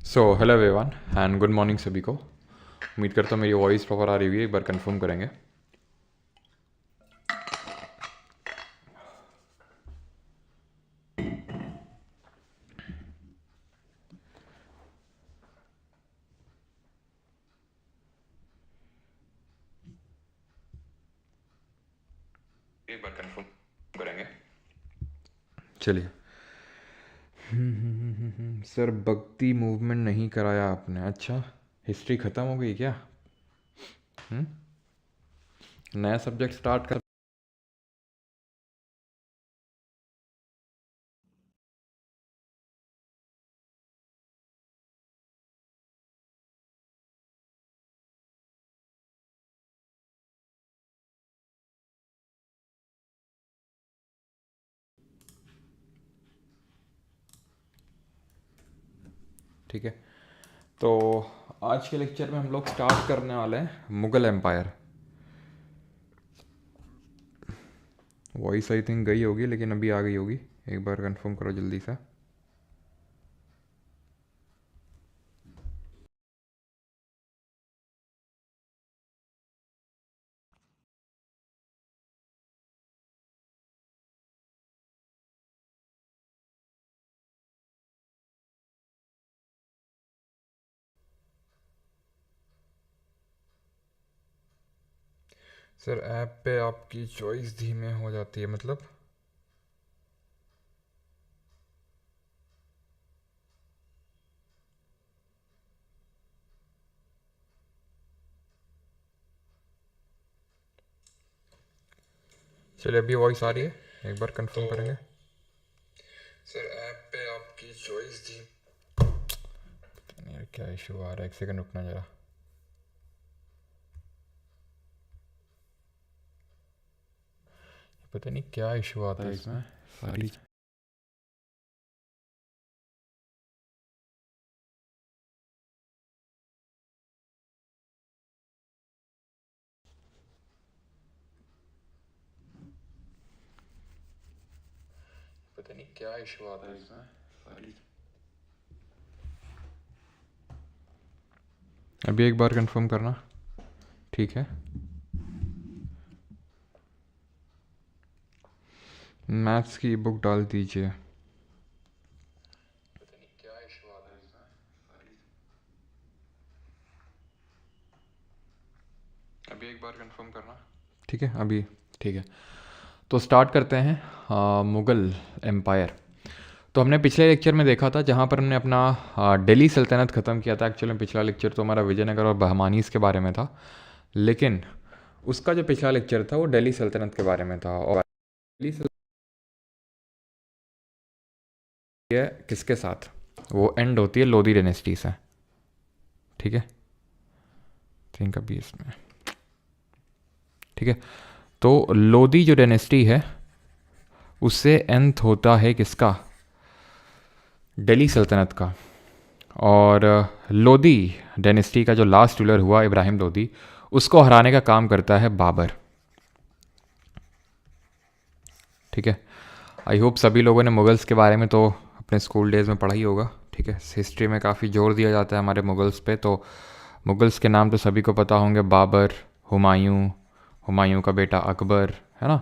So hello everyone and good morning सभी को। उम्मीद करता हूँ मेरी वॉइस प्रॉपर आ रही हुई है, एक बार कंफर्म करेंगे। एक बार कंफर्म करेंगे। चलिए। सर भक्ति मूवमेंट नहीं कराया आपने, अच्छा हिस्ट्री ख़त्म हो गई क्या? हम्म? नया सब्जेक्ट स्टार्ट कर। ठीक है, तो आज के लेक्चर में हम लोग स्टार्ट करने वाले हैं Mughal empire. Voice I think गई होगी, लेकिन अभी आ गई होगी। एक बार कंफर्म करो जल्दी से। सर ऐप पे आपकी चॉइस धीमे हो जाती है, मतलब चलिए अभी वॉइस आ रही है, एक बार कंफर्म करेंगे। सर ऐप पे आपकी चॉइस थी। पता नहीं यार क्या इशू आ रहा है, एक सेकंड रुकना जरा। पता नहीं क्या इशू आता है इसमें सारी। पता नहीं क्या इशू आता है इसमें सारी। अभी एक बार कंफर्म करना, ठीक है। मैथ्स की बुक डाल दीजिए। पता नहीं क्या इशू आता है इसमें सारी। अभी एक बार कंफर्म करना, ठीक है। अभी ठीक है, तो स्टार्ट करते हैं मुग़ल एम्पायर। तो हमने पिछले लेक्चर में देखा था, जहाँ पर हमने अपना दिल्ली सल्तनत ख़त्म किया था। एक्चुअली में पिछला लेक्चर तो हमारा विजयनगर और बहमानीस के बारे में था, लेकिन उसका जो पिछला लेक्चर था वो दिल्ली सल्तनत के बारे में था। और दिल्ली सल्तनत है किसके साथ? वो एंड होती है लोधी डायनेस्टी से, ठीक है। थिंक अभी इसमें ठीक है, तो लोधी जो डायनेस्टी है उससे एंड होता है किसका? दिल्ली सल्तनत का। और लोधी डायनेस्टी का जो लास्ट रूलर हुआ इब्राहिम लोधी, उसको हराने का काम करता है बाबर, ठीक है। आई होप सभी लोगों ने मुगल्स के बारे में तो अपने स्कूल डेज़ में पढ़ा ही होगा, ठीक है। हिस्ट्री में काफ़ी जोर दिया जाता है हमारे मुगल्स पे, तो मुगल्स के नाम तो सभी को पता होंगे, बाबर, हुमायूं, हुमायूं का बेटा अकबर, है ना।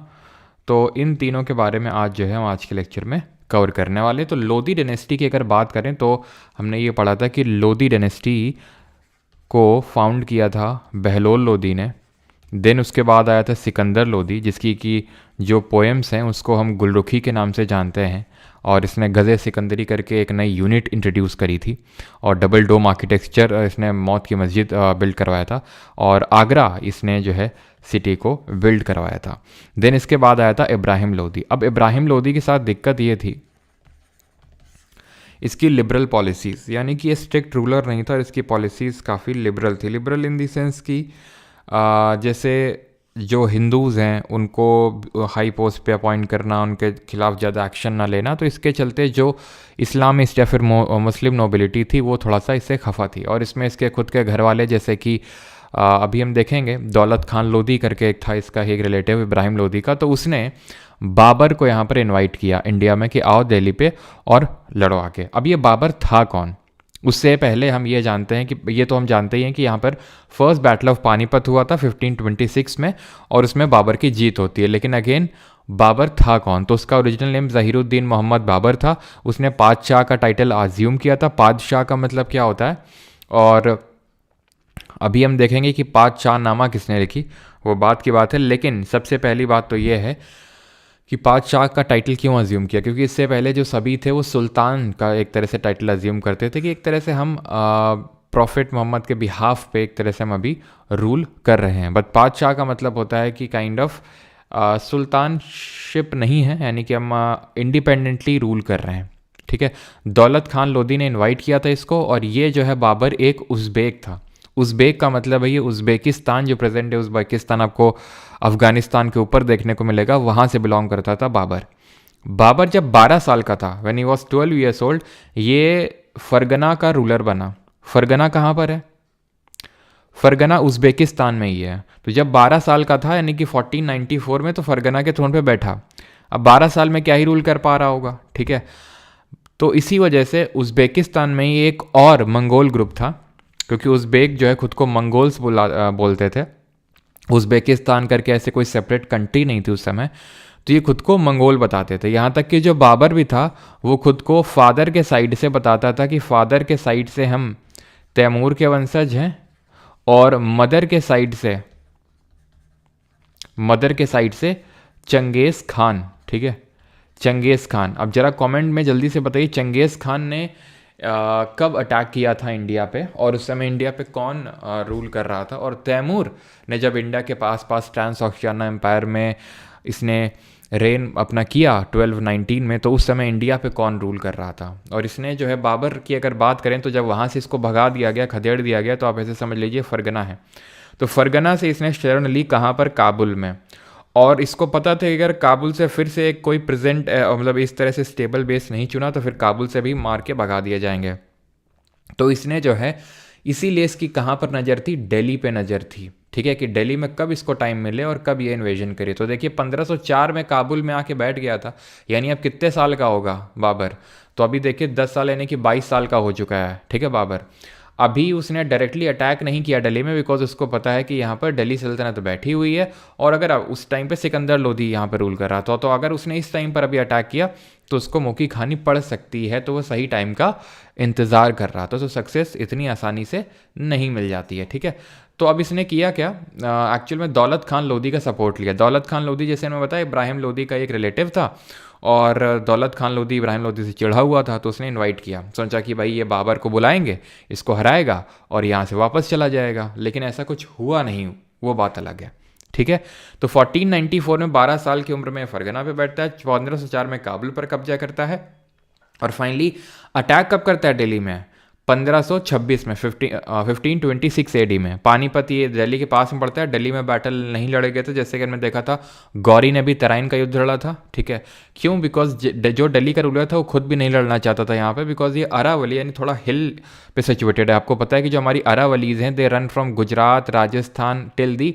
तो इन तीनों के बारे में आज जो है हम आज के लेक्चर में कवर करने वाले। तो लोधी डायनेस्टी की अगर बात करें तो हमने ये पढ़ा था कि लोधी डायनेस्टी को फाउंड किया था बहलोल लोधी ने। देन उसके बाद आया था सिकंदर लोधी, जिसकी की जो पोएम्स हैं उसको हम गुलरुखी के नाम से जानते हैं। और इसने गज़े सिकंदरी करके एक नई यूनिट इंट्रोड्यूस करी थी, और डबल डोम आर्किटेक्चर इसने मौत की मस्जिद बिल्ड करवाया था, और आगरा इसने जो है सिटी को बिल्ड करवाया था। देन इसके बाद आया था इब्राहिम लोधी। अब इब्राहिम लोधी के साथ दिक्कत ये थी, इसकी लिबरल पॉलिसीज़, यानी कि ये स्ट्रिक्ट रूलर नहीं था, इसकी पॉलिसीज़ काफ़ी लिबरल थी। लिबरल इन दी सेंस की जैसे जो हिंदूज़ हैं उनको हाई पोस्ट पे अपॉइंट करना, उनके खिलाफ ज़्यादा एक्शन ना लेना। तो इसके चलते जो इस्लामिस्ट या फिर मुस्लिम नोबिलिटी थी वो थोड़ा सा इससे खफा थी। और इसमें इसके खुद के घर वाले, जैसे कि अभी हम देखेंगे दौलत खान लोधी करके एक था इसका एक रिलेटिव इब्राहिम लोधी का, तो उसने बाबर को यहाँ पर इनवाइट किया इंडिया में कि आओ दिल्ली पे और लड़ो आके। अब ये बाबर था कौन? उससे पहले हम ये जानते हैं कि ये तो हम जानते ही हैं कि यहाँ पर फर्स्ट बैटल ऑफ पानीपत हुआ था 1526 में, और उसमें बाबर की जीत होती है। लेकिन अगेन बाबर था कौन? तो उसका ओरिजिनल नेम ज़हीरुद्दीन मोहम्मद बाबर था। उसने पादशाह का टाइटल आज्यूम किया था। पादशाह का मतलब क्या होता है, और अभी हम देखेंगे कि पादशाह नामा किसने लिखी, वो बात की बात है। लेकिन सबसे पहली बात तो ये है कि पादशाह का टाइटल क्यों अज्यूम किया, क्योंकि इससे पहले जो सभी थे वो सुल्तान का एक तरह से टाइटल अज्यूम करते थे कि एक तरह से हम प्रॉफिट मोहम्मद के बिहाफ पे एक तरह से हम अभी रूल कर रहे हैं। बट पादशाह का मतलब होता है कि काइंड ऑफ सुल्तानशिप नहीं है, यानी कि हम इंडिपेंडेंटली रूल कर रहे हैं। ठीक है, दौलत खान लोदी ने इनवाइट किया था इसको, और ये जो है बाबर एक उज़्बेक था। उज़्बेक का मतलब है ये उज़्बेकिस्तान, जो प्रेजेंट है उज़्बेकिस्तान आपको अफ़गानिस्तान के ऊपर देखने को मिलेगा, वहाँ से बिलोंग करता था बाबर। बाबर जब 12 साल का था, when he was 12 years old, ये फरगना का रूलर बना। फरगना कहाँ पर है? फरगना उज़्बेकिस्तान में ही है। तो जब 12 साल का था, यानी कि 1494 में, तो फरगना के थ्रोन पे बैठा। अब 12 साल में क्या ही रूल कर पा रहा होगा, ठीक है। तो इसी वजह से उज़्बेकिस्तान में ही एक और मंगोल ग्रुप था, क्योंकि उज़्बेक जो है खुद को मंगोल्स बोलते थे। उज़्बेकिस्तान करके ऐसे कोई सेपरेट कंट्री नहीं थी उस समय, तो ये खुद को मंगोल बताते थे। यहाँ तक कि जो बाबर भी था वो खुद को फादर के साइड से बताता था कि फादर के साइड से हम तैमूर के वंशज हैं, और मदर के साइड से चंगेज़ खान। ठीक है, चंगेज़ खान। अब ज़रा कमेंट में जल्दी से बताइए चंगेज़ खान ने कब अटैक किया था इंडिया पे, और उस समय इंडिया पे कौन रूल कर रहा था। और तैमूर ने जब इंडिया के पास ट्रांसओशियाना एम्पायर में इसने रेन अपना किया 1219 में, तो उस समय इंडिया पे कौन रूल कर रहा था। और इसने जो है बाबर की अगर बात करें तो जब वहाँ से इसको भगा दिया गया, खदेड़ दिया गया, तो आप ऐसे समझ लीजिए फरगना है। तो फरगना से इसने शरण ली कहाँ पर? काबुल में। और इसको पता था कि अगर काबुल से फिर से कोई प्रेजेंट मतलब इस तरह से स्टेबल बेस नहीं चुना तो फिर काबुल से भी मार के भगा दिए जाएंगे। तो इसने जो है, इसीलिए इसकी कहाँ पर नज़र थी? दिल्ली पे नज़र थी। ठीक है, कि दिल्ली में कब इसको टाइम मिले और कब ये इन्वेजन करे। तो देखिए 1504 में काबुल में आके बैठ गया था, यानी अब कितने साल का होगा बाबर? तो अभी देखिए 10 साल यानी कि 22 साल का हो चुका है। ठीक है, बाबर अभी उसने डायरेक्टली अटैक नहीं किया दिल्ली में, बिकॉज उसको पता है कि यहाँ पर दिल्ली सल्तनत बैठी हुई है, और अगर उस टाइम पे सिकंदर लोधी यहाँ पर रूल कर रहा था, तो अगर उसने इस टाइम पर अभी अटैक किया तो उसको मुँह की खानी पड़ सकती है। तो वो सही टाइम का इंतज़ार कर रहा था, तो सक्सेस इतनी आसानी से नहीं मिल जाती है। ठीक है, तो अब इसने किया क्या? एक्चुअल में दौलत खान लोधी का सपोर्ट लिया। दौलत खान लोधी, जैसे मैंने बताया, इब्राहिम लोधी का एक रिलेटिव था, और दौलत खान लोधी इब्राहिम लोधी से चिढ़ा हुआ था, तो उसने इनवाइट किया। सोचा कि भाई ये बाबर को बुलाएंगे, इसको हराएगा और यहाँ से वापस चला जाएगा। लेकिन ऐसा कुछ हुआ नहीं, वो बात अलग है। ठीक है, तो 1494 में 12 साल की उम्र में फरगना पे बैठता है, 1504 में काबुल पर कब्जा करता है, और फाइनली अटैक कब करता है दिल्ली में? 1526 में, 1526 एडी में। पानीपत ये दिल्ली के पास में पड़ता है। दिल्ली में बैटल नहीं लड़े गए थे, जैसे कि हमने देखा था गौरी ने भी तराइन का युद्ध लड़ा था। ठीक है, क्यों? बिकॉज जो दिल्ली का रूलर था वो खुद भी नहीं लड़ना चाहता था यहाँ पे, बिकॉज ये अरावली यानी थोड़ा हिल पे सिचुएटेड है। आपको पता है कि जो हमारी अरावलीज हैं, they run from Gujarat, Rajasthan till the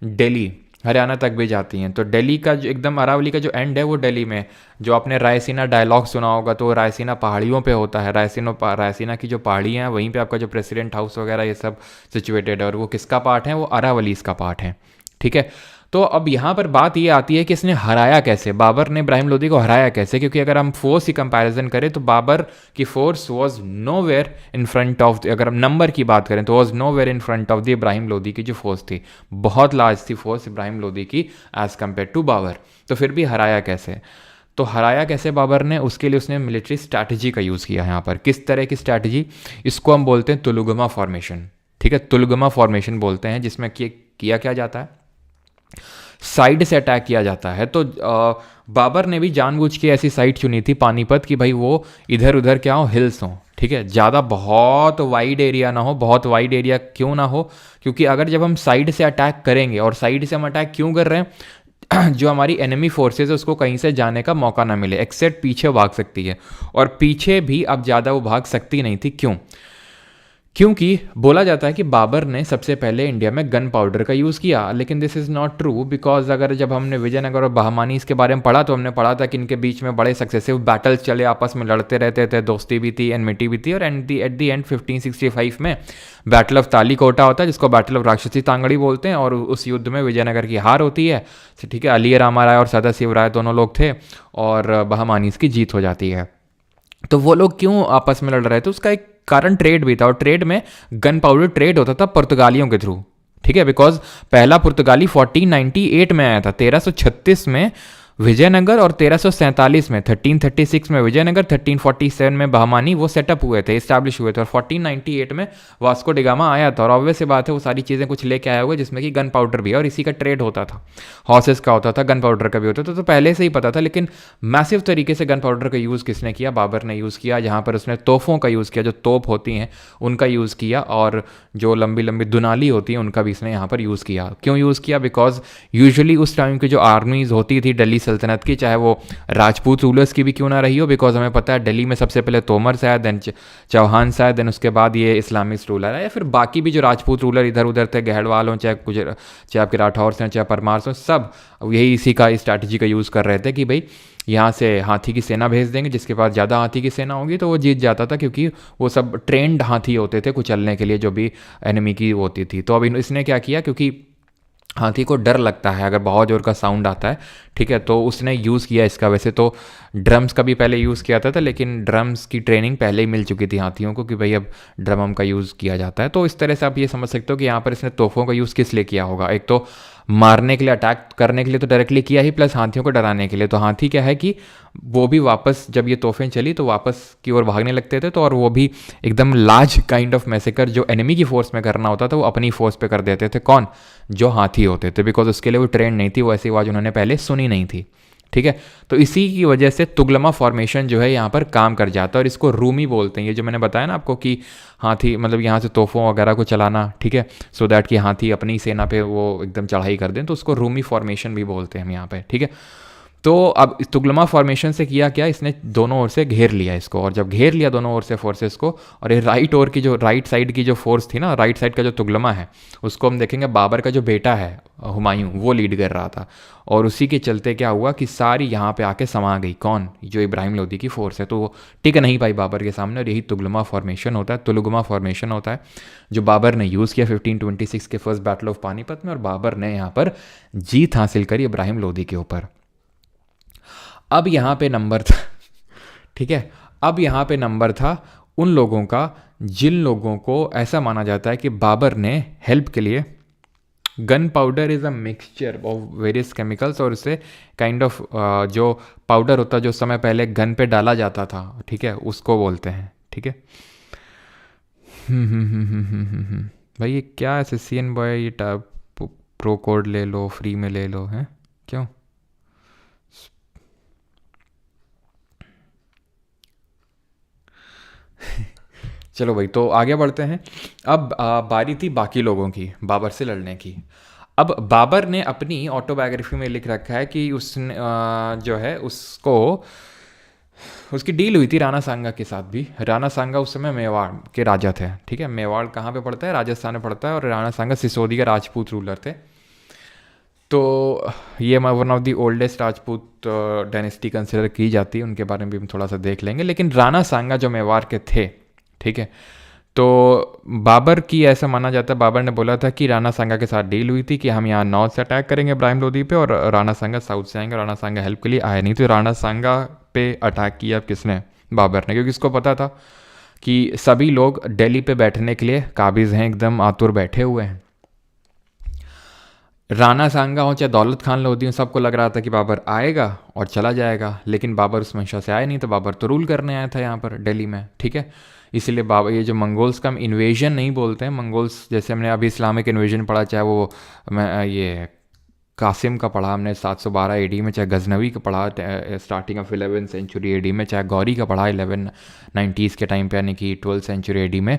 Delhi, Haryana तक भी जाती हैं। तो दिल्ली का जो एकदम अरावली का जो एंड है वो दिल्ली में, जो आपने रायसीना डायलॉग सुना होगा, तो रायसीना पहाड़ियों पे होता है। रायसीना की जो पहाड़ियाँ हैं वहीं पे आपका जो प्रेसिडेंट हाउस वगैरह ये सब सिचुएटेड है, और वो किसका पार्ट है? वो अरावलीज का पार्ट है। ठीक है, तो अब यहाँ पर बात ये आती है कि इसने हराया कैसे, बाबर ने इब्राहिम लोदी को हराया कैसे? क्योंकि अगर हम फोर्स की कंपैरिजन करें तो बाबर की force was nowhere in front of, अगर हम नंबर की बात करें तो was nowhere in front of the Ibrahim Lodi की जो फोर्स थी। बहुत लार्ज थी फोर्स इब्राहिम लोदी की एज कम्पेयर टू बाबर। तो फिर भी हराया कैसे? तो हराया कैसे बाबर ने? उसके लिए उसने मिलिट्री स्ट्रैटेजी का यूज़ किया। यहाँ पर किस तरह की स्ट्रैटेजी? इसको हम बोलते हैं तुलुगमा फॉर्मेशन। ठीक है, तुलुगमा फॉर्मेशन बोलते हैं, जिसमें किया क्या जाता है? साइड से अटैक किया जाता है। तो बाबर ने भी जानबूझ के ऐसी साइड चुनी थी पानीपत की भाई वो इधर उधर क्या हो, हिल्स हो। ठीक है, ज़्यादा बहुत वाइड एरिया ना हो। बहुत वाइड एरिया क्यों ना हो? क्योंकि अगर जब हम साइड से अटैक करेंगे, और साइड से हम अटैक क्यों कर रहे हैं? जो हमारी एनिमी फोर्सेज है उसको कहीं से जाने का मौका ना मिले, एक्सेप्ट पीछे भाग सकती है। और पीछे भी अब ज़्यादा वो भाग सकती नहीं थी। क्यों? क्योंकि बोला जाता है कि बाबर ने सबसे पहले इंडिया में गन पाउडर का यूज़ किया, लेकिन this is not true, because अगर जब हमने विजयनगर और बहमानी इसके बारे में पढ़ा तो हमने पढ़ा था कि इनके बीच में बड़े सक्सेसिव बैटल्स चले, आपस में लड़ते रहते थे, दोस्ती भी थी, एनमिटी भी थी, और एट दी एंड 1565 में बैटल ऑफ तालीकोटा होता है, जिसको बैटल ऑफ राक्षसी तांगड़ी बोलते हैं, और उस युद्ध में विजयनगर की हार होती है, ठीक है। अली रामा राय और सदाशिव राय दोनों लोग थे, और बहमानी की जीत हो जाती है। तो वो लोग क्यों आपस में लड़ रहे थे, उसका एक कारण ट्रेड भी था, और ट्रेड में गन पाउडर ट्रेड होता था पुर्तगालियों के थ्रू, ठीक है। बिकॉज पहला पुर्तगाली 1498 में आया था, 1336 में विजयनगर, और 1347 में 1336 में विजयनगर, 1347 में बहमानी वो सेटअप हुए थे, इस्टेब्लिश हुए थे, और 1498 में वास्को डिगामा आया था। और ऑब्वियस सी बात है वो सारी चीज़ें कुछ लेके आया हुआ जिसमें कि गन पाउडर भी है, और इसी का ट्रेड होता था, हॉर्सेस का होता था, गन पाउडर का भी होता था, तो पहले से ही पता था। लेकिन मैसिव तरीके से गन पाउडर का यूज़ किसने किया, बाबर ने यूज़ किया, जहाँ पर उसने तोपों का यूज़ किया, जो तोप होती हैं उनका यूज़ किया, और जो लंबी लंबी दुनाली होती है उनका भी इसने यहाँ पर यूज़ किया। क्यों यूज़ किया, बिकॉज यूजुअली उस टाइम की जो आर्मीज होती थी दिल्ली सल्तनत की, चाहे वो राजपूत रूलर्स की भी क्यों ना रही हो, बिकॉज हमें पता है दिल्ली में सबसे पहले तोमर से आया, देन चौहान से आया, देन उसके बाद ये इस्लामिस्ट रूलर आया, या फिर बाकी भी जो राजपूत रूलर इधर उधर थे, गहड़वाल हों, चाहे आपके राठौर से, चाहे परमार से, सब यही इसी का स्ट्रैटेजी का यूज़ कर रहे थे कि भाई यहाँ से हाथी की सेना भेज देंगे, जिसके पास ज़्यादा हाथी की सेना होगी तो वो जीत जाता था, क्योंकि वो सब ट्रेंड हाथी होते थे कुचलने के लिए जो भी एनिमी की होती थी। तो अब इसने क्या किया, क्योंकि हाथी को डर लगता है अगर बहुत जोर का साउंड आता है, ठीक है, तो उसने यूज़ किया इसका। वैसे तो ड्रम्स का भी पहले यूज़ किया था, लेकिन ड्रम्स की ट्रेनिंग पहले ही मिल चुकी थी हाथियों को कि भाई अब ड्रम का यूज़ किया जाता है। तो इस तरह से आप ये समझ सकते हो कि यहाँ पर इसने तोपों का यूज़ किस लिए किया होगा, एक तो मारने के लिए, अटैक करने के लिए तो डायरेक्टली किया ही, प्लस हाथियों को डराने के लिए। तो हाथी क्या है कि वो भी वापस, जब ये तोहफें चली तो वापस की ओर भागने लगते थे, तो और वो भी एकदम लार्ज काइंड ऑफ मैसेकर जो एनिमी की फोर्स में करना होता था वो अपनी फोर्स पे कर देते थे। कौन, जो हाथी होते थे, बिकॉज उसके लिए वो ट्रेंड नहीं थी, वो ऐसी आवाज़ उन्होंने पहले सुनी नहीं थी, ठीक है। तो इसी की वजह से तुगलमा फॉर्मेशन जो है यहाँ पर काम कर जाता है, और इसको रूमी बोलते हैं। ये जो मैंने बताया ना आपको कि हाथी मतलब यहाँ से तोपों वगैरह को चलाना, ठीक है, सो दैट कि हाथी अपनी सेना पे वो एकदम चढ़ाई कर दें, तो उसको रूमी फॉर्मेशन भी बोलते हैं हम यहाँ पे, ठीक है। तो अब इस तुगलमा फॉर्मेशन से किया क्या, इसने दोनों ओर से घेर लिया इसको, और जब घेर लिया दोनों ओर से फोर्सेस को, और ये राइट ओर की जो राइट साइड की जो फोर्स थी ना, राइट साइड का जो तुगलमा है, उसको हम देखेंगे बाबर का जो बेटा है हुमायूं, वो लीड कर रहा था। और उसी के चलते क्या हुआ कि सारी यहाँ पे आके समा गई, कौन, जो इब्राहिम लोदी की फोर्स है, तो वो टिक नहीं पाई बाबर के सामने, और यही तुगलमा फॉर्मेशन होता है, तुलुगमा फॉर्मेशन होता है, जो बाबर ने यूज़ किया 1526 के फर्स्ट बैटल ऑफ पानीपत में, और बाबर ने यहाँ पर जीत हासिल करी इब्राहिम लोदी के ऊपर। अब यहाँ पे नंबर था ठीक है, अब यहाँ पे नंबर था उन लोगों का जिन लोगों को ऐसा माना जाता है कि बाबर ने हेल्प के लिए, gun powder is a mixture of various chemicals, और उससे काइंड ऑफ जो पाउडर होता जो समय पहले गन पे डाला जाता था, ठीक है, उसको बोलते हैं, ठीक है। भाई ये क्या एसएससीएन बॉय, ये प्रो कोड ले लो, फ्री में ले लो, हैं क्यों? चलो भाई, तो आगे बढ़ते हैं। अब बारी थी बाकी लोगों की बाबर से लड़ने की। अब बाबर ने अपनी ऑटोबायोग्राफी में लिख रखा है कि उसने जो है उसको, उसकी डील हुई थी राणा सांगा के साथ भी। राणा सांगा उस समय मेवाड़ के राजा थे, ठीक है। मेवाड़ कहाँ पे पड़ता है, राजस्थान में पड़ता है, और राणा सांगा सिसोदी के राजपूत रूलर थे। तो ये one of the oldest Rajput dynasty consider की जाती है, उनके बारे में भी हम थोड़ा सा देख लेंगे। लेकिन राणा सांगा जो मेवाड़ के थे, ठीक है, तो बाबर की ऐसा माना जाता है, बाबर ने बोला था कि राणा सांगा के साथ डील हुई थी कि हम यहाँ नॉर्थ से अटैक करेंगे इब्राहिम लोदी पे, और राणा सांगा साउथ से आएंगे। राणा सांगा हेल्प के लिए आए नहीं, तो राणा सांगा पे अटैक किया किसने, बाबर ने, क्योंकि इसको पता था कि सभी लोग दिल्ली पे बैठने के लिए काबिज हैं, एकदम आतुर बैठे हुए हैं। राणा सांगा हो चाहे दौलत खान लोधी हो, सबको लग रहा था कि बाबर आएगा और चला जाएगा, लेकिन बाबर उस मंशा से आया नहीं, तो बाबर तो रूल करने आया था यहाँ पर दिल्ली में, ठीक है। इसीलिए बाबर, ये जो मंगोल्स का हम इन्वेजन नहीं बोलते हैं, मंगोल्स जैसे हमने अभी इस्लामिक इन्वेजन पढ़ा, चाहे वो ये कासिम का पढ़ा हमने 712 एडी में, चाहे गजनवी का पढ़ा starting of 11th century AD में, चाहे गौरी का पढ़ा 1190s के टाइम पे, यानी कि 12th सेंचुरी एडी में,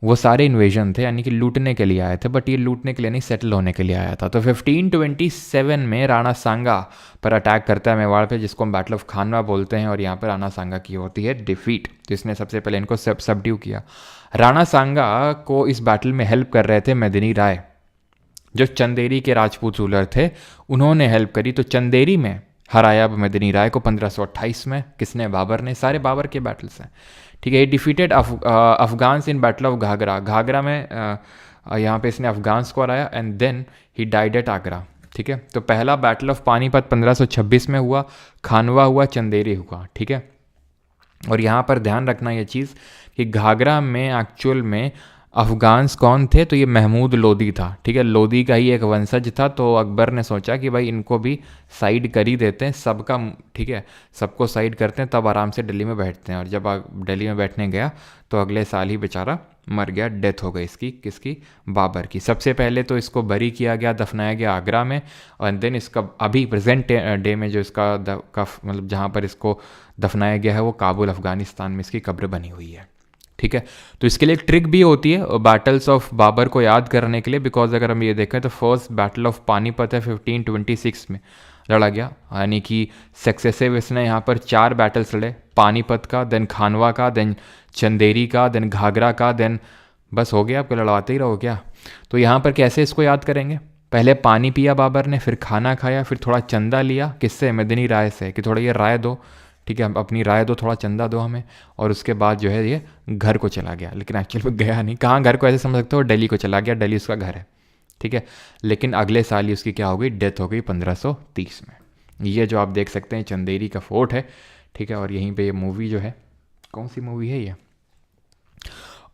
वो सारे इन्वेजन थे, यानी कि लूटने के लिए आए थे, बट ये लूटने के लिए नहीं, सेटल होने के लिए आया था। तो 1527 में राणा सांगा पर अटैक करता है मेवाड़ पे, जिसको हम बैटल ऑफ खानवा बोलते हैं, और यहाँ पर राणा सांगा की होती है डिफीट, जिसने सबसे पहले इनको सबड्यू किया। राणा सांगा को इस बैटल में हेल्प कर रहे थे मेदिनी राय, जो चंदेरी के राजपूत रूलर थे, उन्होंने हेल्प करी। तो चंदेरी में हराया मेदिनी राय को 1528 में, किसने? बाबर ने। सारे बाबर के बैटल्स हैं, ठीक है। ये defeated Afghans in battle of Ghaghra. Ghaghra में यहाँ पे इसने अफगान्स को हराया, and then he died at Agra, ठीक है। तो पहला बैटल ऑफ पानीपत 1526 में हुआ, खानवा हुआ, चंदेरी हुआ, ठीक है। और यहाँ पर ध्यान रखना ये चीज़ कि घाघरा में एक्चुअल में अफगान्स कौन थे? तो ये महमूद लोदी था, ठीक है। लोदी का ही एक वंशज था। तो अकबर ने सोचा कि भाई इनको भी साइड कर ही देते हैं, सबका, ठीक है, सबको साइड करते हैं, तब आराम से दिल्ली में बैठते हैं। और जब दिल्ली में बैठने गया तो अगले साल ही बेचारा मर गया, डेथ हो गई इसकी, किसकी? बाबर की। सबसे पहले तो इसको बरी किया गया, दफनाया गया आगरा में, और देन इसका अभी प्रेजेंट डे में जो इसका मतलब जहाँ पर इसको दफनाया गया है वो काबुल अफगानिस्तान में इसकी कब्र बनी हुई है, ठीक है। तो इसके लिए एक ट्रिक भी होती है बैटल्स ऑफ बाबर को याद करने के लिए, बिकॉज अगर हम ये देखें तो फर्स्ट बैटल ऑफ पानीपत है 1526 में लड़ा गया, यानी कि सक्सेसिव इसने यहाँ पर 4 बैटल्स लड़े, पानीपत का, देन खानवा का, देन चंदेरी का, देन घाघरा का, देन बस हो गया, आपको लड़वाते ही रहो क्या। तो यहाँ पर कैसे इसको याद करेंगे? पहले पानी पिया बाबर ने, फिर खाना खाया, फिर थोड़ा चंदा लिया, किससे? मेदिनी राय से, कि थोड़ा ये राय दो, ठीक है, अपनी राय दो, थोड़ा चंदा दो हमें। और उसके बाद जो है ये घर को चला गया, लेकिन एक्चुअली में गया नहीं। कहाँ घर को ऐसे समझ सकते हो? दिल्ली को चला गया, दिल्ली उसका घर है, ठीक है। लेकिन अगले साल ही उसकी क्या हो गई? डेथ हो गई 1530 में। ये जो आप देख सकते हैं चंदेरी का फोर्ट है, ठीक है। और यहीं पे ये मूवी जो है, कौन सी मूवी है ये?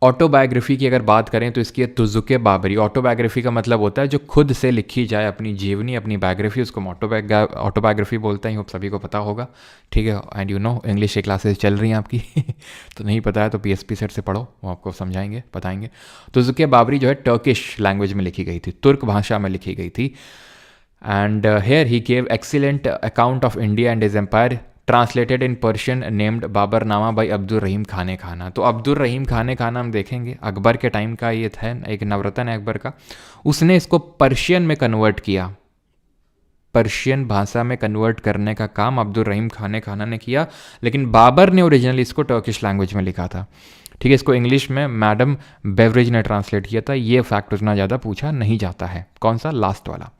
ऑटोबायोग्राफी की अगर बात करें तो इसकी है तुजुके बाबरी। ऑटोबायोग्राफी का मतलब होता है जो खुद से लिखी जाए, अपनी जीवनी, अपनी बायोग्राफी, उसको ऑटोबायोग्राफी बोलते हैं। होप सभी को पता होगा, ठीक है। एंड यू नो इंग्लिश की क्लासेस चल रही हैं आपकी तो नहीं पता है तो PSP सेट से पढ़ो, वो आपको समझाएंगे, बताएंगे। तुजुके बाबरी जो है टर्किश लैंग्वेज में लिखी गई थी, तुर्क भाषा में लिखी गई थी। And here he gave excellent account of India and his empire, translated in Persian, named Baburnama by Abdul Rahim Khane Khana. तो अब्दुल रहीम खाने खाना हम देखेंगे अकबर के टाइम का ये था, एक नवरत्न है अकबर का, उसने इसको पर्शियन में कन्वर्ट किया, पर्शियन भाषा में कन्वर्ट करने का काम अब्दुल रहीम खाने खाना ने किया। लेकिन बाबर ने ओरिजिनली इसको टर्किश लैंग्वेज में लिखा था, ठीक है। इसको इंग्लिश में मैडम बेवरेज ने ट्रांसलेट किया था। ये फैक्ट उतना ज़्यादा पूछा नहीं जाता है। कौन सा? लास्ट वाला।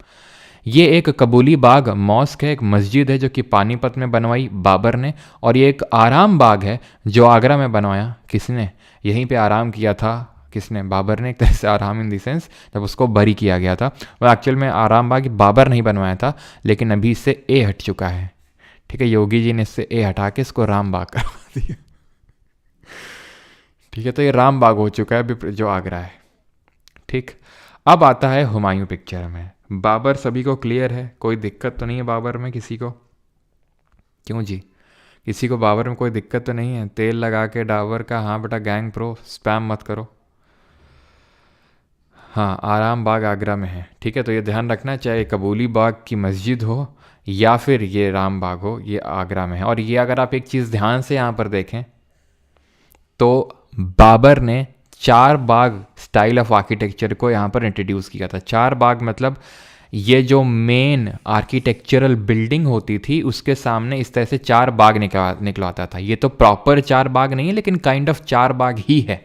ये एक कबूली बाग मॉस्क है, एक मस्जिद है जो कि पानीपत में बनवाई बाबर ने, और ये एक आराम बाग है जो आगरा में बनवाया किसने? यहीं पे आराम किया था किसने? बाबर ने। एक तरह से आराम इन द सेंस जब उसको बरी किया गया था। वो एक्चुअल में आराम बाग बाबर नहीं बनवाया था, लेकिन अभी इससे ए हट चुका है, ठीक है। योगी जी ने इससे ए हटा के इसको राम बाग करवा दिया, ठीक है। तो ये राम बाग हो चुका है अभी जो आगरा है, ठीक। अब आता है हुमायूं पिक्चर में। बाबर सभी को क्लियर है, कोई दिक्कत तो नहीं है बाबर में किसी को? क्यों जी, किसी को बाबर में कोई दिक्कत तो नहीं है? तेल लगा के डाबर का, हाँ बेटा गैंग प्रो, स्पैम मत करो। हाँ, आराम बाग आगरा में है, ठीक है। तो ये ध्यान रखना, चाहे कबूली बाग की मस्जिद हो या फिर ये राम बाग हो, ये आगरा में है। और ये अगर आप एक चीज़ ध्यान से यहाँ पर देखें तो बाबर ने 4 बाग स्टाइल ऑफ आर्किटेक्चर को यहाँ पर इंट्रोड्यूस किया था। 4 बाग मतलब ये जो मेन आर्किटेक्चरल बिल्डिंग होती थी उसके सामने इस तरह से 4 बाग निकलवाता था। ये तो प्रॉपर 4 बाग नहीं है, लेकिन काइंड ऑफ 4 बाग ही है।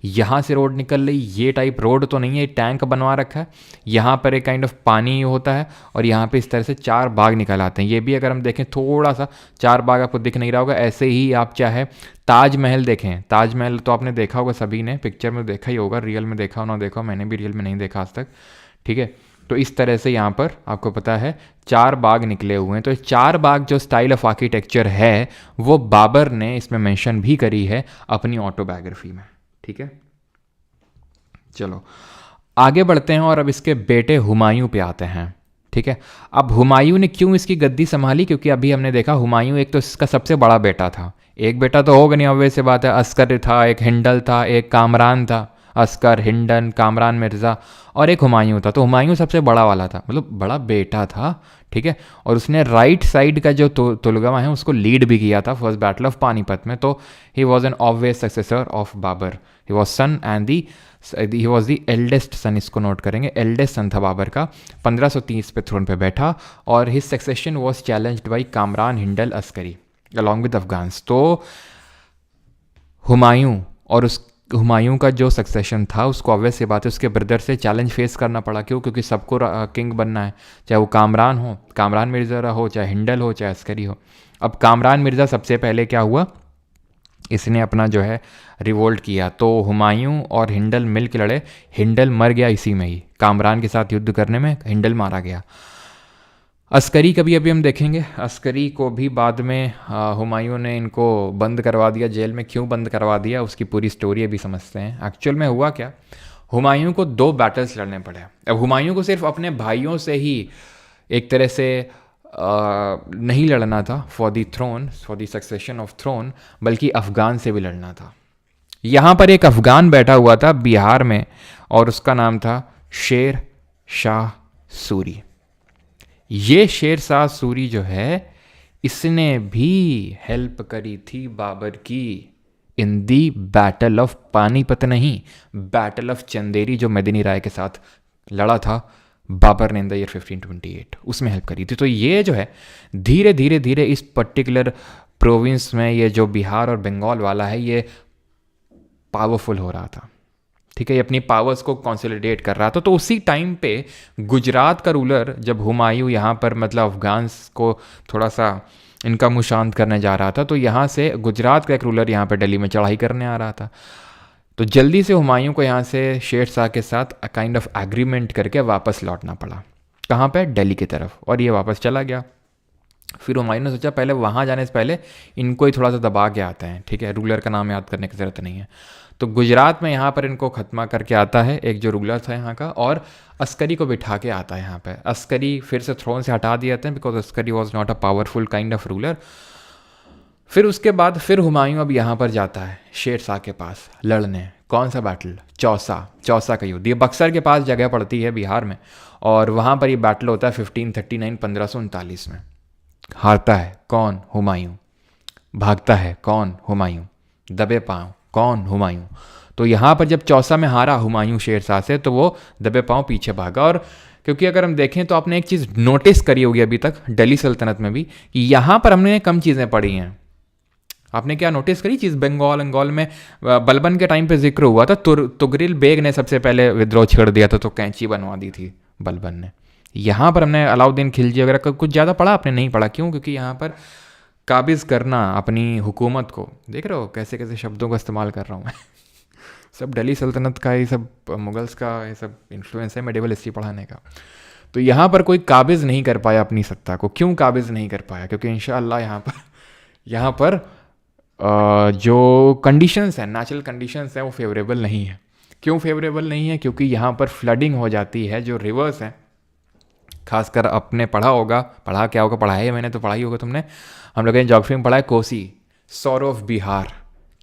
यहाँ से रोड निकल रही, ये टाइप रोड तो नहीं है, टैंक बनवा रखा है, यहाँ पर एक काइंड ऑफ पानी होता है, और यहाँ पे इस तरह से 4 बाग निकल आते हैं। ये भी अगर हम देखें थोड़ा सा, 4 बाग आपको दिख नहीं रहा होगा। ऐसे ही आप चाहे ताजमहल देखें, ताजमहल तो आपने देखा होगा, सभी ने पिक्चर में देखा ही होगा, रियल में देखा हो ना देखा हो, मैंने भी रियल में नहीं देखा आज तक, ठीक है। तो इस तरह से यहाँ पर आपको पता है 4 बाग निकले हुए हैं। तो 4 बाग जो स्टाइल ऑफ आर्किटेक्चर है वो बाबर ने इसमें मेंशन भी करी है अपनी ऑटोबायोग्राफी में, ठीक है। चलो आगे बढ़ते हैं और अब इसके बेटे हुमायूं पे आते हैं, ठीक है। अब हुमायूं ने क्यों इसकी गद्दी संभाली? क्योंकि अभी हमने देखा हुमायूं एक तो इसका सबसे बड़ा बेटा था, एक बेटा तो होगा नहीं, ऑब्वियस सी बात है। अस्कर था, एक हिंडल था, एक कामरान था, अस्कर, हिंडन, कामरान मिर्ज़ा और एक हुमायूं था। तो हुमायूं सबसे बड़ा वाला था, मतलब बड़ा बेटा था, ठीक है। और उसने राइट साइड का जो तुलगमा है उसको लीड भी किया था फर्स्ट बैटल ऑफ पानीपत में। तो he was an obvious successor of Babur. He was son and he was the eldest son, इसको नोट करेंगे, एल्डेस्ट सन था बाबर का। 1530 पे थ्रोन पे बैठा और his succession was challenged by Kamran, Hindle, Askari along with Afghans. तो हुमायूं और उस हुमायूं का जो सक्सेशन था उसको ऑब्वियस सी बात है उसके ब्रदर से चैलेंज फेस करना पड़ा। क्यों? क्योंकि सबको किंग बनना है, चाहे वो कामरान हो, कामरान मिर्ज़ा हो, चाहे हिंडल हो, चाहे अस्करी हो। अब कामरान मिर्ज़ा सबसे पहले क्या हुआ, इसने अपना जो है रिवोल्ट किया। तो हुमायूं और हिंडल मिल के लड़े। हिंडल मर गया इसी में ही, कामरान के साथ युद्ध करने में हिंडल मारा गया। अस्करी का भी अभी हम देखेंगे। अस्करी को भी बाद में हुमायूं ने इनको बंद करवा दिया जेल में। क्यों बंद करवा दिया उसकी पूरी स्टोरी अभी समझते हैं। एक्चुअल में हुआ क्या, हुमायूं को 2 बैटल्स लड़ने पड़े। अब हुमायूं को सिर्फ अपने भाइयों से ही एक तरह से नहीं लड़ना था for the throne, for the succession of throne, बल्कि अफ़गान से भी लड़ना था। यहाँ पर एक अफ़गान बैठा हुआ था बिहार में और उसका नाम था शेर शाह सूरी। ये शेर शाह सूरी जो है इसने भी हेल्प करी थी बाबर की इन दी बैटल ऑफ पानीपत, नहीं बैटल ऑफ चंदेरी, जो मदनी राय के साथ लड़ा था बाबर ने इन द ईयर 1528, उसमें हेल्प करी थी। तो ये जो है धीरे धीरे धीरे इस पर्टिकुलर प्रोविंस में ये जो बिहार और बंगाल वाला है ये पावरफुल हो रहा था, ठीक है। ये अपनी पावर्स को कंसोलिडेट कर रहा था। तो उसी टाइम पे गुजरात का रूलर जब हुमायूं यहाँ पर मतलब अफगान्स को थोड़ा सा इनका मुँह शांत करने जा रहा था, तो यहाँ से गुजरात का एक रूलर यहाँ पर दिल्ली में चढ़ाई करने आ रहा था। तो जल्दी से हुमायूं को यहाँ से शेर शाह के साथ काइंड ऑफ एग्रीमेंट करके वापस लौटना पड़ा। कहाँ पे? दिल्ली की तरफ। और ये वापस चला गया। फिर हुमायूं ने सोचा पहले वहाँ जाने से पहले इनको ही थोड़ा सा दबा के आते हैं, ठीक है। रूलर का नाम याद करने की ज़रूरत नहीं है। तो गुजरात में यहाँ पर इनको खत्मा करके आता है एक जो रूलर था यहाँ का, और अस्करी को बिठा के आता है यहाँ पे। अस्करी फिर से थ्रोन से हटा दिए जाते हैं because Askari was not a powerful kind of ruler. फिर उसके बाद फिर हुमायूं अब यहाँ पर जाता है शेर शाह के पास लड़ने। कौन सा बैटल? चौसा, चौसा का युद्ध। ये बक्सर के पास जगह पड़ती है बिहार में, और वहाँ पर ये बैटल होता है 1539 1539 में। हारता है कौन? हुमायूं। भागता है कौन? हुमायूं। दबे पाँव कौन? हुमायूं। तो यहाँ पर जब चौसा में हारा हुमायूं शेर शाह से, तो वो दबे पाँव पीछे भागा। और क्योंकि अगर हम देखें तो आपने एक चीज़ नोटिस करी होगी अभी तक दिल्ली सल्तनत में भी, कि यहाँ पर हमने कम चीज़ें पढ़ी हैं। आपने क्या नोटिस करी चीज़? बंगाल में बलबन के टाइम पे जिक्र हुआ था, तुगरिल बेग ने सबसे पहले विद्रोह छेड़ दिया था, तो कैंची बनवा दी थी बलबन ने। यहाँ पर हमने अलाउद्दीन खिलजी वगैरह का कुछ ज़्यादा पढ़ा आपने नहीं पढ़ा। क्यों? क्योंकि यहाँ पर काबिज़ करना अपनी हुकूमत को, देख रहे हो कैसे कैसे शब्दों का इस्तेमाल कर रहा हूँ मैं सब दिल्ली सल्तनत का, ये सब मुगल्स का, ये सब इन्फ्लुएंस है मेडिवल हिस्ट्री पढ़ाने का। तो यहाँ पर कोई काबिज़ नहीं कर पाया अपनी सत्ता को। क्यों काबिज़ नहीं कर पाया? क्योंकि इंशाअल्लाह यहाँ पर जो कंडीशंस हैं, नेचुरल कंडीशंस हैं, वो फेवरेबल नहीं है। क्यों फेवरेबल नहीं है? क्योंकि यहाँ पर फ्लडिंग हो जाती है। जो रिवर्स हैं, खासकर आपने पढ़ा होगा, पढ़ा क्या होगा, पढ़ा है मैंने तो, पढ़ाई होगा तुमने, हम लोग ने ज्योग्राफी में पढ़ा है कोसी, सॉरो ऑफ बिहार।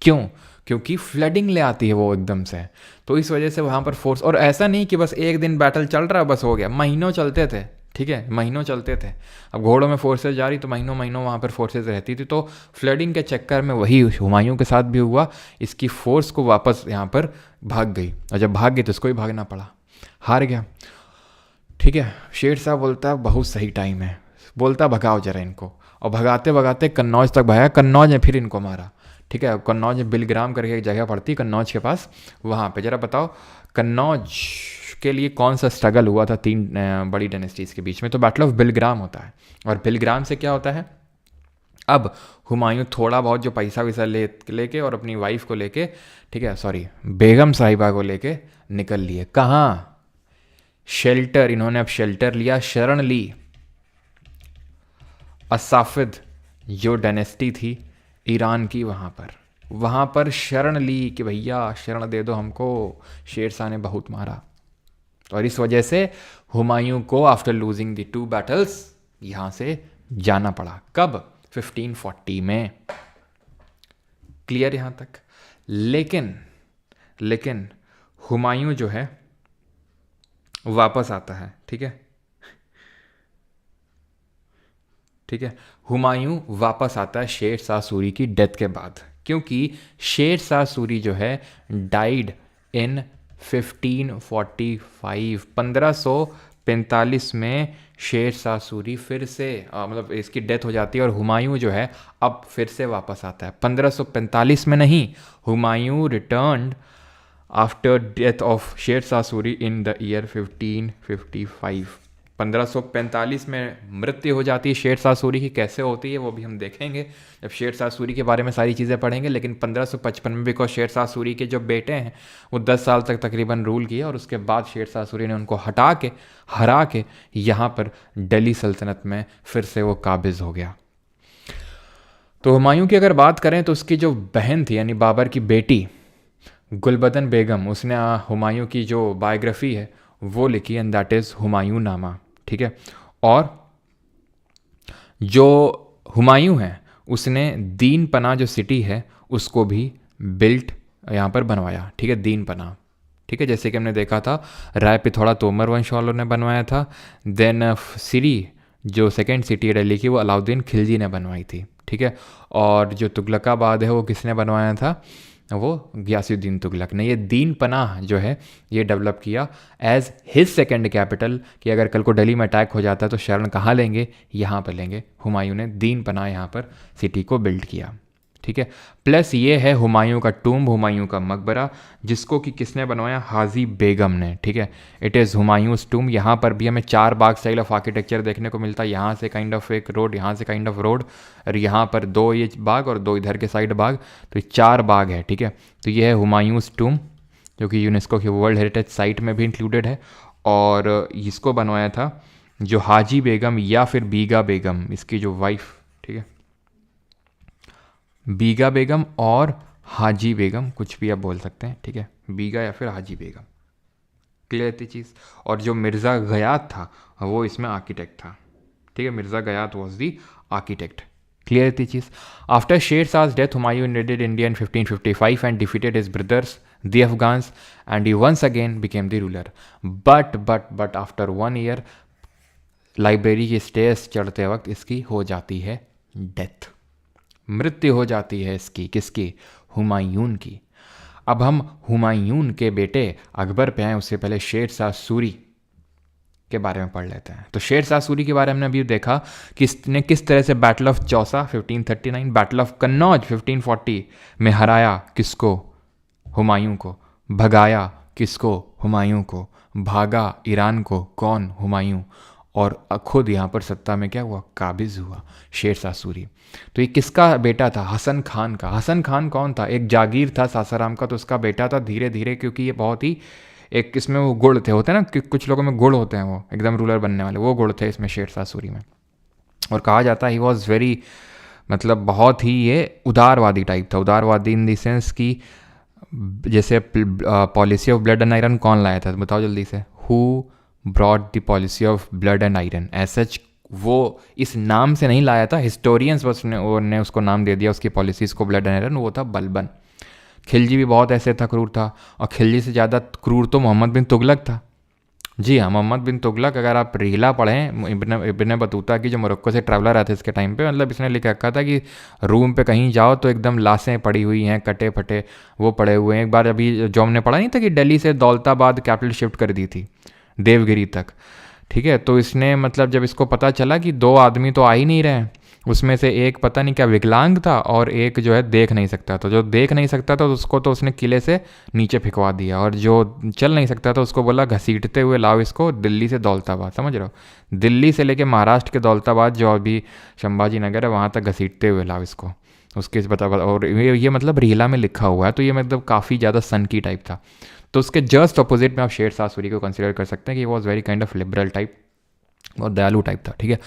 क्यों? क्योंकि फ्लडिंग ले आती है वो एकदम से। तो इस वजह से वहाँ पर फोर्स, और ऐसा नहीं कि बस एक दिन बैटल चल रहा है बस हो गया, महीनों चलते थे, ठीक है, महीनों चलते थे। अब घोड़ों में फोर्सेज जा रही तो महीनों महीनों वहाँ पर फोर्सेज रहती थी। तो फ्लडिंग के चक्कर में वही हुमायूं के साथ भी हुआ, इसकी फोर्स को वापस यहाँ पर भाग गई, और जब भाग गई तो इसको ही भागना पड़ा, हार गया, ठीक है। शेर शाह बोलता है बहुत सही टाइम है, बोलता भगाओ जरा इनको, और भगाते भगाते कन्नौज तक भागा। कन्नौज में फिर इनको मारा, ठीक है। कन्नौज में बिलग्राम करके एक जगह पड़ती है कन्नौज के पास, वहाँ पे जरा बताओ कन्नौज के लिए कौन सा स्ट्रगल हुआ था 3 बड़ी डायनेस्टीज़ के बीच में? तो बैटल ऑफ बिलग्राम होता है। और बिलग्राम से क्या होता है, अब हुमायूं थोड़ा बहुत जो पैसा वैसा लेके और अपनी वाइफ को लेके, ठीक है, सॉरी बेगम साहिबा को लेके निकल लिए। कहाँ? शेल्टर, इन्होंने अब शेल्टर लिया, शरण ली। असाफिद जो डायनेस्टी थी ईरान की, वहाँ पर शरण ली कि भैया शरण दे दो हमको, शेर शाह ने बहुत मारा। और इस वजह से हुमायूं को आफ्टर लूजिंग द 2 बैटल्स यहाँ से जाना पड़ा। कब? 1540 में। क्लियर यहाँ तक? लेकिन हुमायूं जो है वापस आता है, ठीक है, ठीक है। हुमायूं वापस आता है शेर शाह सूरी की डेथ के बाद, क्योंकि शेर शाह सूरी जो है डाइड इन 1545, 1545 में शेर शाह सूरी फिर से मतलब इसकी डेथ हो जाती है और हुमायूं जो है अब फिर से वापस आता है। 1545 में नहीं, Humayun returned after death of Sher Shah Suri in the year 1555। 1545 में मृत्यु हो जाती है शेर शाह सूरी की। कैसे होती है वो भी हम देखेंगे जब शेर शाह सूरी के बारे में सारी चीज़ें पढ़ेंगे। लेकिन 1555 में बिकॉज शेर शाह सूरी के जो बेटे हैं वो 10 साल तक तकरीबन रूल किए और उसके बाद शेर शाह सूरी ने उनको हरा के यहाँ पर दिल्ली सल्तनत में फिर से वो काबिज हो गया। तो हुमायूं की अगर बात करें तो उसकी जो बहन थी यानी बाबर की बेटी गुलबदन बेगम, उसने हुमायूं की जो बायोग्राफी है वो लिखी एंड दैट इज़ हुमायूं नामा, ठीक है। और जो हुमायूं है उसने दीन पना जो सिटी है उसको भी बिल्ट यहाँ पर बनवाया, ठीक है, दीन पना, ठीक है। जैसे कि हमने देखा था राय पिथौड़ा तोमर वंश वालों ने बनवाया था। देन सिरी जो सेकेंड सिटी है दिल्ली की वो अलाउद्दीन खिलजी ने बनवाई थी, ठीक है। और जो तुगलकाबाद है वो किसने बनवाया था, वो गयासुद्दीन तुगलक ने। ये दीन पनाह जो है ये डेवलप किया एज हिज सेकेंड कैपिटल कि अगर कल को दिल्ली में अटैक हो जाता है तो शरण कहाँ लेंगे, यहाँ पर लेंगे। हुमायूं ने दीन पनाह यहाँ पर सिटी को बिल्ड किया, ठीक है। प्लस ये है हुमायूं का टूम्ब, हुमायूं का मकबरा, जिसको कि किसने बनवाया, हाजी बेगम ने, ठीक है। It is Humayun's tomb. यहाँ पर भी हमें 4 बाग स्टाइल ऑफ आर्किटेक्चर देखने को मिलता है। यहाँ से काइंड ऑफ एक रोड, यहाँ से काइंड ऑफ रोड, और यहाँ पर 2 ये बाग और 2 इधर के साइड बाग, तो ये 4 बाग है, ठीक है। तो ये है हुमायूंस टूम्ब जो कि यूनेस्को की वर्ल्ड हेरिटेज साइट में भी इंक्लूडेड है। और इसको बनवाया था जो हाजी बेगम या फिर बीगा बेगम, इसकी जो वाइफ, ठीक है, बीगा बेगम और हाजी बेगम, कुछ भी आप बोल सकते हैं, ठीक है, बीगा या फिर हाजी बेगम, क्लियर थी चीज़। और जो मिर्ज़ा गयात था वो इसमें आर्किटेक्ट था, ठीक है, Mirza Ghiyath was the architect, clear थी चीज़। आफ्टर शेर शाह's death Humayun invaded India in 1555 and defeated his brothers the Afghans and he once again became the ruler. But after 1 year library के स्टेयर्स चढ़ते वक्त इसकी हो जाती है डेथ, मृत्यु हो जाती है इसकी, किसकी, हुमायूं की। अब हम हुमायूं के बेटे अकबर पे आए उससे पहले शेर शाह सूरी के बारे में पढ़ लेते हैं। तो शेर शाह सूरी के बारे में हमने अभी देखा कि इसने किस तरह से battle of Chausa 1539, battle of Kannauj 1540 में हराया किसको, हुमायूं को, भगाया किसको, हुमायूं को, भागा ईरान को, कौन, हुमायूं, और खुद यहाँ पर सत्ता में क्या हुआ, काबिज हुआ शेर शाह सूरी। तो ये किसका बेटा था, हसन खान का। हसन खान कौन था, एक जागीर था सासाराम का, तो उसका बेटा था। धीरे धीरे क्योंकि ये बहुत ही एक इसमें वो गुण थे, होते हैं ना कि कुछ लोगों में गुण होते हैं, वो एकदम रूलर बनने वाले, वो गुण थे इसमें शेर शाह सूरी में। और कहा जाता है ही वॉज वेरी, मतलब बहुत ही ये उदारवादी टाइप था। उदारवादी इन द सेंस कि जैसे policy of blood and iron कौन लाया था, बताओ जल्दी से, who brought the policy of blood and iron. As वो इस नाम से नहीं लाया था, हिस्टोरियंस बस ने उसको नाम दे दिया उसकी पॉलिसीज को, ब्लड एंड आयरन। वो था बलबन। खिलजी भी बहुत ऐसे था, क्रूर था, और खिलजी से ज़्यादा क्रूर तो मोहम्मद बिन तुगलक था। जी हाँ, मोहम्मद बिन तुगलक, अगर आप रिहला पढ़ें इब्न बतूता की, जो मोरक्को से ट्रैवलर आते इसके टाइम पे, मतलब इसने लिख रखा था कि रूम पे कहीं जाओ तो एकदम लाशें पड़ी हुई हैं, कटे फटे वो पड़े हुए हैं। एक बार अभी जो हमने पढ़ा नहीं था कि दिल्ली से दौलताबाद कैपिटल शिफ्ट कर दी थी देवगिरी तक, ठीक है। तो इसने मतलब जब इसको पता चला कि 2 आदमी तो आ ही नहीं रहे, उसमें से एक पता नहीं क्या विकलांग था और एक जो है देख नहीं सकता था। जो देख नहीं सकता था उसको तो उसने किले से नीचे फेंकवा दिया, और जो चल नहीं सकता था उसको बोला घसीटते हुए लाओ इसको दिल्ली से दौलताबाद, समझ रहे हो, दिल्ली से लेके महाराष्ट्र के दौलताबाद जो अभी संभाजी नगर है वहाँ तक घसीटते हुए लाओ इसको, उसके पता। और ये मतलब रिहला में लिखा हुआ है, तो ये मतलब काफ़ी ज़्यादा सन की टाइप था। तो उसके जस्ट अपोजिट में आप शेर शाह सूरी को कंसिडर कर सकते हैं कि was very kind of liberal type, और दयालु टाइप था, ठीक है।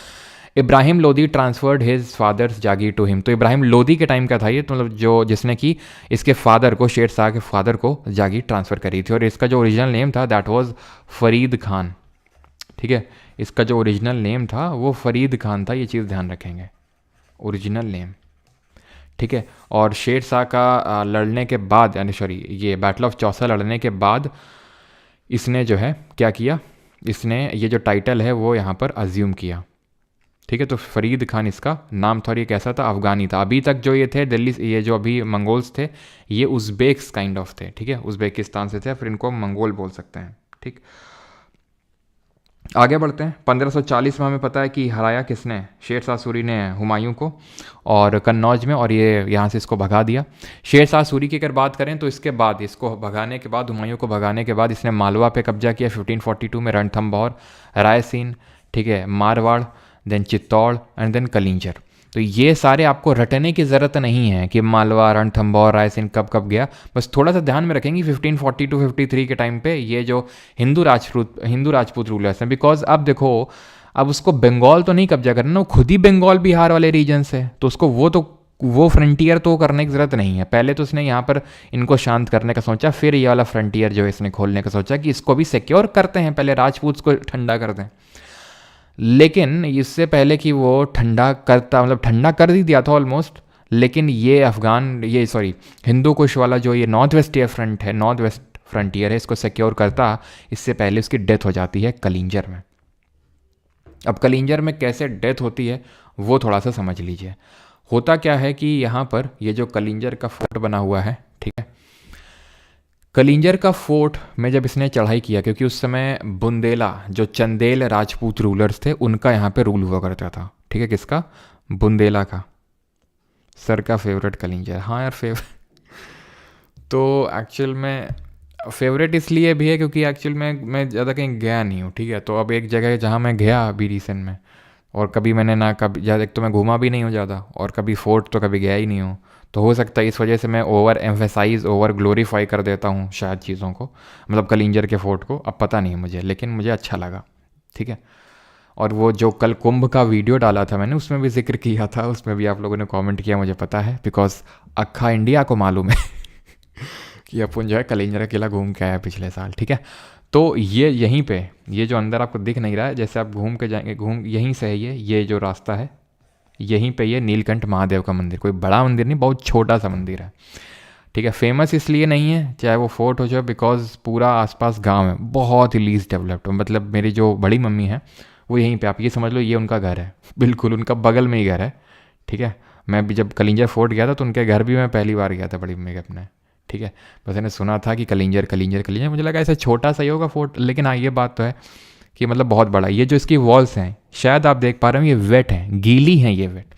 Ibrahim Lodi transferred his father's जागीर टू हिम। तो इब्राहिम लोदी के टाइम का था ये, तो मतलब जो जिसने कि इसके फादर को, शेर शाह के फादर को जागीर ट्रांसफ़र करी थी। और इसका जो ओरिजिनल नेम था दैट वाज फरीद खान, ठीक है। इसका जो ओरिजिनल नेम था वो फरीद खान था, ये चीज़ ध्यान रखेंगे, ओरिजिनल नेम, ठीक है। और शेर शाह का लड़ने के बाद, यानी सॉरी, ये बैटल ऑफ चौसा लड़ने के बाद इसने जो है क्या किया, इसने ये जो टाइटल है वो यहाँ पर अज्यूम किया। ठीक है। तो फरीद खान इसका नाम था और ये कैसा था, अफ़गानी था। अभी तक जो ये थे दिल्ली, ये जो अभी मंगोल्स थे, ये उज़्बेक्स काइंड ऑफ थे। ठीक है, उज़्बेकिस्तान से थे, फिर इनको मंगोल बोल सकते हैं। ठीक, आगे बढ़ते हैं। 1540 में हमें पता है कि हराया किसने, शेर शाह सूरी ने हुमायूं को, और कन्नौज में, और ये यहाँ से इसको भगा दिया। शेर शाह सूरी की अगर बात करें तो इसके बाद, इसको भगाने के बाद, हुमायूं को भगाने के बाद इसने मालवा पे कब्जा किया 1542 में, रणथंभौर, रायसीन, ठीक है, Marwar, then Chittor and then Kalinjar. तो ये सारे आपको रटने की ज़रूरत नहीं है कि मालवा, रणथंभौर, रायसेन कब कब गया। बस थोड़ा सा ध्यान में रखेंगे 1540 टू 53 के टाइम पे ये जो हिंदू राजपूत रूलर्स हैं, बिकॉज अब देखो, अब उसको बंगाल तो नहीं कब्जा करना, वो खुद ही बंगाल बिहार वाले रीजन से, तो उसको वो फ्रंटियर तो करने की ज़रूरत नहीं है। पहले तो उसने यहाँ पर इनको शांत करने का सोचा, फिर ये वाला फ्रंटियर जो है इसने खोलने का सोचा कि इसको भी सिक्योर करते हैं, पहले राजपूत को ठंडा कर दें। लेकिन इससे पहले कि वो ठंडा कर ही दिया था ऑलमोस्ट, लेकिन ये हिंदू कुश वाला जो ये नॉर्थ वेस्ट फ्रंटियर है, इसको सिक्योर करता, इससे पहले उसकी डेथ हो जाती है कलिंजर में। अब कलिंजर में कैसे डेथ होती है वो थोड़ा सा समझ लीजिए। होता क्या है कि यहाँ पर ये जो कलिंजर का फोर्ट बना हुआ है, ठीक है, कलिंजर का फोर्ट में जब इसने चढ़ाई किया, क्योंकि उस समय बुंदेला, जो चंदेल राजपूत रूलर्स थे, उनका यहाँ पे रूल हुआ करता था। ठीक है, किसका, बुंदेला का। सर का फेवरेट कलिंजर, हाँ यार तो एक्चुअल में फेवरेट इसलिए भी है क्योंकि एक्चुअल में मैं ज़्यादा कहीं गया नहीं हूँ। ठीक है, तो अब एक जगह जहाँ मैं गया अभी रिसेंट में, और कभी मैंने ना कभी ज़्यादा, एक तो मैं घूमा भी नहीं हूँ ज़्यादा, और कभी फोर्ट तो कभी गया ही नहीं हूँ। तो हो सकता है इस वजह से मैं ओवर ग्लोरीफाई कर देता हूँ शायद चीज़ों को, मतलब कलिंजर के फोर्ट को। अब पता नहीं मुझे, लेकिन मुझे अच्छा लगा। ठीक है, और वो जो कल कुंभ का वीडियो डाला था मैंने, उसमें भी जिक्र किया था, उसमें भी आप लोगों ने कमेंट किया, मुझे पता है, बिकॉज अक्खा इंडिया को मालूम है कि अपन जो है कलिंजर किला घूम के आया पिछले साल। ठीक है, तो ये यहीं पे, ये जो अंदर आपको दिख नहीं रहा है, जैसे आप घूम के जाएंगे, यहीं से है ये जो रास्ता है, यहीं पे ये नीलकंठ महादेव का मंदिर, कोई बड़ा मंदिर नहीं, बहुत छोटा सा मंदिर है। ठीक है, फेमस इसलिए नहीं है चाहे वो फोर्ट हो जाए, बिकॉज पूरा आसपास गांव है, बहुत ही लीस्ट डेवलप्ड। मतलब मेरी जो बड़ी मम्मी है वो यहीं पे, आप ये समझ लो ये उनका घर है, बिल्कुल उनका बगल में ही घर है। ठीक है, मैं भी जब कलिंजर फोर्ट गया था तो उनके घर भी मैं पहली बार गया था बड़ी मम्मी के अपने। ठीक है, बस मैंने सुना था कि कलिंजर, मुझे लगा ऐसे छोटा सा ही होगा फोर्ट, लेकिन हाँ ये बात तो है कि मतलब बहुत बड़ा। ये जो इसकी वॉल्स हैं, शायद आप देख पा रहे हो, ये वेट हैं, गीली हैं, ये वेट।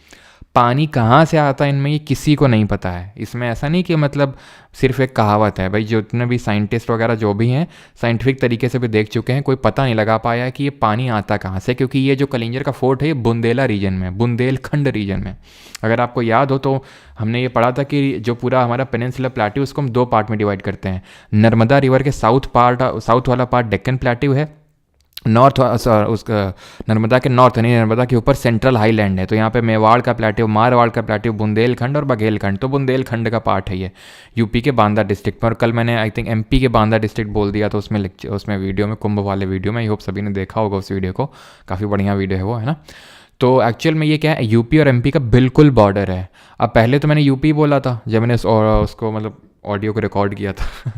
पानी कहाँ से आता है इनमें ये किसी को नहीं पता है। इसमें ऐसा नहीं कि मतलब सिर्फ एक कहावत है भाई, जितने भी साइंटिस्ट वगैरह जो भी हैं साइंटिफिक तरीके से भी देख चुके हैं, कोई पता नहीं लगा पाया है कि ये पानी आता कहाँ से, क्योंकि ये जो कलिंजर का फोर्ट है ये बुंदेला रीजन में, बुंदेलखंड रीजन में। अगर आपको याद हो तो हमने ये पढ़ा था कि जो पूरा हमारा पेनिनसुलर प्लेट्यू, उसको हम 2 पार्ट में डिवाइड करते हैं। नर्मदा रिवर के साउथ वाला पार्ट डेक्कन प्लेट्यू है, उसका नर्मदा के नॉर्थ नहीं, नर्मदा के ऊपर सेंट्रल हाईलैंड है। तो यहाँ पे मेवाड़ का प्लेट्यू, मारवाड़ का प्लेट्यू, बुंदेलखंड और बघेलखंड, तो बुंदेलखंड का पार्ट है ये, यूपी के बांदा डिस्ट्रिक्ट में। और कल मैंने आई थिंक एमपी के बांदा डिस्ट्रिक्ट बोल दिया, तो उसमें वीडियो में, कुंभ वाले वीडियो में, आई होप सभी ने देखा होगा उस वीडियो को, काफ़ी बढ़िया वीडियो है वो, है ना। तो एक्चुअल में ये क्या है, यूपी और एमपी का बिल्कुल बॉर्डर है। अब पहले तो मैंने यूपी बोला था जब मैंने उसको मतलब ऑडियो को रिकॉर्ड किया था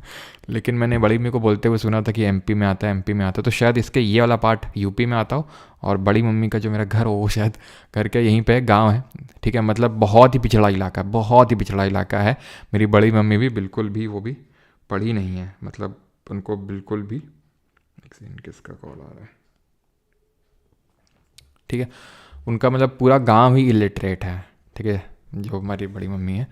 लेकिन मैंने बड़ी मम्मी को बोलते हुए सुना था कि एमपी में आता है, तो शायद इसके ये वाला पार्ट यूपी में आता हो, और बड़ी मम्मी का जो मेरा घर हो वो शायद घर के यहीं पे गांव है। ठीक है, मतलब बहुत ही पिछड़ा इलाका है। मेरी बड़ी मम्मी भी बिल्कुल भी वो भी पढ़ी नहीं है, मतलब उनको बिल्कुल भी, एक सेकंड किसका कॉल आ रहा है, ठीक है, उनका मतलब पूरा गांव ही इलिटरेट है। ठीक है, जो हमारी बड़ी मम्मी है।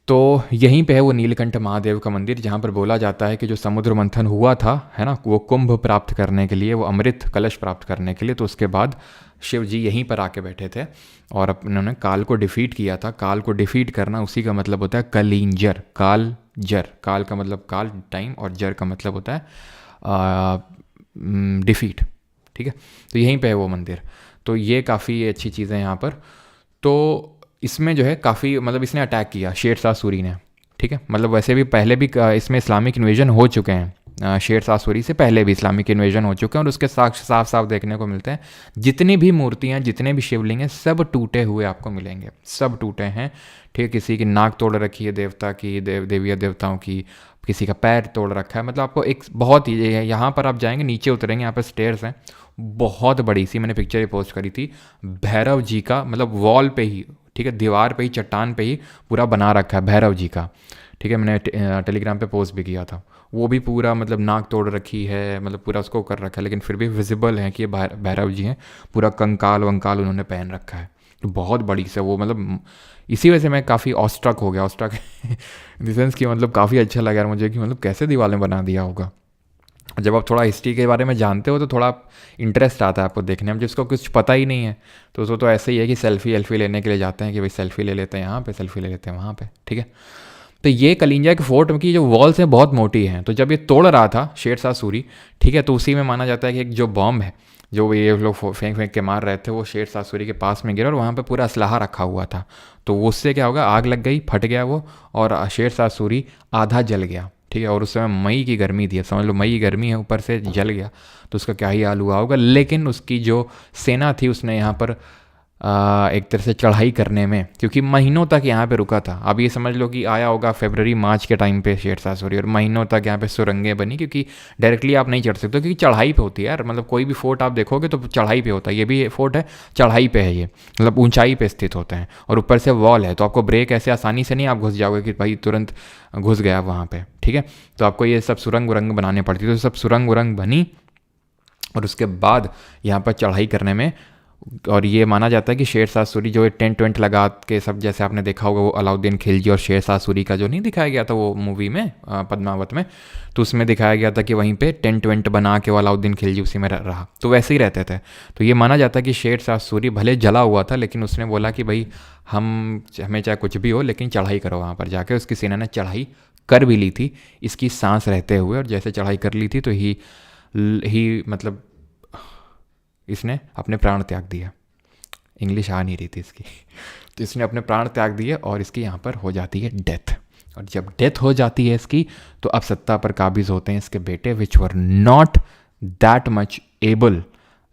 तो यहीं पे है वो नीलकंठ महादेव का मंदिर, जहाँ पर बोला जाता है कि जो समुद्र मंथन हुआ था, है ना, वो कुंभ प्राप्त करने के लिए, वो अमृत कलश प्राप्त करने के लिए, तो उसके बाद शिव जी यहीं पर आके बैठे थे और उन्होंने काल को डिफीट किया था। काल को डिफीट करना, उसी का मतलब होता है कलिंजर, काल का मतलब काल टाइम, और जर का मतलब होता है डिफीट। ठीक है, तो यहीं पे है वो मंदिर। तो ये काफ़ी अच्छी चीज़ है यहाँ पर। तो इसमें जो है काफ़ी, मतलब इसने अटैक किया शेर शाह सूरी ने। ठीक है, मतलब वैसे भी पहले भी इसमें इस्लामिक इन्वेजन हो चुके हैं, शेर शाह सूरी से पहले भी इस्लामिक इन्वेजन हो चुके हैं और उसके साक्ष्य साफ साफ देखने को मिलते हैं। जितनी भी मूर्तियाँ, जितने भी शिवलिंग हैं, सब टूटे हुए आपको मिलेंगे, सब टूटे हैं। ठीक है, किसी की नाक तोड़ रखी है देवता की, देवी देवताओं की, किसी का पैर तोड़ रखा है। मतलब आपको एक बहुत ही, यहाँ पर आप जाएंगे, नीचे उतरेंगे, यहाँ पर स्टेयर्स हैं, बहुत बड़ी सी, मैंने पिक्चर ही पोस्ट करी थी, भैरव जी का, मतलब वॉल पे ही, ठीक है, दीवार पे ही, चट्टान पे ही पूरा बना रखा है भैरव जी का। ठीक है, मैंने टेलीग्राम पे पोस्ट भी किया था। वो भी पूरा मतलब नाक तोड़ रखी है, मतलब पूरा उसको कर रखा है, लेकिन फिर भी विजिबल है कि ये भैरव जी हैं। पूरा कंकाल वंकाल उन्होंने पहन रखा है, तो बहुत बड़ी से वो, मतलब इसी वजह से मैं काफ़ी ऑस्ट्रक हो गया, ऑस्ट्रक इन द सेंस कि मतलब काफ़ी अच्छा लगा यार मुझे कि मतलब कैसे दीवार में बना दिया होगा। जब आप थोड़ा हिस्ट्री के बारे में जानते हो तो थोड़ा इंटरेस्ट आता है आपको देखने में। जिसको कुछ पता ही नहीं है तो उसको तो ऐसे ही है कि सेल्फी लेने के लिए जाते हैं कि भाई सेल्फी ले लेते हैं यहाँ पे, सेल्फी ले लेते हैं वहाँ पे। ठीक है, तो ये कलिंजा के फोर्ट की जो वॉल्स हैं बहुत मोटी हैं। तो जब ये तोड़ रहा था शेर शाह सूरी, ठीक है, तो उसी में माना जाता है कि एक जो बॉम्ब है, जो ये लोग फेंक के मार रहे थे, वो शेर शाह सूरी के पास में गिरा और वहाँ पे पूरा असलाहा रखा हुआ था। तो उससे क्या होगा, आग लग गई, फट गया वो, और शेर शाह सूरी आधा जल गया। ठीक है, और उस समय मई की गर्मी थी, समझ लो मई की गर्मी है, ऊपर से जल गया, तो उसका क्या ही हाल हुआ होगा। लेकिन उसकी जो सेना थी उसने यहाँ पर एक तरह से चढ़ाई करने में, क्योंकि महीनों तक यहाँ पे रुका था। अब ये समझ लो कि आया होगा फरवरी मार्च के टाइम पे शेर शाह सूरी, और महीनों तक यहाँ पे सुरंगें बनी, क्योंकि डायरेक्टली आप नहीं चढ़ सकते, क्योंकि चढ़ाई पे होती है यार। मतलब कोई भी फोर्ट आप देखोगे तो चढ़ाई पे होता है, ये भी फोर्ट है चढ़ाई पे है, ये मतलब ऊंचाई पे स्थित होते हैं, और ऊपर से वॉल है, तो आपको ब्रेक ऐसे आसानी से नहीं आप घुस जाओगे कि भाई तुरंत घुस गया वहाँ पर। ठीक है, तो आपको ये सब सुरंग उरंग बनाने पड़ती, तो सब सुरंग उरंग बनी, और उसके बाद यहाँ पर चढ़ाई करने में, और ये माना जाता है कि शेर शाह सूरी जो टेंट वेंट लगा के सब, जैसे आपने देखा होगा वो अलाउद्दीन खिलजी और शेर शाह सूरी का जो नहीं दिखाया गया था वो मूवी में पद्मावत में, तो उसमें दिखाया गया था कि वहीं पे टेंट वेंट बना के वो अलाउद्दीन खिलजी उसी में रहा, तो वैसे ही रहते थे। तो ये माना जाता है कि शेर शाह सूरी भले जला हुआ था, लेकिन उसने बोला कि भाई हमें चाहे कुछ भी हो लेकिन चढ़ाई करो। वहाँ पर जाके उसकी सेना ने चढ़ाई कर भी ली थी इसकी सांस रहते हुए, और जैसे चढ़ाई कर ली थी तो ही मतलब इसने अपने प्राण त्याग दिया। इंग्लिश आ नहीं रही थी इसकी तो इसने अपने प्राण त्याग दिए, और इसकी यहाँ पर हो जाती है डेथ। और जब डेथ हो जाती है इसकी, तो अब सत्ता पर काबिज होते हैं इसके बेटे, which were not that much able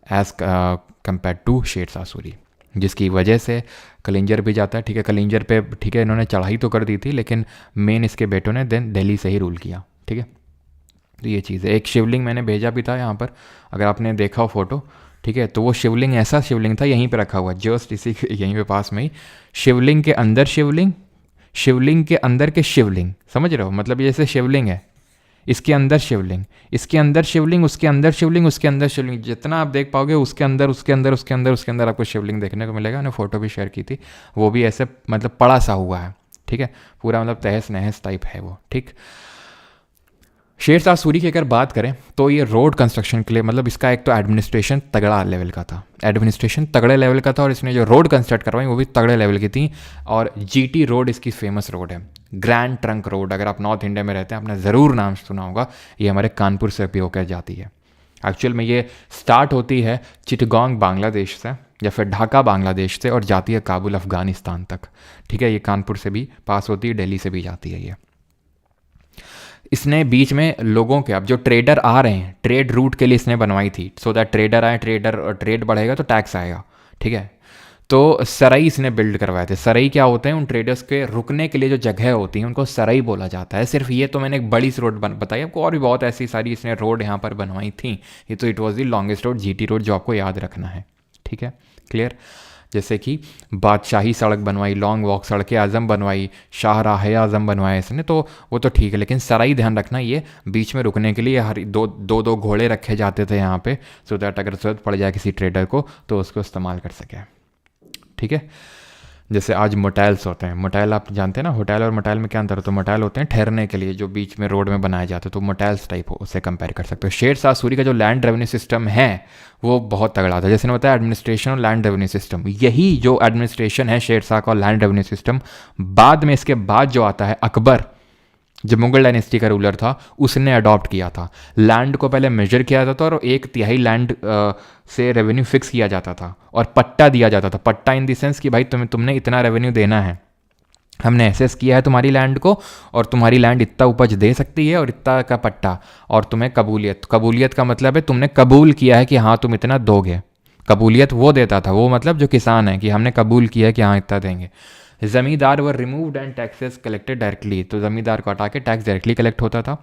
as compare to Sher Shah Suri, जिसकी वजह से कलिंजर भी जाता है। ठीक है, कलिंजर पे ठीक है इन्होंने चढ़ाई तो कर दी थी, लेकिन मेन इसके बेटों ने देन दिल्ली से ही रूल किया। ठीक है, तो ये चीज़ है। एक शिवलिंग मैंने भेजा भी था यहाँ पर, अगर आपने देखा हो फोटो, ठीक है, तो वो शिवलिंग ऐसा शिवलिंग था, यहीं पे रखा हुआ जस्ट इसी यहीं पे पास में ही, शिवलिंग के अंदर शिवलिंग, शिवलिंग के अंदर के शिवलिंग, समझ रहे हो, मतलब जैसे शिवलिंग है, इसके अंदर शिवलिंग, इसके अंदर शिवलिंग, उसके अंदर शिवलिंग, उसके अंदर शिवलिंग, जितना आप देख पाओगे उसके अंदर उसके अंदर उसके अंदर उसके अंदर आपको शिवलिंग देखने को मिलेगा। मैंने फोटो भी शेयर की थी, वो भी ऐसे मतलब पड़ा सा हुआ है। ठीक है, पूरा मतलब तहस नहस टाइप है वो। ठीक, शेर शाह सूरी की अगर बात करें तो ये रोड कंस्ट्रक्शन के लिए, मतलब इसका एक तो एडमिनिस्ट्रेशन तगड़ा लेवल का था, एडमिनिस्ट्रेशन तगड़े लेवल का था, और इसने जो रोड कंस्ट्रक्ट करवाई वो भी तगड़े लेवल की थी। और जीटी रोड इसकी फेमस रोड है, ग्रैंड ट्रंक रोड। अगर आप नॉर्थ इंडिया में रहते हैं आपने ज़रूर नाम सुना होगा, ये हमारे कानपुर से भी होकर जाती है। एक्चुअल में ये स्टार्ट होती है चिटगोंग बांग्लादेश से, या फिर ढाका बांग्लादेश से, और जाती है काबुल अफ़गानिस्तान तक। ठीक है, ये कानपुर से भी पास होती है, दिल्ली से भी जाती है ये। इसने बीच में लोगों के, अब जो ट्रेडर आ रहे हैं ट्रेड रूट के लिए इसने बनवाई थी, सो दैट ट्रेडर आए, ट्रेड बढ़ेगा तो टैक्स आएगा। ठीक है, तो सराई इसने बिल्ड करवाए थे। सराई क्या होते हैं, उन ट्रेडर्स के रुकने के लिए जो जगह होती है उनको सराई बोला जाता है। सिर्फ ये तो मैंने एक बड़ी सी रोड बताई आपको, और भी बहुत ऐसी सारी इसने रोड यहाँ पर बनवाई थी। ये तो it was the longest road, GT road, जो आपको याद रखना है। ठीक है, क्लियर। जैसे कि बादशाही सड़क बनवाई, लॉन्ग वॉक, सड़क आज़म बनवाई, शाहराह आज़म बनवाए इसने, तो वो तो ठीक है, लेकिन सराई ध्यान रखना, ये बीच में रुकने के लिए हर दो घोड़े रखे जाते थे यहाँ पे, सो दैट अगर ज़रूरत पड़ जाए किसी ट्रेडर को तो उसको इस्तेमाल कर सके। ठीक है, जैसे आज मोटेल्स होते हैं, मोटेल आप जानते हैं ना, होटल और मोटेल में क्या अंतर होता है। मोटेल होते हैं ठहरने के लिए जो बीच में रोड में बनाए जाते हैं, तो मोटेल्स टाइप हो, उससे कंपेयर कर सकते हो। शेर शाह सूरी का जो लैंड रेवेन्यू सिस्टम है वो बहुत तगड़ा था। जैसे मैंने बताया एडमिनिस्ट्रेशन और लैंड रेवेन्यू सिस्टम, यही जो एडमिनिस्ट्रेशन है शेर शाह का लैंड रेवेन्यू सिस्टम, बाद में इसके बाद जो आता है अकबर, जो मुगल डायनेस्टी का रूलर था, उसने अडॉप्ट किया था। लैंड को पहले मेजर किया जाता था और 1/3 लैंड से रेवेन्यू फिक्स किया जाता था, और पट्टा दिया जाता था। पट्टा इन द सेंस कि भाई तुमने इतना रेवेन्यू देना है, हमने एसेस किया है तुम्हारी लैंड को, और तुम्हारी लैंड इतना उपज दे सकती है और इतना का पट्टा, और तुम्हें कबूलियत, कबूलियत का मतलब है तुमने कबूल किया है कि हाँ तुम इतना दोगे। कबूलियत वो देता था, वो मतलब जो किसान है, कि हमने कबूल किया है कि हाँ इतना देंगे। Zamindar were removed and taxes collected directly, तो ज़मींदार को हटा के टैक्स डायरेक्टली कलेक्ट होता था।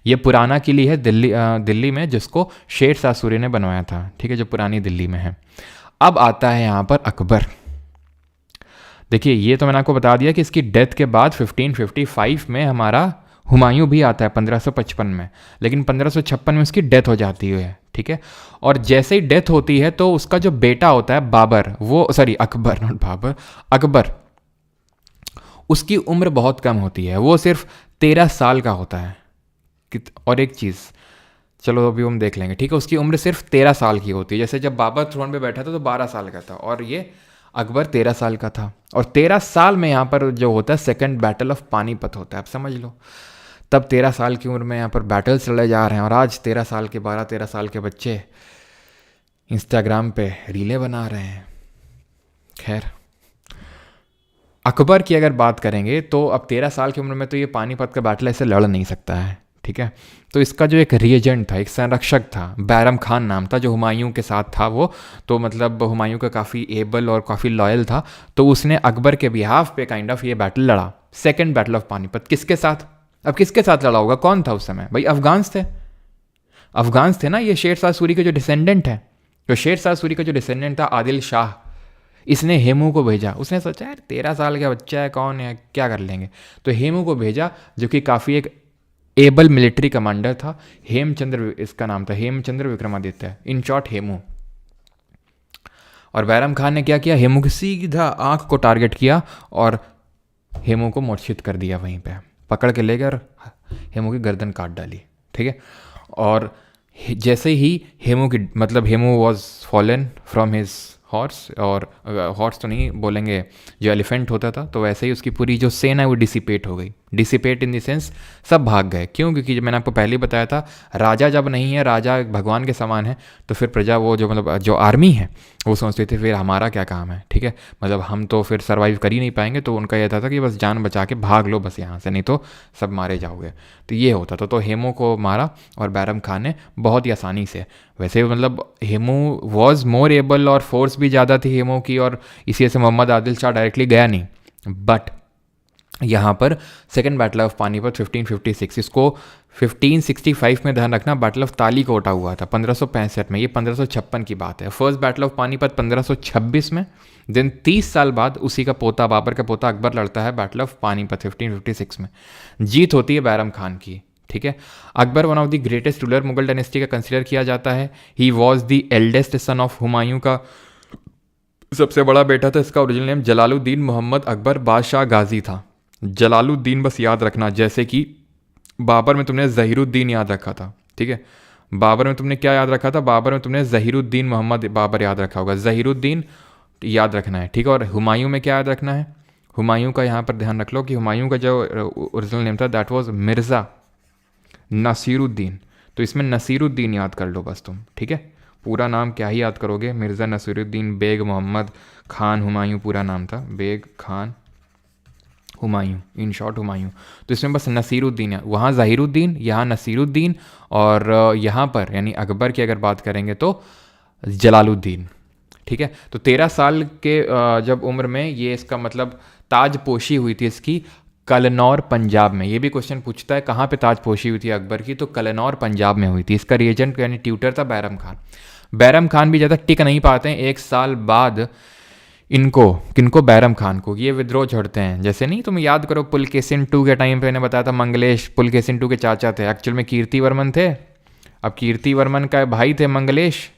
ये पुराना किली है दिल्ली में, जिसको शेर शाह सूरी ने बनवाया था, ठीक है, जो पुरानी दिल्ली में है। अब आता है यहाँ पर अकबर। देखिए ये तो मैंने आपको बता दिया कि इसकी डेथ के बाद 1555 में हमारा हुमायूं भी आता है 1555 में, लेकिन 1556 में उसकी डेथ हो जाती है, ठीक है। और जैसे ही डेथ होती है तो उसका जो बेटा होता है बाबर, वो सॉरी अकबर, नॉट बाबर, अकबर, उसकी उम्र बहुत कम होती है, वो सिर्फ 13 साल का होता है। और एक चीज़, चलो अभी हम देख लेंगे, ठीक है, उसकी उम्र सिर्फ 13 साल की होती है। जैसे जब बाबर थ्रोन पे बैठा था तो 12 साल का था, और ये अकबर 13 साल का था। और 13 साल में यहाँ पर जो होता है सेकंड बैटल ऑफ पानीपत होता है, आप समझ लो। तब 13 साल की उम्र में यहाँ पर बैटल चले जा रहे हैं, और आज 13 साल के 12-13 साल के बच्चे इंस्टाग्राम पे रीलें बना रहे हैं। खैर, अकबर की अगर बात करेंगे तो अब 13 साल की उम्र में तो ये पानीपत का बैटल ऐसे लड़ नहीं सकता है, ठीक है। तो इसका जो एक रीजेंट था, एक संरक्षक था, बैरम खान नाम था, जो हुमायूं के साथ था वो, तो मतलब हुमायूं का काफ़ी एबल और काफ़ी लॉयल था। तो उसने अकबर के बिहाफ पे काइंड ऑफ ये बैटल लड़ा, सेकेंड बैटल ऑफ पानीपत। किसके साथ? अब किसके साथ लड़ा होगा? कौन था उस समय? भाई अफगान्स थे, अफगान्स थे ना। ये शेर शाह सूरी के जो डिसेंडेंट है, तो शेर शाह सूरी का जो डिसेंडेंट था आदिल शाह, इसने हेमू को भेजा। उसने सोचा यार 13 साल का बच्चा है, कौन है, क्या कर लेंगे, तो हेमू को भेजा, जो कि काफ़ी एक एबल मिलिट्री कमांडर था। हेमचंद्र इसका नाम था, हेमचंद्र विक्रमादित्य, इन शॉर्ट हेमू। और बैरम खान ने क्या किया, हेमू की सीधा आंख को टारगेट किया और हेमू को मूर्छित कर दिया, वहीं पे पकड़ के ले गया और हेमू की गर्दन काट डाली, ठीक है। और जैसे ही हेमू की मतलब Hemu was fallen from his horse, और हॉर्स तो नहीं बोलेंगे, जो एलिफेंट होता था, तो वैसे ही उसकी पूरी जो सेना है वो डिसिपेट हो गई। डिसिपेट इन द सेंस सब भाग गए। क्यों? क्योंकि मैंने आपको पहले ही बताया था, राजा जब नहीं है, राजा भगवान के समान है, तो फिर प्रजा, वो जो मतलब जो आर्मी है, वो सोचते थे फिर हमारा क्या काम है, ठीक है, मतलब हम तो फिर सर्वाइव कर ही नहीं पाएंगे। तो उनका यह था कि बस जान बचा के भाग लो बस यहाँ से, नहीं तो सब मारे जाओगे। तो ये होता था। तो हेमू को मारा और बैरम खान ने बहुत ही आसानी से। वैसे मतलब हेमू वॉज मोर एबल और फोर्स भी ज़्यादा थी हेमू की, और इसी से मोहम्मद आदिल शाह डायरेक्टली गया नहीं। बट यहाँ पर सेकेंड बैटल ऑफ पानीपत 1556, इसको 1565 में ध्यान रखना, बैटल ऑफ ताली कोटा हुआ था 1565 में, ये 1556 की बात है। फर्स्ट बैटल ऑफ पानीपत 1526 में, देन 30 साल बाद उसी का पोता, बाबर का पोता अकबर लड़ता है बैटल ऑफ पानीपत 1556 में। जीत होती है बैरम खान की, ठीक है। Akbar one of the greatest ruler Mughal dynasty का कंसिडर किया जाता है। ही was the eldest son of Humayun का सबसे बड़ा बेटा था। इसका ओरिजिनल नेम जलालुद्दीन मोहम्मद अकबर बादशाह गाजी था। जलालुद्दीन बस याद रखना, जैसे कि बाबर में तुमने जहीरुद्दीन याद रखा था, ठीक है। बाबर में तुमने क्या याद रखा था? बाबर में तुमने जहीरुद्दीन मोहम्मद बाबर याद रखा होगा, जहीरुद्दीन याद रखना है, ठीक है। और हुमायूं में क्या याद रखना है? हुमायूं का यहाँ पर ध्यान रख लो कि हुमायूं का जो ओरिजिनल नेम था दैट वाज मिर्ज़ा नसीरुद्दीन। तो इसमें नसीरुद्दीन याद कर लो बस तुम, ठीक है। पूरा नाम क्या ही याद करोगे, मिर्ज़ा नसीरुद्दीन बेग मोहम्मद खान हुमायूं पूरा नाम था, बेग खान हुमायूं, इन शॉर्ट हुमायूं। तो इसमें बस नसीरुद्दीन है, वहाँ ज़हीरुद्दीन, यहाँ नसीरुद्दीन, और यहाँ पर यानी अकबर की अगर बात करेंगे तो जलालुद्दीन, ठीक है। तो 13 साल के जब उम्र में ये इसका मतलब ताजपोशी हुई थी इसकी कलनौर पंजाब में। ये भी क्वेश्चन पूछता है कहाँ पे ताजपोशी हुई थी अकबर की, तो कलनौर पंजाब में हुई थी। इसका रीजेंट यानी ट्यूटर था बैरम खान। बैरम खान भी ज़्यादा टिक नहीं पाते हैं, 1 साल बाद इनको, किनको, बैरम खान को, ये विद्रोह छोड़ते हैं। जैसे नहीं, तुम याद करो पुलकेशिन टू के टाइम पे मैंने बताया था, मंगलेश पुलकेशिन टू के चाचा थे, एक्चुअल में कीर्तिवर्मन थे। अब कीर्तिवर्मन का भाई थे मंगलेश,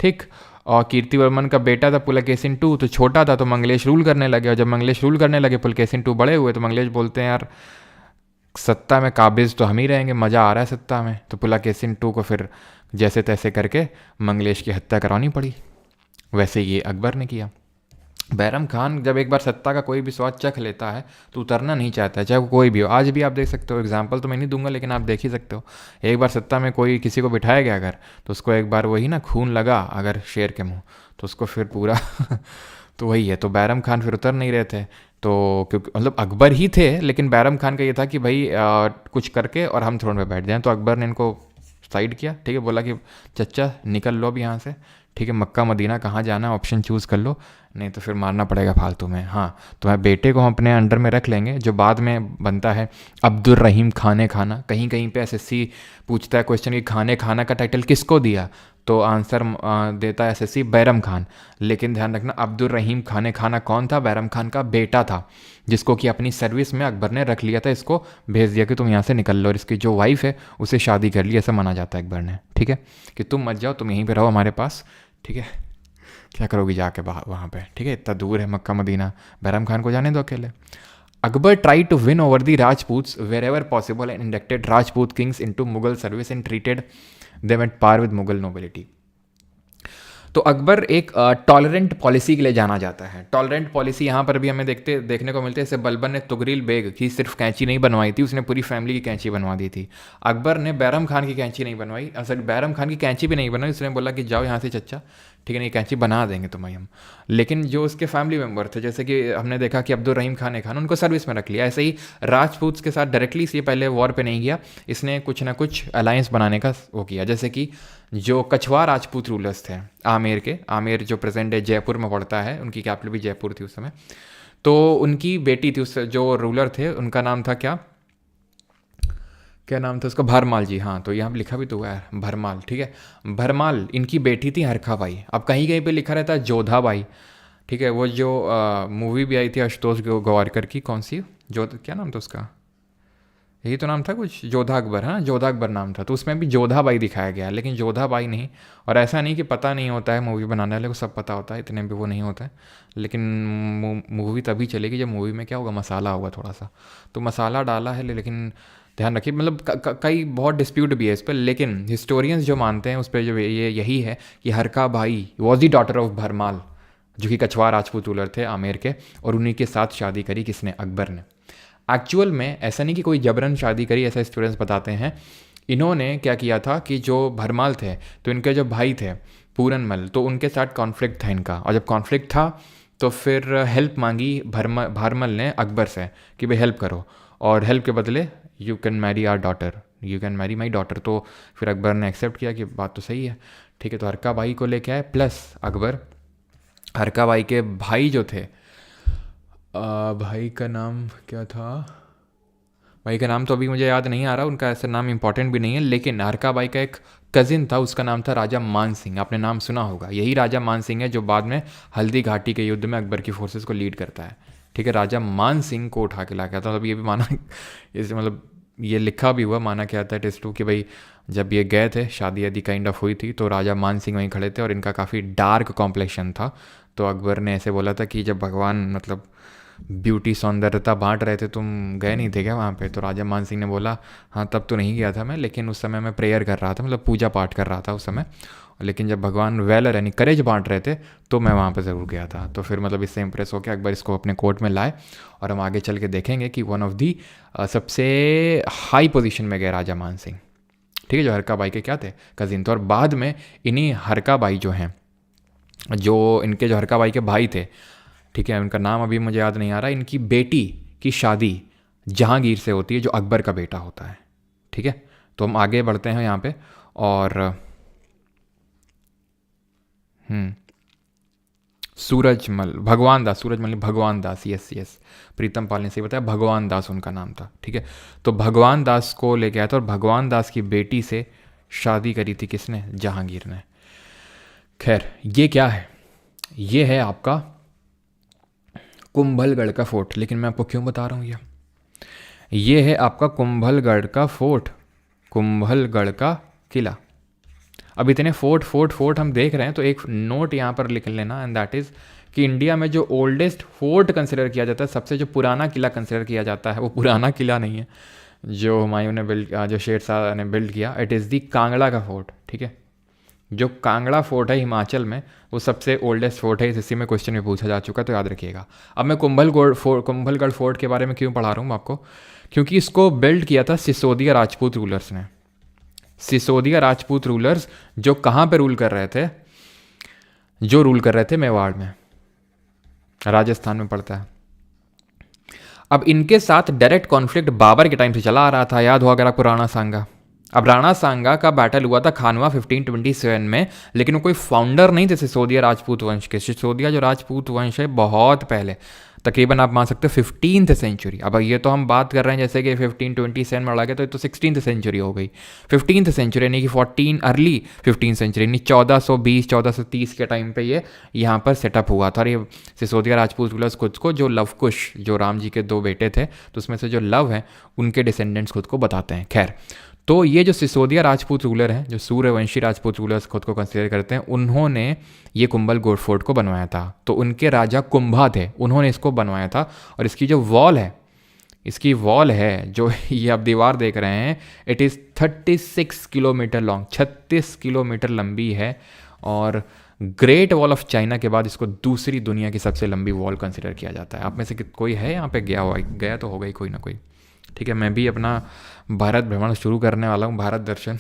ठीक, और कीर्तिवर्मन का बेटा था पुलकेशिन टू, तो छोटा था तो मंगलेश रूल करने लगे। और जब मंगलेश रूल करने लगे, पुलकेशिन टू बड़े हुए, तो मंगलेश बोलते हैं यार सत्ता में काबिज तो हम ही रहेंगे, मज़ा आ रहा है सत्ता में। तो पुलकेशिन टू को फिर जैसे तैसे करके मंगलेश की हत्या करानी पड़ी। वैसे ये अकबर ने किया। बैरम खान जब एक बार सत्ता का कोई भी स्वाद चख लेता है तो उतरना नहीं चाहता है, चाहे वो कोई भी हो। आज भी आप देख सकते हो, एग्जाम्पल तो मैं नहीं दूंगा लेकिन आप देख ही सकते हो, एक बार सत्ता में कोई किसी को बिठाया गया अगर, तो उसको एक बार वही ना खून लगा अगर शेर के मुंह, तो उसको फिर पूरा तो वही है। तो बैरम खान फिर उतर नहीं रहे थे। तो क्योंकि मतलब अकबर ही थे, लेकिन बैरम खान का ये था कि भाई कुछ करके और हम थ्रोन पे बैठ जाएं। तो अकबर ने इनको साइड किया, ठीक है, बोला कि चच्चा निकल लो अब यहाँ से, ठीक है, मक्का मदीना कहाँ जाना है ऑप्शन चूज़ कर लो, नहीं तो फिर मारना पड़ेगा फालतू में। हाँ, तुम्हारे बेटे को हम अपने अंडर में रख लेंगे, जो बाद में बनता है अब्दुल रहीम खाने खाना। कहीं कहीं पे एसएससी पूछता है क्वेश्चन कि खाने खाना का टाइटल किसको दिया, तो आंसर देता है एसएससी बैरम खान। लेकिन ध्यान रखना अब्दुल रहीम खाने खाना कौन था, बैरम खान का बेटा था, जिसको कि अपनी सर्विस में अकबर ने रख लिया था, इसको भेज दिया कि तुम यहाँ से निकल लो, और इसकी जो वाइफ है उसे शादी कर ली, ऐसा माना जाता है अकबर ने, ठीक है, कि तुम मत जाओ, तुम यहीं पे रहो हमारे पास, ठीक है, क्या करोगी जाके वहाँ पे, ठीक है, इतना दूर है मक्का मदीना, बैरम खान को जाने दो अकेले। Akbar try to win over the Rajputs wherever possible and inducted Rajput kings into Mughal service and treated them at par with Mughal nobility. तो अकबर एक टॉलरेंट पॉलिसी के लिए जाना जाता है। टॉलरेंट पॉलिसी यहाँ पर भी हमें देखने को मिलती है। जैसे बलबन ने तुगरील बेग की सिर्फ कैंची नहीं बनवाई थी, उसने पूरी फैमिली की कैंची बनवा दी थी। अकबर ने बैरम खान की कैंची नहीं बनवाई, असल बैरम खान की कैंची भी नहीं बनवाई, उसने बोला कि जाओ यहाँ से चच्चा, ठीक है, नहीं कैंची बना देंगे तुम्हें हम। लेकिन जो उसके फैमिली मेम्बर थे, जैसे कि हमने देखा कि अब्दुल रहीम खान उनको सर्विस में रख लिया। ऐसे ही राजपूत के साथ डायरेक्टली से पहले वॉर पे नहीं गया, इसने कुछ ना कुछ अलायंस बनाने का वो किया। जैसे कि जो कछवा राजपूत रूलर्स थे आमेर जो प्रेजेंट डे जयपुर में पड़ता है, उनकी कैपिटल भी जयपुर थी उस समय। तो उनकी बेटी थी, उस जो रूलर थे उनका नाम था क्या नाम था उसका, भरमाल जी। हाँ, तो यहाँ लिखा भी तो हुआ है भरमाल, ठीक है, भरमाल। इनकी बेटी थी हरखा बाई। अब कहीं कहीं पे लिखा रहता है जोधा बाई, ठीक है, वो जो मूवी भी आई थी आशुतोष गोवारकर की, कौन सी, जो क्या नाम था उसका, यही तो नाम था कुछ, जोधा अकबर, है ना, जोधा अकबर नाम था। तो उसमें भी जोधा बाई दिखाया गया है, लेकिन जोधा बाई नहीं। और ऐसा नहीं कि पता नहीं होता है, मूवी बनाने वाले को सब पता होता है, इतने भी वो नहीं होता है। लेकिन मूवी तभी चलेगी जब मूवी में क्या होगा, मसाला होगा थोड़ा सा, तो मसाला डाला है, लेकिन ध्यान रखिए, मतलब कई बहुत डिस्प्यूट भी है इस पर, लेकिन हिस्टोरियंस जो मानते हैं उस पर जो ये यही है कि Harka Bai was the daughter of Bharmal, जो कि कछवा राजपूत रूलर थे आमेर के, और उन्हीं के साथ शादी करी किसने, अकबर ने। एक्चुअल में ऐसा नहीं कि कोई जबरन शादी करी, ऐसा स्टूडेंट्स बताते हैं। इन्होंने क्या किया था कि जो भरमाल थे, तो इनके जो भाई थे पूरनमल, तो उनके साथ कॉन्फ्लिक्ट था इनका, और जब कॉन्फ्लिक्ट था तो फिर हेल्प मांगी भरमल ने अकबर से कि भाई हेल्प करो, और हेल्प के बदले you can marry our daughter, you can marry my daughter. तो फिर अकबर ने एक्सेप्ट किया कि बात तो सही है, ठीक है। तो हरका बाई को लेके आए, प्लस अकबर हरका बाई के भाई जो थे, भाई का नाम क्या था, भाई का नाम तो अभी मुझे याद नहीं आ रहा, उनका ऐसा नाम इंपॉर्टेंट भी नहीं है, लेकिन हरका बाई का एक कजिन था, उसका नाम था राजा मान सिंह। आपने नाम सुना होगा, यही राजा मान सिंह है जो बाद में हल्दी घाटी के युद्ध में अकबर की फोर्सेस को लीड करता है, ठीक है। राजा मान सिंह को उठा के ला गया था, मतलब ये भी माना इस मतलब ये लिखा भी हुआ, माना क्या था टेस्ट टू कि भाई जब ये गए थे, शादी आदि काइंड ऑफ हुई थी, तो राजा मान सिंह वहीं खड़े थे और इनका काफ़ी डार्क कॉम्प्लेक्शन था। तो अकबर ने ऐसे बोला था कि जब भगवान मतलब ब्यूटी सौंदर्यता बांट रहे थे, तुम गए नहीं थे क्या वहाँ पे? तो राजा मान सिंह ने बोला, हाँ तब तो नहीं गया था मैं, लेकिन उस समय मैं प्रेयर कर रहा था, मतलब पूजा पाठ कर रहा था उस समय, लेकिन जब भगवान वेलर यानी करेज बांट रहे थे तो मैं वहाँ पे ज़रूर गया था। तो फिर मतलब इससे इंप्रेस होकर अकबर इसको अपने कोर्ट में लाए, और हम आगे चल के देखेंगे कि वन ऑफ दी सबसे हाई पोजीशन में गए राजा मान सिंह, ठीक है, जो हरका बाई के क्या थे, कजिन थे। और बाद में इन्हीं हरका बाई जो हैं, जो इनके जो हरका बाई के भाई थे, ठीक है, उनका नाम अभी मुझे याद नहीं आ रहा, इनकी बेटी की शादी जहांगीर से होती है, जो अकबर का बेटा होता है, ठीक है। तो हम आगे बढ़ते हैं यहाँ पे, और सूरजमल भगवान दास, सूरजमल भगवान दास, यस यस, प्रीतम पाल ने सही बताया, भगवान दास उनका नाम था, ठीक है। तो भगवान दास को लेके आया था, और भगवान दास की बेटी से शादी करी थी किसने, जहांगीर ने। खैर ये क्या है, ये है आपका कुंभलगढ़ का फोर्ट। लेकिन मैं आपको क्यों बता रहा हूँ ये है आपका कुंभलगढ़ का फोर्ट, कुंभलगढ़ का किला। अब इतने फोर्ट हम देख रहे हैं, तो एक नोट यहाँ पर लिख लेना, एंड दैट इज़ कि इंडिया में जो ओल्डेस्ट फोर्ट कंसिडर किया जाता है, सबसे जो पुराना किला कंसिडर किया जाता है, वो पुराना किला नहीं है जो हुमायूं ने बिल्ड, जो शेरशाह ने बिल्ड किया, इट इज़ दी कांगड़ा का फोर्ट, ठीक है। जो कांगड़ा फोर्ट है हिमाचल में, वो सबसे ओल्डेस्ट फोर्ट है, इसी में क्वेश्चन में पूछा जा चुका है, तो याद रखिएगा। अब मैं कुंभलगढ़ फोर्ट के बारे में क्यों पढ़ा रहा हूँ आपको, क्योंकि इसको बिल्ड किया था सिसोदिया राजपूत रूलर्स ने। सिसोदिया राजपूत रूलर्स जो कहाँ पे रूल कर रहे थे, जो रूल कर रहे थे मेवाड़ में, राजस्थान में पड़ता है। अब इनके साथ डायरेक्ट कॉन्फ्लिक्ट बाबर के टाइम से चला आ रहा था, याद हो अगर आपको राणा सांगा। अब राणा सांगा का बैटल हुआ था खानवा 1527 में, लेकिन वो कोई फाउंडर नहीं थे सिसोदिया राजपूत वंश के। सिसोदिया जो राजपूत वंश है बहुत पहले, तकरीबन आप मान सकते हो 15th सेंचुरी। अब ये तो हम बात कर रहे हैं जैसे कि 1527 में लड़ा गया, तो ये तो 16th सेंचुरी हो गई। 15th सेंचुरी यानी कि 14 अर्ली 15th सेंचुरी यानी 1420 1430 के टाइम पे ये यहाँ पर सेटअप हुआ था। और ये सिसोदिया राजपूत रूलर्स खुद को जो लव कुश, जो राम जी के दो बेटे थे, तो उसमें से जो लव है उनके डिसेंडेंट्स खुद को बताते हैं। खैर, तो ये जो सिसोदिया राजपूत रूलर हैं, जो सूर्यवंशी राजपूत रूलर्स खुद को कंसिडर करते हैं, उन्होंने ये कुंभलगढ़ फोर्ट को बनवाया था। तो उनके राजा कुंभा थे, उन्होंने इसको बनवाया था। और इसकी जो वॉल है, इसकी वॉल है जो ये आप दीवार देख रहे हैं, it is 36 kilometre long, 36 kilometre लंबी है। और ग्रेट वॉल ऑफ चाइना के बाद इसको दूसरी दुनिया की सबसे लंबी वॉल कंसिडर किया जाता है। आप में से कोई है यहाँ पे गया हुआ? गया तो होगा ही कोई ना कोई। ठीक है, मैं भी अपना भारत भ्रमण शुरू करने वाला हूँ, भारत दर्शन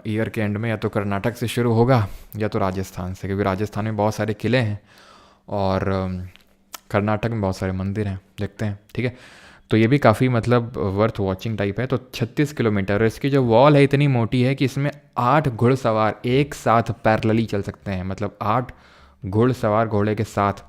ईयर के एंड में। या तो कर्नाटक से शुरू होगा या तो राजस्थान से, क्योंकि राजस्थान में बहुत सारे किले हैं और कर्नाटक में बहुत सारे मंदिर हैं, देखते हैं। ठीक है, तो ये भी काफ़ी मतलब वर्थ वॉचिंग टाइप है। तो 36 किलोमीटर, इसकी जो वॉल है इतनी मोटी है कि इसमें 8 घुड़सवार एक साथ पैरेलली चल सकते हैं। मतलब 8 घुड़सवार घोड़े के साथ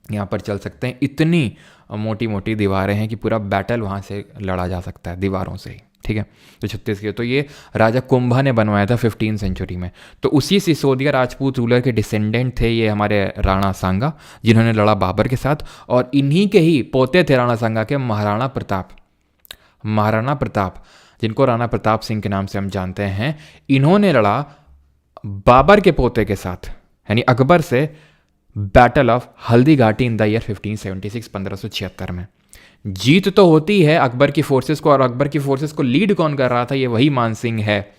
यहाँ पर चल सकते हैं। इतनी मोटी मोटी दीवारें हैं कि पूरा बैटल वहाँ से लड़ा जा सकता है दीवारों से ही। ठीक है, तो 36 की, तो ये राजा कुंभा ने बनवाया था 15 सेंचुरी में। तो उसी सिसोदिया राजपूत रूलर के डिसेंडेंट थे ये हमारे राणा सांगा, जिन्होंने लड़ा बाबर के साथ। और इन्हीं के ही पोते थे राणा सांगा के महाराणा प्रताप। महाराणा प्रताप, जिनको राणा प्रताप सिंह के नाम से हम जानते हैं, इन्होंने लड़ा बाबर के पोते के साथ यानी अकबर से battle of Haldi Ghati in the year 1576, 1576 में। जीत तो होती है अकबर की फोर्सेस को, और अकबर की फोर्सेस को लीड कौन कर रहा था? ये वही मान सिंह है,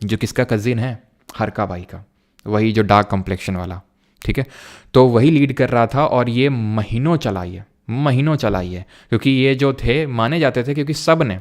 जो किसका कजिन है, हरका बाई का, वही जो डार्क कॉम्प्लेक्शन वाला। ठीक है, तो वही लीड कर रहा था। और ये महीनों चलाई है, महीनों चलाई है, क्योंकि ये जो थे माने जाते थे, क्योंकि सब ने,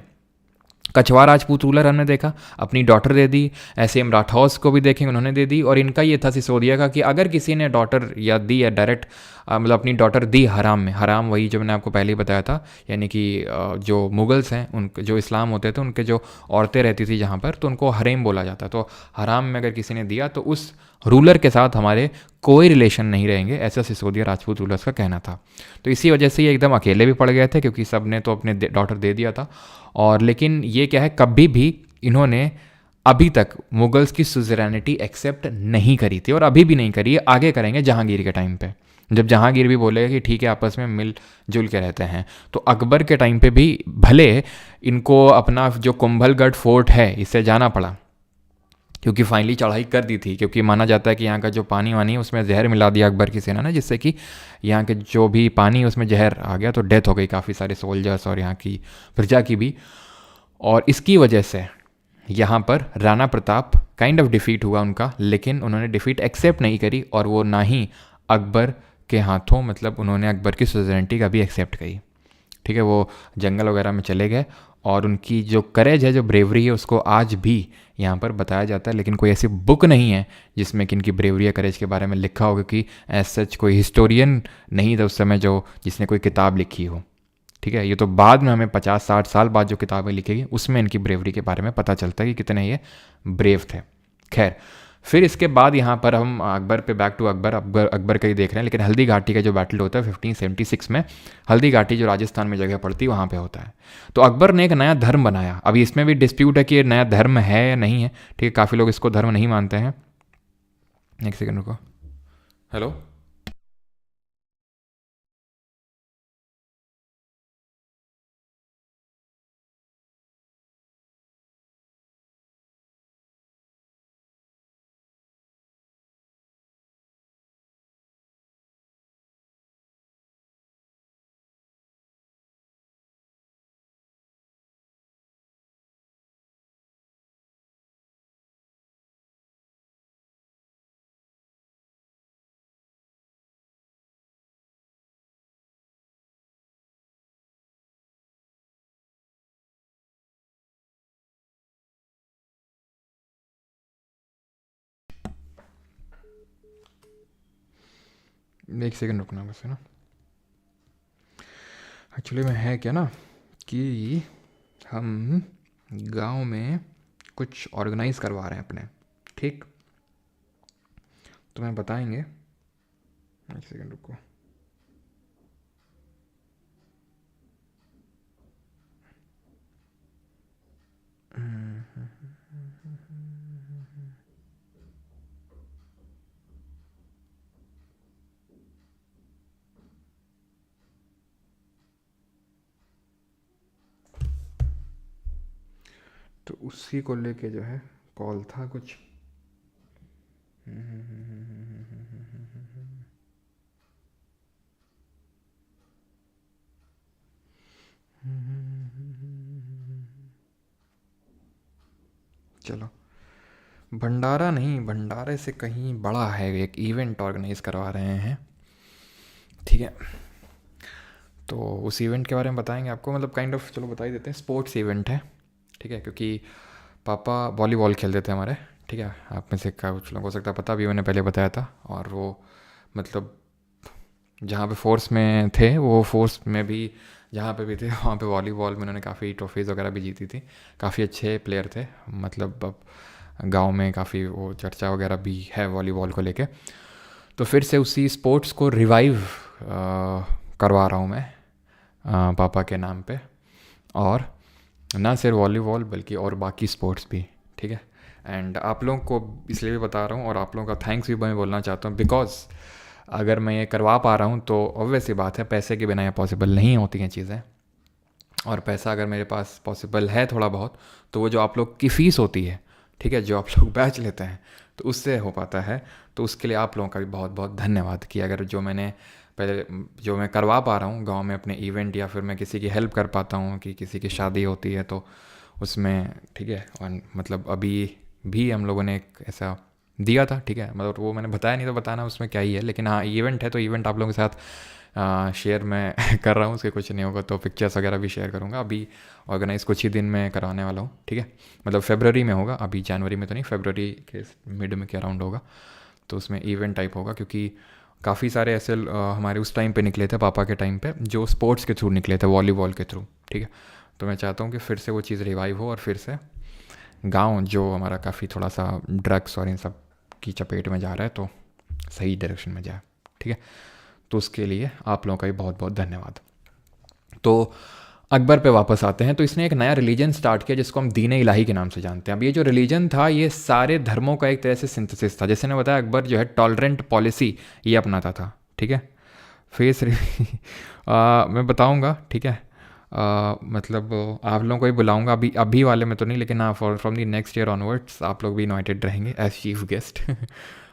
कछवा राजपूत रूलर हमने देखा, अपनी डॉटर दे दी। ऐसे हम राठौस को भी देखेंगे, उन्होंने दे दी। और इनका ये था सिसोदिया का कि अगर किसी ने डॉटर या दी या डायरेक्ट मतलब अपनी डॉटर दी हराम में, हराम वही जो मैंने आपको पहले ही बताया था, यानी कि जो मुगल्स हैं, उन जो इस्लाम होते थे, उनके जो औरतें रहती थी जहाँ पर, तो उनको हरेम बोला जाता। तो हराम में अगर किसी ने दिया तो उस रूलर के साथ हमारे कोई रिलेशन नहीं रहेंगे, ऐसा सिसोदिया राजपूत रूलर्स का कहना था। तो इसी वजह से ये एकदम अकेले भी पड़ गए थे, क्योंकि सब ने तो अपने डॉटर दे दिया था। और लेकिन ये क्या है, कभी भी इन्होंने अभी तक मुगल्स की सुजरैनिटी एक्सेप्ट नहीं करी थी, और अभी भी नहीं करी है, आगे करेंगे जहांगीर के टाइम पे। जब जहांगीर भी बोलेगा कि ठीक है आपस में मिलजुल के रहते हैं, तो अकबर के टाइम पे भी भले इनको अपना जो कुंभलगढ़ फोर्ट है इससे जाना पड़ा, क्योंकि फाइनली चढ़ाई कर दी थी। क्योंकि माना जाता है कि यहाँ का जो पानी वानी है उसमें जहर मिला दिया अकबर की सेना ने, जिससे कि यहाँ के जो भी पानी है उसमें जहर आ गया, तो डेथ हो गई काफ़ी सारे सोल्जर्स और यहाँ की प्रजा की भी। और इसकी वजह से यहाँ पर Rana Pratap kind of defeat हुआ उनका, लेकिन उन्होंने डिफीट एक्सेप्ट नहीं करी, और वो ना ही अकबर के हाथों, मतलब उन्होंने अकबर की सुजरेनिटी का भी एक्सेप्ट करी। ठीक है, वो जंगल वगैरह में चले गए, और उनकी जो करेज है, जो ब्रेवरी है, उसको आज भी यहाँ पर बताया जाता है। लेकिन कोई ऐसी बुक नहीं है जिसमें कि इनकी ब्रेवरी या करेज के बारे में लिखा होगा, कि एज सच कोई हिस्टोरियन नहीं था उस समय जो जिसने कोई किताब लिखी हो। ठीक है, ये तो बाद में हमें 50-60 साल बाद जो किताबें लिखेगी उसमें इनकी ब्रेवरी के बारे में पता चलता है कि कितने ये ब्रेव थे। खैर, फिर इसके बाद यहाँ पर हम अकबर पे बैक टू अकबर का ही देख रहे हैं। लेकिन हल्दी घाटी का जो बैटल होता है 1576 में, हल्दी घाटी जो राजस्थान में जगह पड़ती है वहाँ पे होता है। तो अकबर ने एक नया धर्म बनाया। अभी इसमें भी डिस्प्यूट है कि ये नया धर्म है या नहीं है। ठीक है, काफ़ी लोग इसको धर्म नहीं मानते हैं। एक सेकंड रुको, हेलो। एक सेकंड रुकना बस, है ना। एक्चुअली में है क्या ना कि हम गांव में कुछ ऑर्गेनाइज करवा रहे हैं अपने, ठीक। तुम्हें बताएंगे, एक सेकंड रुको। तो उसी को लेके जो है कॉल था कुछ। चलो, भंडारा नहीं, भंडारे से कहीं बड़ा है, एक इवेंट ऑर्गेनाइज करवा रहे हैं, ठीक है। तो उस इवेंट के बारे में बताएंगे आपको, मतलब काइंड ऑफ, चलो बता ही देते हैं। स्पोर्ट्स इवेंट है, ठीक है, क्योंकि पापा वॉलीबॉल खेलते थे हमारे, ठीक है। आप में से कुछ लोगों को हो सकता है पता, भी मैंने पहले बताया था। और वो मतलब जहाँ पे फोर्स में थे, वो फोर्स में भी जहाँ पे भी थे वहाँ पे वॉलीबॉल में उन्होंने काफ़ी ट्रॉफीज़ वगैरह भी जीती थी। काफ़ी अच्छे प्लेयर थे, मतलब अब गांव में काफ़ी वो चर्चा वगैरह भी है वॉलीबॉल को लेके। तो फिर से उसी स्पोर्ट्स को रिवाइव करवा रहा हूँ मैं पापा के नाम पे। और ना सिर्फ वॉलीबॉल बल्कि और बाकी स्पोर्ट्स भी, ठीक है। एंड आप लोगों को इसलिए भी बता रहा हूँ, और आप लोगों का थैंक्स भी मैं बोलना चाहता हूँ, बिकॉज अगर मैं ये करवा पा रहा हूँ तो ऑब्वियस ही बात है, पैसे के बिना ये पॉसिबल नहीं होती हैं चीज़ें। और पैसा अगर मेरे पास पॉसिबल है थोड़ा बहुत, तो वो जो आप लोग की फ़ीस होती है, ठीक है, जो आप लोग बैच लेते हैं, तो उससे हो पाता है। तो उसके लिए आप लोगों का भी बहुत बहुत धन्यवाद कि अगर जो मैंने पहले जो मैं करवा पा रहा हूँ गांव में अपने इवेंट, या फिर मैं किसी की हेल्प कर पाता हूँ कि किसी की शादी होती है तो उसमें, ठीक है। और मतलब अभी भी हम लोगों ने एक ऐसा दिया था, ठीक है, मतलब वो मैंने बताया नहीं तो बताना उसमें क्या ही है, लेकिन हाँ इवेंट है तो इवेंट आप लोगों के साथ शेयर मैं कर रहा हूँ। उसके कुछ नहीं होगा तो पिक्चर्स वगैरह भी शेयर करूँगा। अभी ऑर्गेनाइज कुछ ही दिन में करवाने वाला हूँ, ठीक है। मतलब फरवरी में होगा, अभी जनवरी में तो नहीं, फरवरी के मिड में के अराउंड होगा। तो उसमें इवेंट टाइप होगा, क्योंकि काफ़ी सारे ऐसे हमारे उस टाइम पे निकले थे, पापा के टाइम पे, जो स्पोर्ट्स के थ्रू निकले थे, वॉलीबॉल के थ्रू, ठीक है। तो मैं चाहता हूँ कि फिर से वो चीज़ रिवाइव हो, और फिर से गांव जो हमारा काफ़ी थोड़ा सा ड्रग्स और इन सब की चपेट में जा रहा है तो सही डायरेक्शन में जाए, ठीक है। तो उसके लिए आप लोगों का भी बहुत बहुत धन्यवाद। तो अकबर पे वापस आते हैं। तो इसने एक नया रिलीजन स्टार्ट किया जिसको हम दीन इलाही के नाम से जानते हैं। अब ये जो रिलीजन था ये सारे धर्मों का एक तरह से सिंथेसिस था। जैसे ने बताया, अकबर जो है टॉलरेंट पॉलिसी ये अपनाता था, ठीक है। फेस मैं बताऊंगा, ठीक है। मतलब आप लोगों को ही बुलाऊंगा, अभी अभी वाले में तो नहीं, लेकिन हाँ from the next year onwards आप लोग भी इन्वाइटेड रहेंगे एज चीफ गेस्ट।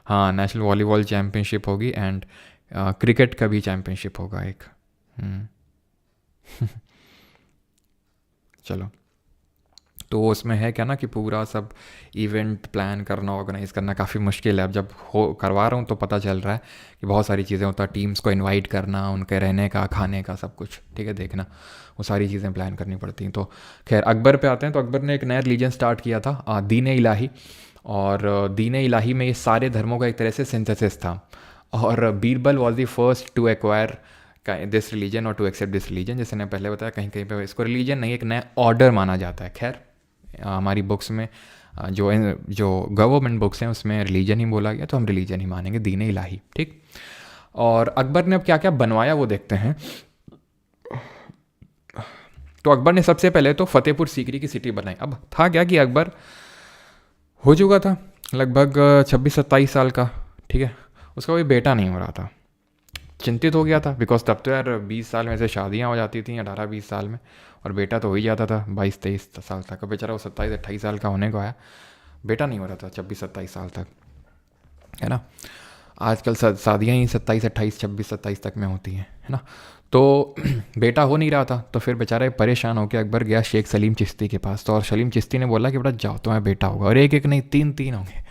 हाँ, नेशनल वॉलीबॉल चैम्पियनशिप होगी, एंड क्रिकेट का भी चैम्पियनशिप होगा एक। चलो, तो उसमें है क्या ना कि पूरा सब इवेंट प्लान करना, ऑर्गेनाइज करना काफ़ी मुश्किल है। अब जब हो करवा रहा हूँ तो पता चल रहा है कि बहुत सारी चीज़ें होता है, टीम्स को इनवाइट करना, उनके रहने का, खाने का, सब कुछ, ठीक है, देखना, वो सारी चीज़ें प्लान करनी पड़ती हैं। तो खैर अकबर पे आते हैं। तो अकबर ने एक नया रिलीजन स्टार्ट किया था, दीन इलाही। और दीन इलाही में ये सारे धर्मों का एक तरह से सिंथेसिस था। और Birbal was the first to acquire this religion और टू एक्सेप्ट दिस रिलीजन। जैसे मैंने पहले बताया, कहीं कहीं पे इसको रिलीजन नहीं, एक नया ऑर्डर माना जाता है। खैर हमारी बुक्स में जो जो गवर्नमेंट बुक्स हैं उसमें रिलीजन ही बोला गया, तो हम रिलीजन ही मानेंगे, दीन इलाही, ठीक। और अकबर ने अब क्या क्या बनवाया वो देखते हैं। तो अकबर ने सबसे पहले तो फतेहपुर सीकरी की सिटी बनाई। अब था क्या कि अकबर हो चुका था लगभग 26-27 साल का, ठीक है। उसका कोई बेटा नहीं हो रहा था। चिंतित हो गया था, बिकॉज तब तो यार 20 साल में से शादियाँ हो जाती थी, 18-20 साल में, और बेटा तो हो ही जाता था 22-23 साल तक। बेचारा वो 27-28 साल का होने को आया, बेटा नहीं हो रहा था 26-27 साल तक, है ना। आजकल शादियाँ ही 27-28, 26-27 तक में होती हैं, है ना। तो बेटा हो नहीं रहा था, तो फिर बेचारा परेशान होकर अकबर गया शेख सलीम चिश्ती के पास। तो और सलीम चिश्ती ने बोला कि बेटा जाओ, तुम्हारा बेटा होगा, और एक एक नहीं 3-3 होंगे।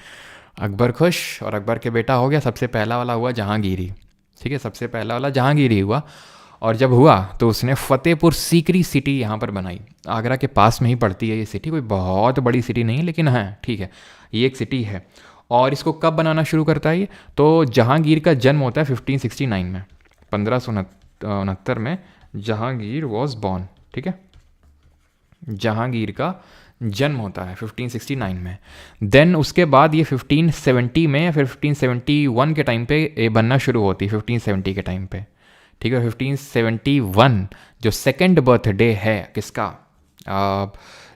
अकबर खुश, और अकबर के बेटा हो गया। सबसे पहला वाला हुआ जहांगीरी, ठीक है, सबसे पहला वाला जहांगीरी हुआ। और जब हुआ तो उसने फतेहपुर सीकरी सिटी यहाँ पर बनाई। आगरा के पास में ही पड़ती है ये सिटी, कोई बहुत बड़ी सिटी नहीं, लेकिन हाँ ठीक है, ये एक सिटी है। और इसको कब बनाना शुरू करता है ये, तो जहांगीर का जन्म होता है 1569 में, 1569 में जहांगीर वॉज बॉर्न, ठीक है, जहांगीर का जन्म होता है 1569 में। देन उसके बाद ये 1570 में या फिर 1571 के टाइम पे ये बनना शुरू होती है, 1570 के टाइम पे, ठीक है। 1571 जो सेकेंड बर्थडे है किसका,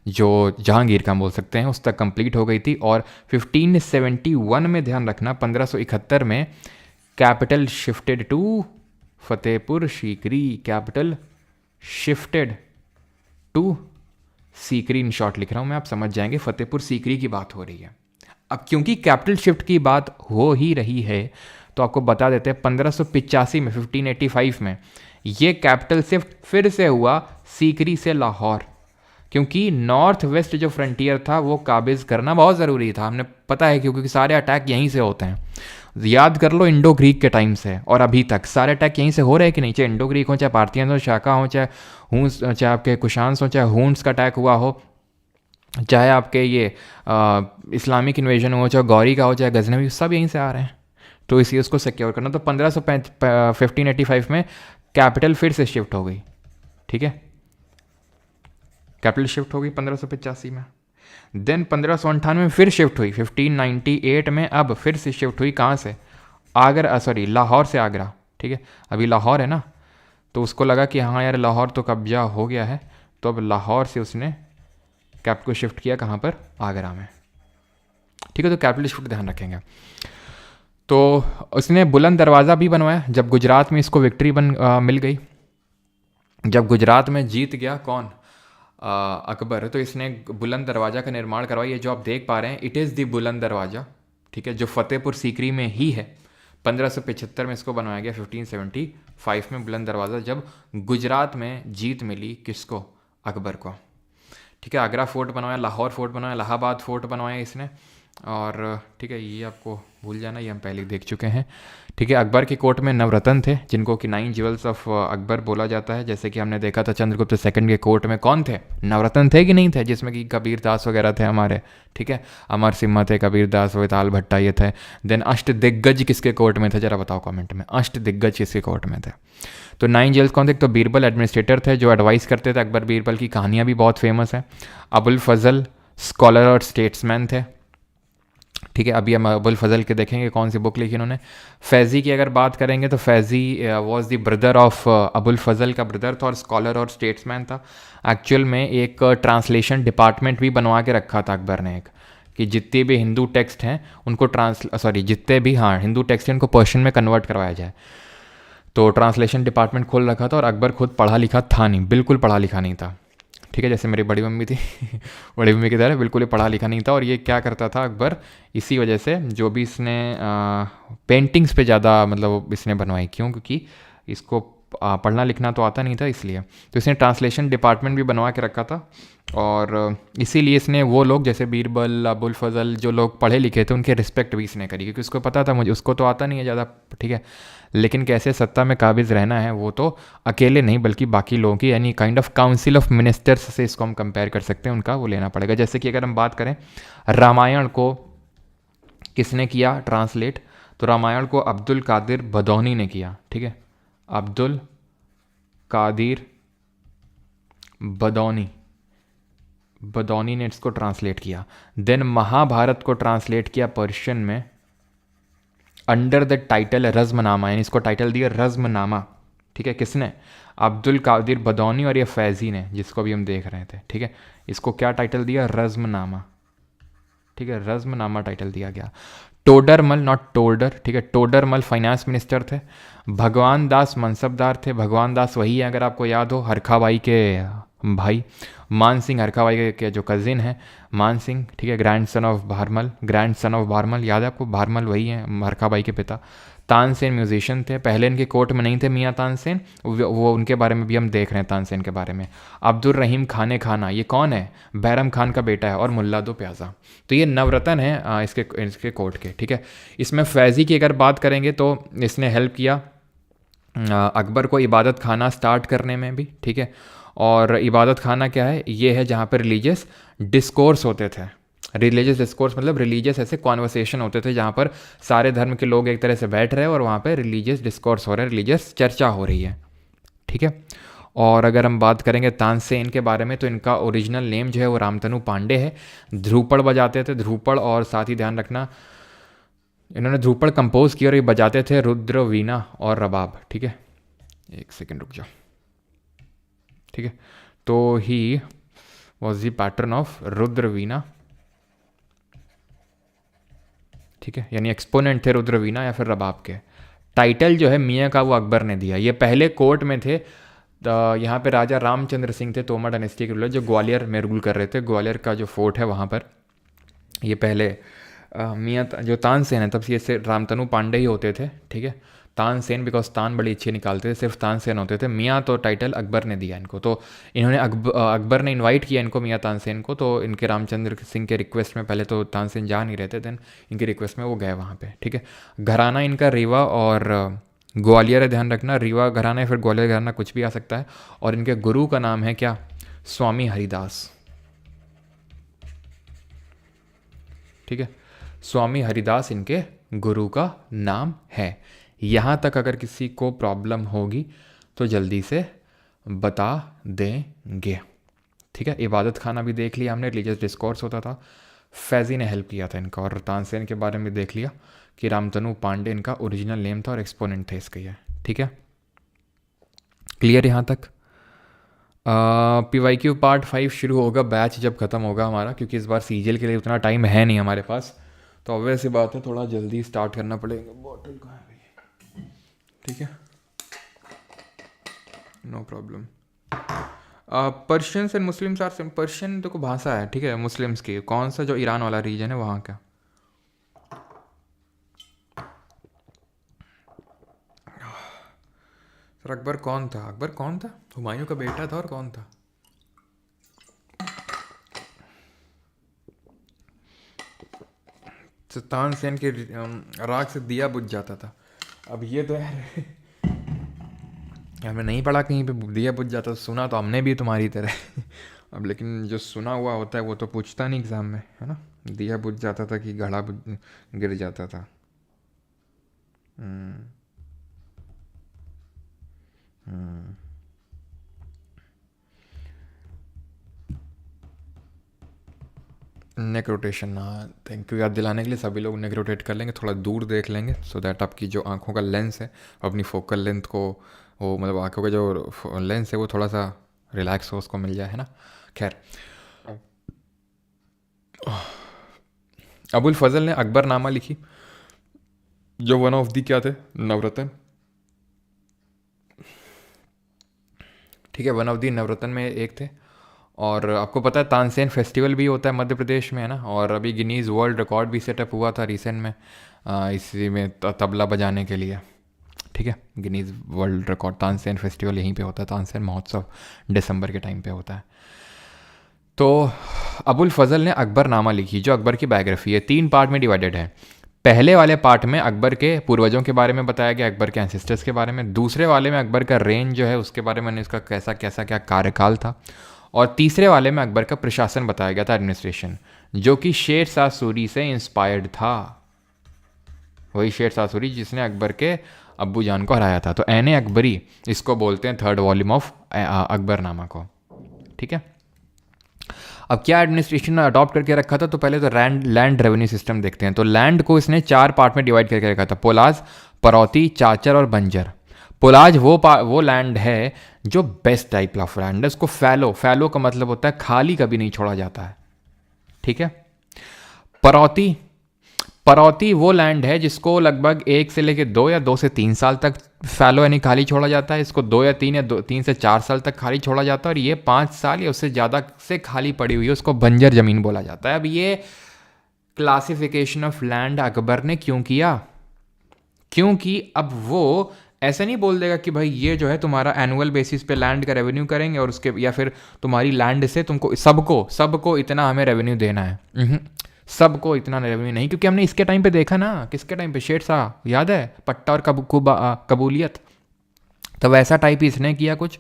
जो जहांगीर का बोल सकते हैं, उस तक कंप्लीट हो गई थी। और 1571 में ध्यान रखना 1571 में capital shifted to Fatehpur Sikri, capital shifted to Sikri, in short लिख रहा हूँ मैं, आप समझ जाएंगे, फतेहपुर सीकरी की बात हो रही है। अब क्योंकि कैपिटल शिफ्ट की बात हो ही रही है तो आपको बता देते हैं 1585 में, 1585 में ये कैपिटल शिफ्ट फिर से हुआ सीकरी से लाहौर, क्योंकि नॉर्थ वेस्ट जो फ्रंटियर था वो काबिज करना बहुत ज़रूरी था। हमने पता है क्योंकि सारे अटैक यहीं से होते हैं, याद कर लो इंडो ग्रीक के टाइम से और अभी तक सारे अटैक यहीं से हो रहे हैं कि नहीं, चाहे इंडो ग्रीक हो, चाहे पार्थियन हो, शाका हो, चाहे हूंस, चाहे आपके कुशांस हो, चाहे हूंस का अटैक हुआ हो, चाहे आपके ये इस्लामिक इन्वेजन हो, चाहे गौरी का हो, चाहे गजनवी, सब यहीं से आ रहे हैं। तो इसी उसको सिक्योर करना। तो 1585 में कैपिटल फिर से शिफ्ट हो गई, ठीक है, कैपिटल शिफ्ट हो गई 1585 में। देन 1598 में फिर शिफ्ट हुई, 1598 में अब फिर से शिफ्ट हुई, कहाँ से, आगरा, सॉरी लाहौर से आगरा, ठीक है, अभी लाहौर है ना, तो उसको लगा कि हाँ यार लाहौर तो कब्जा हो गया है, तो अब लाहौर से उसने कैपिटल को शिफ्ट किया कहाँ पर, आगरा में, ठीक है। तो कैपिटल शिफ्ट ध्यान रखेंगे। तो उसने बुलंद दरवाज़ा भी बनवाया जब गुजरात में इसको विक्ट्री मिल गई, जब गुजरात में जीत गया कौन, अकबर, तो इसने बुलंद दरवाज़ा का निर्माण करवाया। ये जो आप देख पा रहे हैं इट इज़ दी बुलंद दरवाज़ा, ठीक है, जो फतेहपुर सीकरी में ही है। 1575 में इसको बनवाया गया, 1575 में बुलंद दरवाज़ा, जब गुजरात में जीत मिली किसको, अकबर को, ठीक है। आगरा फोर्ट बनवाया, लाहौर फोर्ट बनवाया, इलाहाबाद फोर्ट बनवाया इसने, और ठीक है ये आपको भूल जाना, ये हम पहले देख चुके हैं, ठीक है। अकबर के कोर्ट में नवरत्न थे जिनको कि 9 ज्वेल्स ऑफ अकबर बोला जाता है, जैसे कि हमने देखा था चंद्रगुप्त सेकंड के कोर्ट में कौन थे, नवरत्न थे कि नहीं थे, जिसमें कि कबीर दास वगैरह थे हमारे, ठीक है, अमर सिम्हा थे, कबीर दास, वेताल भट्टा ये थे। देन अष्ट दिग्गज किसके कोर्ट में थे, जरा बताओ कमेंट में, अष्ट दिग्गज किसके कोर्ट में थे। तो 9 ज्वेल्स कौन थे, तो बीरबल एडमिनिस्ट्रेटर थे जो एडवाइस करते थे, अकबर बीरबल की कहानियाँ भी बहुत फेमस हैं। अबुल फजल स्कॉलर और स्टेट्समैन थे, ठीक है। अभी हम अबुल फजल के देखेंगे कौन सी बुक लिखी उन्होंने। फैज़ी की अगर बात करेंगे तो Faizi was the brother of Abul Fazal का ब्रदर था और स्कॉलर और स्टेट्समैन था। एक्चुअल में एक ट्रांसलेशन डिपार्टमेंट भी बनवा के रखा था अकबर ने, एक कि जितने भी हिंदू टेक्स्ट हैं उनको जितने भी हिंदू टेक्स्ट हैं उनको पर्शियन में कन्वर्ट करवाया जाए। तो ट्रांसलेशन डिपार्टमेंट खोल रखा था और अकबर खुद पढ़ा लिखा था नहीं, बिल्कुल पढ़ा लिखा नहीं था, ठीक है, जैसे मेरी बड़ी मम्मी थी बड़ी मम्मी की तरह बिल्कुल ही पढ़ा लिखा नहीं था। और ये क्या करता था अकबर, इसी वजह से जो भी इसने पेंटिंग्स पे ज़्यादा मतलब इसने बनवाई, क्यों, क्योंकि इसको पढ़ना लिखना तो आता नहीं था इसलिए। तो इसने ट्रांसलेशन डिपार्टमेंट भी बनवा के रखा था और इसीलिए इसने वो लोग जैसे बीरबल, अबुल फजल जो लोग पढ़े लिखे थे उनके रिस्पेक्ट भी इसने करी, क्योंकि उसको पता था मुझे, उसको तो आता नहीं है ज़्यादा, ठीक है, लेकिन कैसे सत्ता में काबिज रहना है वो तो अकेले नहीं बल्कि बाकी लोगों की, यानी kind of council of ministers से इसको हम कंपेयर कर सकते हैं, उनका वो लेना पड़ेगा। जैसे कि अगर हम बात करें रामायण को किसने किया ट्रांसलेट, तो रामायण को अब्दुल कादिर बदौनी ने किया, ठीक है, अब्दुल कादिर बदौनी ने इसको ट्रांसलेट किया। देन महाभारत को ट्रांसलेट किया पर्शियन में अंडर द टाइटल रज़्मनामा, यानी इसको टाइटल दिया रज़्मनामा, ठीक है, किसने, अब्दुल कादिर बदौनी और ये फैज़ी ने, जिसको भी हम देख रहे थे, ठीक है, इसको क्या टाइटल दिया, रज़्मनामा, ठीक है, रज़्मनामा टाइटल दिया गया। टोडरमल, नॉट टोल्डर, ठीक है, टोडरमल फाइनेंस मिनिस्टर थे। भगवान दास मनसबदार थे, भगवान दास वही है अगर आपको याद हो हरखाबाई के भाई, मान सिंह हरखाबाई के जो कज़िन हैं, मान सिंह, ठीक है, ग्रैंड सन ऑफ भारमल, याद है आपको, भारमल वही हैं हरखाबाई के पिता। तानसेन म्यूजिशियन थे, पहले इनके कोर्ट में नहीं थे मियाँ तानसेन, वो उनके बारे में भी हम देख रहे हैं तानसेन के बारे में। अब्दुल रहीम खाना, ये कौन है, बैरम खान का बेटा है, और मुल्ला दो प्याजा। तो ये नवरत्न है इसके कोर्ट के, ठीक है। इसमें फैज़ी की अगर बात करेंगे तो इसने हेल्प किया अकबर को इबादत खाना स्टार्ट करने में भी, ठीक है। और इबादत खाना क्या है, ये है जहाँ पर रिलीजियस डिस्कोर्स होते थे, रिलीजियस डिस्कोर्स मतलब रिलीजियस ऐसे कॉन्वर्सेशन होते थे जहाँ पर सारे धर्म के लोग एक तरह से बैठ रहे हैं और वहाँ पे रिलीजियस डिस्कोर्स हो रहा है, रिलीजियस चर्चा हो रही है, ठीक है। और अगर हम बात करेंगे तानसेन के बारे में तो इनका ओरिजिनल नेम जो है वो रामतनु पांडे है। ध्रुपड़ बजाते थे, ध्रुपड़, और साथ ही ध्यान रखना इन्होंने ध्रुपड़ कंपोज किया और ये बजाते थे रुद्र, वीणा और रबाब। ठीक है, एक सेकेंड रुक जाओ। ठीक है, तो he was the patron of Rudra, Veena. ठीक है, यानी एक्सपोनेंट थे रुद्र, वीणा या फिर रबाब के। टाइटल जो है मियाँ का वो अकबर ने दिया। ये पहले कोर्ट में थे, यहाँ पे राजा रामचंद्र सिंह थे, तोमर डायनेस्टी के रूलर, जो ग्वालियर में रूल कर रहे थे। ग्वालियर का जो फोर्ट है वहाँ पर ये पहले मियाँ जो तानसेन है तब से ये रामतनु पांडे ही होते थे। ठीक है, तानसेन बिकॉज तान बड़ी अच्छी निकालते थे, सिर्फ तानसेन होते थे। मियाँ तो टाइटल अकबर ने दिया इनको, तो इन्होंने अकबर ने इनवाइट किया इनको, मियाँ तानसेन को। तो इनके रामचंद्र सिंह के रिक्वेस्ट में, पहले तो तानसेन जा नहीं रहते, देन इनकी रिक्वेस्ट में वो गए वहाँ पे। ठीक है, घराना इनका रीवा और ग्वालियर है, ध्यान रखना। रीवा घराना या फिर ग्वालियर घराना कुछ भी आ सकता है। और इनके गुरु का नाम है क्या? स्वामी हरिदास। ठीक है, स्वामी हरिदास इनके गुरु का नाम है। यहाँ तक अगर किसी को प्रॉब्लम होगी तो जल्दी से बता देंगे। ठीक है, इबादत खाना भी देख लिया हमने, रिलीजियस डिस्कोर्स होता था, फैजी ने हेल्प किया था इनका। और तानसेन के बारे में देख लिया कि रामतनु पांडे इनका ओरिजिनल नेम था और एक्सपोनेंट थे इसके। ये ठीक है, क्लियर यहाँ तक। PYQ पार्ट 5 शुरू होगा बैच जब ख़त्म होगा हमारा, क्योंकि इस बार सीजीएल के लिए उतना टाइम है नहीं हमारे पास, तो ऑब्वियस सी बात है थोड़ा जल्दी स्टार्ट करना पड़ेगा। बॉटल कहाँ है भाई? ठीक है, no problem. Persians and Muslims are same. Persian तो को भाषा है, ठीक है, मुस्लिम्स की। कौन सा? जो ईरान वाला रीजन है वहाँ का। सर अकबर कौन था? अकबर कौन था? हुमायूं का बेटा था और कौन था? तानसेन के राग से दिया बुझ जाता था। अब ये तो यार हमने नहीं पढ़ा कहीं पे दिया बुझ जाता, सुना तो हमने भी तुम्हारी तरह अब लेकिन जो सुना हुआ होता है वो तो पूछता नहीं एग्ज़ाम में, है ना। दिया बुझ जाता था कि घड़ा गिर जाता था। नेक रोटेशन, हाँ थैंक यू याद दिलाने के लिए। सभी लोग नेक रोटेट कर लेंगे, थोड़ा दूर देख लेंगे, सो दैट आपकी जो आंखों का लेंस है अपनी फोकल लेंथ को, वो मतलब आंखों का जो लेंस है वो थोड़ा सा रिलैक्स हो, उसको मिल जाए, है ना। खैर, अबुल फजल ने अकबरनामा लिखी, जो वन ऑफ दी क्या थे? नवरत्न। ठीक है, वन ऑफ दी नवरत्न में एक थे। और आपको पता है तानसेन फेस्टिवल भी होता है मध्य प्रदेश में, है ना। और अभी गिनीज़ वर्ल्ड रिकॉर्ड भी सेटअप हुआ था रिसेंट में, इसी में तबला बजाने के लिए। ठीक है, Guinness world record, Tansen festival यहीं पे होता है, तानसेन महोत्सव दिसंबर के टाइम पे होता है। तो अबुल फजल ने अकबरनामा लिखी, जो अकबर की बायोग्राफी है, 3 पार्ट में डिवाइडेड है। पहले वाले पार्ट में अकबर के पूर्वजों के बारे में बताया गया, अकबर के एंसेस्टर्स के बारे में। दूसरे वाले में अकबर का रेंज जो है उसके बारे में, इसका कैसा कैसा क्या कार्यकाल था। और तीसरे वाले में अकबर का प्रशासन बताया गया था, एडमिनिस्ट्रेशन, जो कि शेर शाह सूरी से इंस्पायर्ड था। वही शेर शाह सूरी जिसने अकबर के अब्बू जान को हराया था। तो ऐने अकबरी इसको बोलते हैं, 3rd वॉल्यूम ऑफ अकबरनामा को। ठीक है, अब क्या एडमिनिस्ट्रेशन अडॉप्ट करके रखा था? तो पहले तो लैंड रेवेन्यू सिस्टम देखते हैं। तो लैंड को इसने 4 पार्ट में डिवाइड करके रखा था, पोलाज, परौती, चाचर और बंजर। पोलाज वो लैंड है जो बेस्ट टाइप ऑफ लैंड है, उसको फैलो का मतलब होता है खाली कभी नहीं छोड़ा जाता है। ठीक है, परौती वो लैंड है जिसको लगभग 1 से लेकर 2 या 2 से 3 साल तक फैलो यानी खाली छोड़ा जाता है। इसको 2 या 3 से 4 साल तक खाली छोड़ा जाता है। और ये 5 साल या उससे ज़्यादा से खाली पड़ी हुई है, उसको बंजर ज़मीन बोला जाता है। अब ये क्लासिफिकेशन ऑफ लैंड अकबर ने क्यों किया? क्योंकि अब वो ऐसा नहीं बोल देगा कि भाई ये जो है तुम्हारा एनुअल बेसिस पे लैंड का रेवेन्यू करेंगे और उसके, या फिर तुम्हारी लैंड से तुमको सबको इतना हमें रेवेन्यू देना है। सबको इतना रेवेन्यू नहीं, क्योंकि हमने इसके टाइम पे देखा ना, किसके टाइम पे? शेर शाह, याद है? पट्टा और कबूलियत। तो वैसा टाइप ही इसने किया कुछ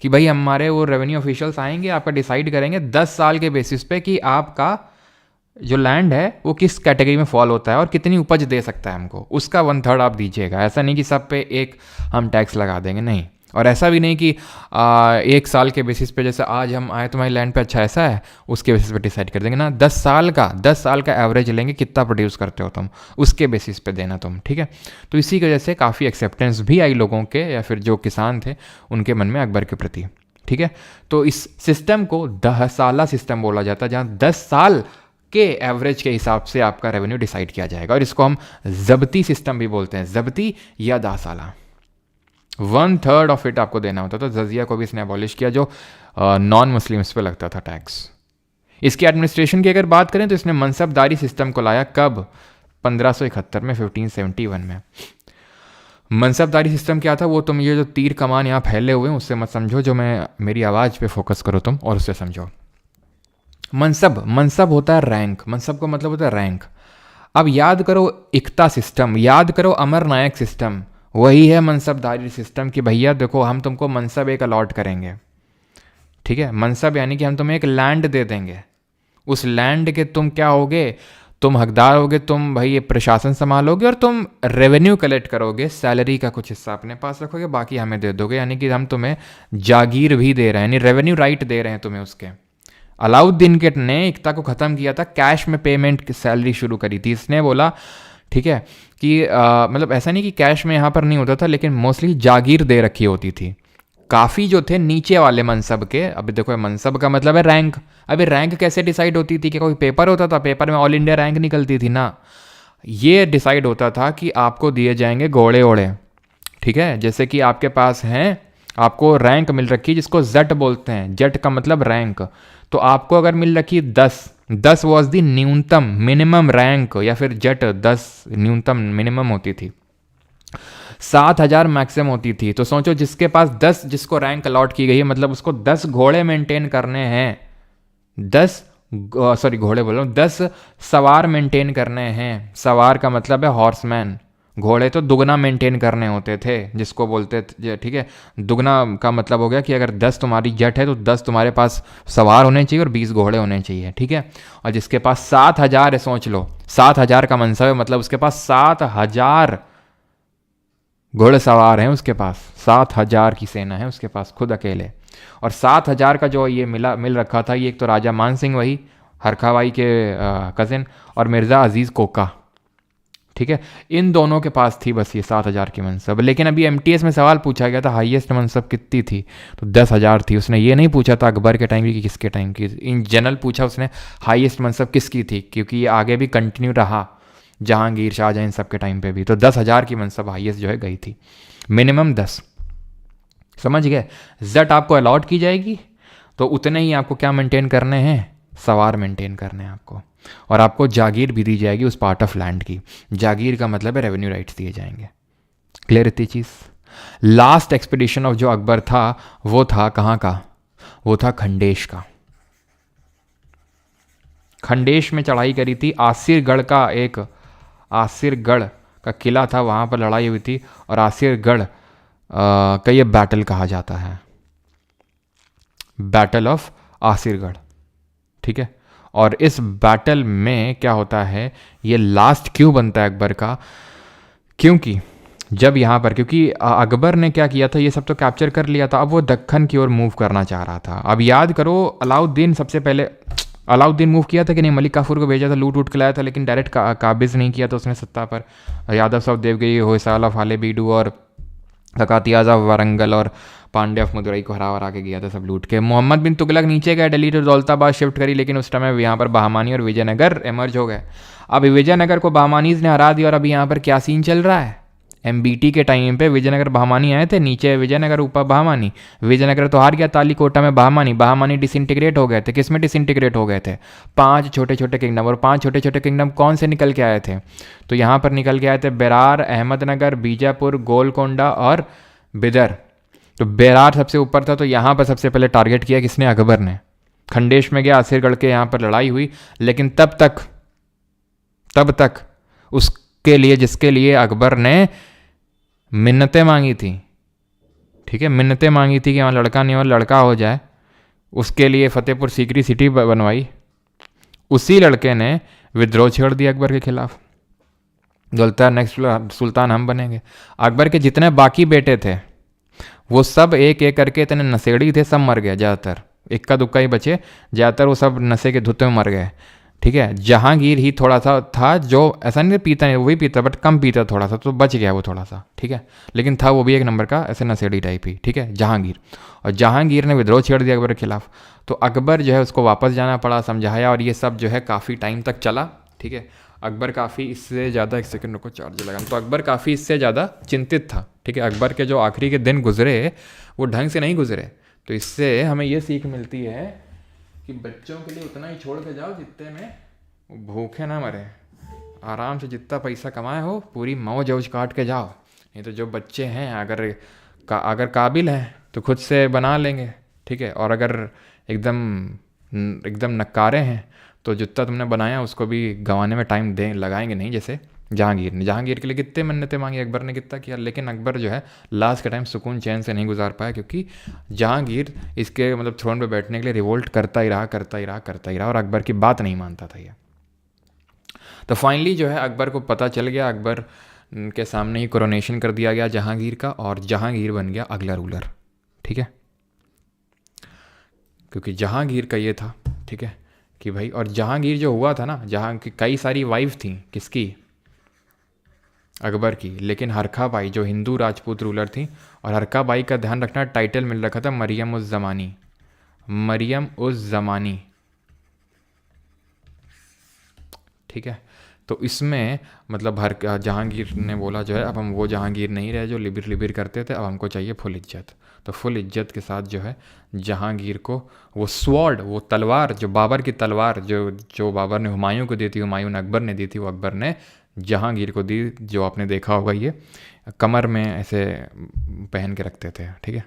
कि भाई हमारे वो रेवेन्यू ऑफिशियल्स आएंगे, आपका डिसाइड करेंगे 10 साल के बेसिस पे कि आपका जो लैंड है वो किस कैटेगरी में फॉल होता है और कितनी उपज दे सकता है हमको, उसका 1/3 आप दीजिएगा। ऐसा नहीं कि सब पे एक हम टैक्स लगा देंगे, नहीं। और ऐसा भी नहीं कि एक साल के बेसिस पे, जैसे आज हम आए तुम्हारी लैंड पे, अच्छा ऐसा है, उसके बेसिस पे डिसाइड कर देंगे ना। 10 साल का एवरेज लेंगे, कितना प्रोड्यूस करते हो तुम, उसके बेसिस पे देना तुम, ठीक है। तो इसी की वजह से काफ़ी एक्सेप्टेंस भी आई लोगों के, या फिर जो किसान थे उनके मन में अकबर के प्रति, ठीक है। तो इस सिस्टम को 10 साला सिस्टम बोला जाता है, जहाँ 10 साल के एवरेज के हिसाब से आपका रेवेन्यू डिसाइड किया जाएगा, और इसको हम जब्ती सिस्टम भी बोलते हैं, जब्ती या 10 साला। 1/3 ऑफ इट आपको देना होता था। जजिया को भी इसने अबॉलिश किया, जो नॉन मुस्लिम्स पे लगता था टैक्स। इसकी एडमिनिस्ट्रेशन की अगर बात करें तो इसने मनसबदारी सिस्टम को लाया, कब? 1571 में, 1571 में। मनसबदारी सिस्टम क्या था वो तुम ये जो तीर कमान यहाँ फैले हुए हैं उससे मत समझो, जो मैं मेरी आवाज़ पे फोकस करो तुम और उससे समझो। मनसब होता है रैंक, मनसब का मतलब होता है रैंक। अब याद करो इक्ता सिस्टम, याद करो अमर नायक सिस्टम, वही है मनसबदारी सिस्टम कि भैया देखो हम तुमको मनसब एक अलॉट करेंगे, ठीक है। मनसब यानी कि हम तुम्हें एक लैंड दे देंगे, उस लैंड के तुम क्या होगे, तुम हकदार होगे, तुम भाई ये प्रशासन संभालोगे और तुम रेवेन्यू कलेक्ट करोगे, सैलरी का कुछ हिस्सा अपने पास रखोगे, बाकी हमें दे दोगे। यानी कि हम तुम्हें जागीर भी दे रहे हैं, यानी रेवेन्यू राइट दे रहे हैं तुम्हें उसके। अलाउद्दीन के ने इक्ता को ख़त्म किया था, कैश में पेमेंट की सैलरी शुरू करी थी। इसने बोला ठीक है कि मतलब ऐसा नहीं कि कैश में यहाँ पर नहीं होता था, लेकिन मोस्टली जागीर दे रखी होती थी। काफ़ी जो थे नीचे वाले मनसब के, अभी देखो मनसब का मतलब है रैंक। अभी रैंक कैसे डिसाइड होती थी? कि कोई पेपर होता था, पेपर में ऑल इंडिया रैंक निकलती थी ना। ये डिसाइड होता था कि आपको दिए जाएंगे घोड़े ओड़े, ठीक है। जैसे कि आपके पास हैं, आपको रैंक मिल रखी है जिसको जट बोलते हैं, जट का मतलब रैंक। तो आपको अगर मिल रखी 10 वॉज दी न्यूनतम मिनिमम रैंक, या फिर जट 10 न्यूनतम मिनिमम होती थी, 7,000 मैक्सिमम होती थी। तो सोचो जिसके पास 10, जिसको रैंक अलॉट की गई है, मतलब उसको 10 घोड़े मेंटेन करने हैं, 10 घोड़े बोल रहा हूँ, 10 सवार मेंटेन करने हैं। सवार का मतलब है हॉर्समैन, घोड़े तो दुगना मेंटेन करने होते थे जिसको बोलते थे, ठीक है। दुगना का मतलब हो गया कि अगर 10 तुम्हारी जट है तो 10 तुम्हारे पास सवार होने चाहिए और 20 घोड़े होने चाहिए, ठीक है। और जिसके पास 7,000 है, सोच लो 7,000 का मनसब है, मतलब उसके पास 7,000 घोड़सवार हैं, उसके पास 7,000 की सेना है उसके पास खुद अकेले। और 7,000 का जो ये मिल रखा था, ये एक तो राजा मान सिंह वही हरखावाई के कज़िन, और मिर्ज़ा अजीज़ कोका, ठीक है। इन दोनों के पास थी बस ये 7,000 की मनसब। लेकिन अभी एमटीएस में सवाल पूछा गया था हाईएस्ट मनसब कितनी थी, तो 10,000 थी। उसने ये नहीं पूछा था अकबर के टाइम की कि किसके टाइम की, इन जनरल पूछा उसने हाईएस्ट मनसब किसकी थी, क्योंकि ये आगे भी कंटिन्यू रहा जहांगीर, शाहजहां, इन सब के टाइम पे भी। तो 10,000 की मनसब हाईएस्ट जो है गई थी, मिनिमम 10, समझ गए। जट आपको अलॉट की जाएगी तो उतने ही आपको क्या मेंटेन करने हैं, सवार मेंटेन करने हैं आपको। और आपको जागीर भी दी जाएगी उस पार्ट ऑफ लैंड की। जागीर का मतलब है रेवेन्यू राइट्स दिए जाएंगे। क्लियर इतनी चीज़। लास्ट एक्सपीडिशन ऑफ जो अकबर था वो था कहाँ का, वो था खंडेश का। खंडेश में चढ़ाई करी थी, आसिरगढ़ का एक, आसिरगढ़ का किला था, वहाँ पर लड़ाई हुई थी। और आसिरगढ़ का ये बैटल कहा जाता है, बैटल ऑफ आसिरगढ़, ठीक है। और इस बैटल में क्या होता है, ये लास्ट क्यों बनता है अकबर का, क्योंकि जब यहाँ पर, क्योंकि अकबर ने क्या किया था, ये सब तो कैप्चर कर लिया था, अब वो दक्खन की ओर मूव करना चाह रहा था। अब याद करो अलाउद्दीन सबसे पहले, अलाउद्दीन मूव किया था कि नहीं, मलिक काफूर को भेजा था, लूट उठ के लाया था, लेकिन डायरेक्ट काबिज नहीं किया था उसने सत्ता पर। यादव साहब देवगिरी, होयसाला, फाले बीडू और ककातियाजा वारंगल और पांडे ऑफ मदुरई को हरा के गया था सब लूट के। मोहम्मद बिन तुगलक नीचे गए, दिल्ली टू दौलताबाद शिफ्ट करी, लेकिन उस टाइम यहाँ पर बहमानी और विजयनगर एमर्ज हो गए। अब विजयनगर को बहमानीज ने हरा दिया, और अभी यहाँ पर क्या सीन चल रहा है, एमबीटी के टाइम पे विजयनगर बहमानी आए थे, नीचे विजयनगर ऊपर बहमानी। विजयनगर तो हार गया तालीकोटा में, बहमानी डिसइंटीग्रेट हो गए थे। किस में डिसइंटीग्रेट हो गए थे, 5 छोटे छोटे किंगडम। और 5 छोटे छोटे किंगडम कौन से निकल के आए थे, तो यहाँ पर निकल के आए थे बेरार, अहमदनगर, बीजापुर, गोलकोंडा और बिदर। तो बेरार सबसे ऊपर था, तो यहाँ पर सबसे पहले टारगेट किया किसने, अकबर ने। खंडेश में गया, आसिरगढ़ के यहाँ पर लड़ाई हुई, लेकिन तब तक उसके लिए, जिसके लिए अकबर ने मिन्नतें मांगी थी, ठीक है, मिन्नतें मांगी थी कि वहाँ लड़का नहीं हो, लड़का हो जाए, उसके लिए फतेहपुर सीकरी सिटी बनवाई। उसी लड़के ने विद्रोह छेड़ दिया अकबर के खिलाफ, बोलता है नेक्स्ट सुल्तान हम बनेंगे। अकबर के जितने बाकी बेटे थे वो सब एक एक करके इतने नशेड़ी थे, सब मर गए ज़्यादातर, इक्का दुक्का ही बचे, ज़्यादातर वो सब नशे के धुत में मर गए। ठीक है, जहांगीर ही थोड़ा सा था जो ऐसा नहीं पीता, नहीं वो भी पीता बट कम पीता थोड़ा सा, तो बच गया वो थोड़ा सा। ठीक है, लेकिन था वो भी एक नंबर का ऐसे नशेड़ी टाइप ही। ठीक है, जहांगीर, और जहांगीर ने विद्रोह छेड़ दिया अकबर के खिलाफ, तो अकबर जो है उसको वापस जाना पड़ा, समझाया, और ये सब जो है काफ़ी टाइम तक चला। ठीक है, अकबर काफ़ी इससे ज़्यादा, एक सेकंड रुको चार्ज लगा, तो अकबर काफ़ी इससे ज़्यादा चिंतित था। ठीक है, अकबर के जो आखिरी के दिन गुजरे वो ढंग से नहीं गुजरे। तो इससे हमें ये सीख मिलती है कि बच्चों के लिए उतना ही छोड़ के जाओ जितने में वो भूखे ना मरे, आराम से जितना पैसा कमाए हो पूरी मौज औज काट के जाओ। नहीं तो जो बच्चे हैं अगर काबिल हैं तो खुद से बना लेंगे। ठीक है, और अगर एकदम एकदम नकारे हैं तो जितना तुमने बनाया उसको भी गंवाने में टाइम दे लगाएंगे नहीं। जैसे जहांगीर के लिए कितने मन्नतें मांगी अकबर ने, कितना किया, लेकिन अकबर जो है लास्ट के टाइम सुकून चैन से नहीं गुजार पाया, क्योंकि जहांगीर इसके मतलब थ्रोन पे बैठने के लिए रिवोल्ट करता ही रहा, और अकबर की बात नहीं मानता था ये। तो फाइनली जो है अकबर को पता चल गया, अकबर के सामने ही कोरोनेशन कर दिया गया जहांगीर का, और जहांगीर बन गया अगला रूलर। ठीक है, क्योंकि जहांगीर का ये था, ठीक है, कि भाई, और जहांगीर जो हुआ था ना, जहाँ की कई सारी वाइफ थी, किसकी, अकबर की, लेकिन हरखा बाई जो हिंदू राजपूत रूलर थी, और हरखा बाई का ध्यान रखना टाइटल मिल रखा था मरियम उज़ ज़मानी, मरियम उज़ ज़मानी। ठीक है, तो इसमें मतलब हर जहांगीर ने बोला जो है अब हम वो जहांगीर नहीं रहे जो लिबिर लिबिर करते थे, अब हमको चाहिए फुल इज्जत। तो फुल इज्जत के साथ जो है जहांगीर को वो स्वॉर्ड, वो तलवार, जो बाबर की तलवार जो बाबर ने हुमायूं को दी थी, हुमायूं ने अकबर ने दी थी, वो अकबर ने जहांगीर को दी, जो आपने देखा होगा ये कमर में ऐसे पहन के रखते थे। ठीक है,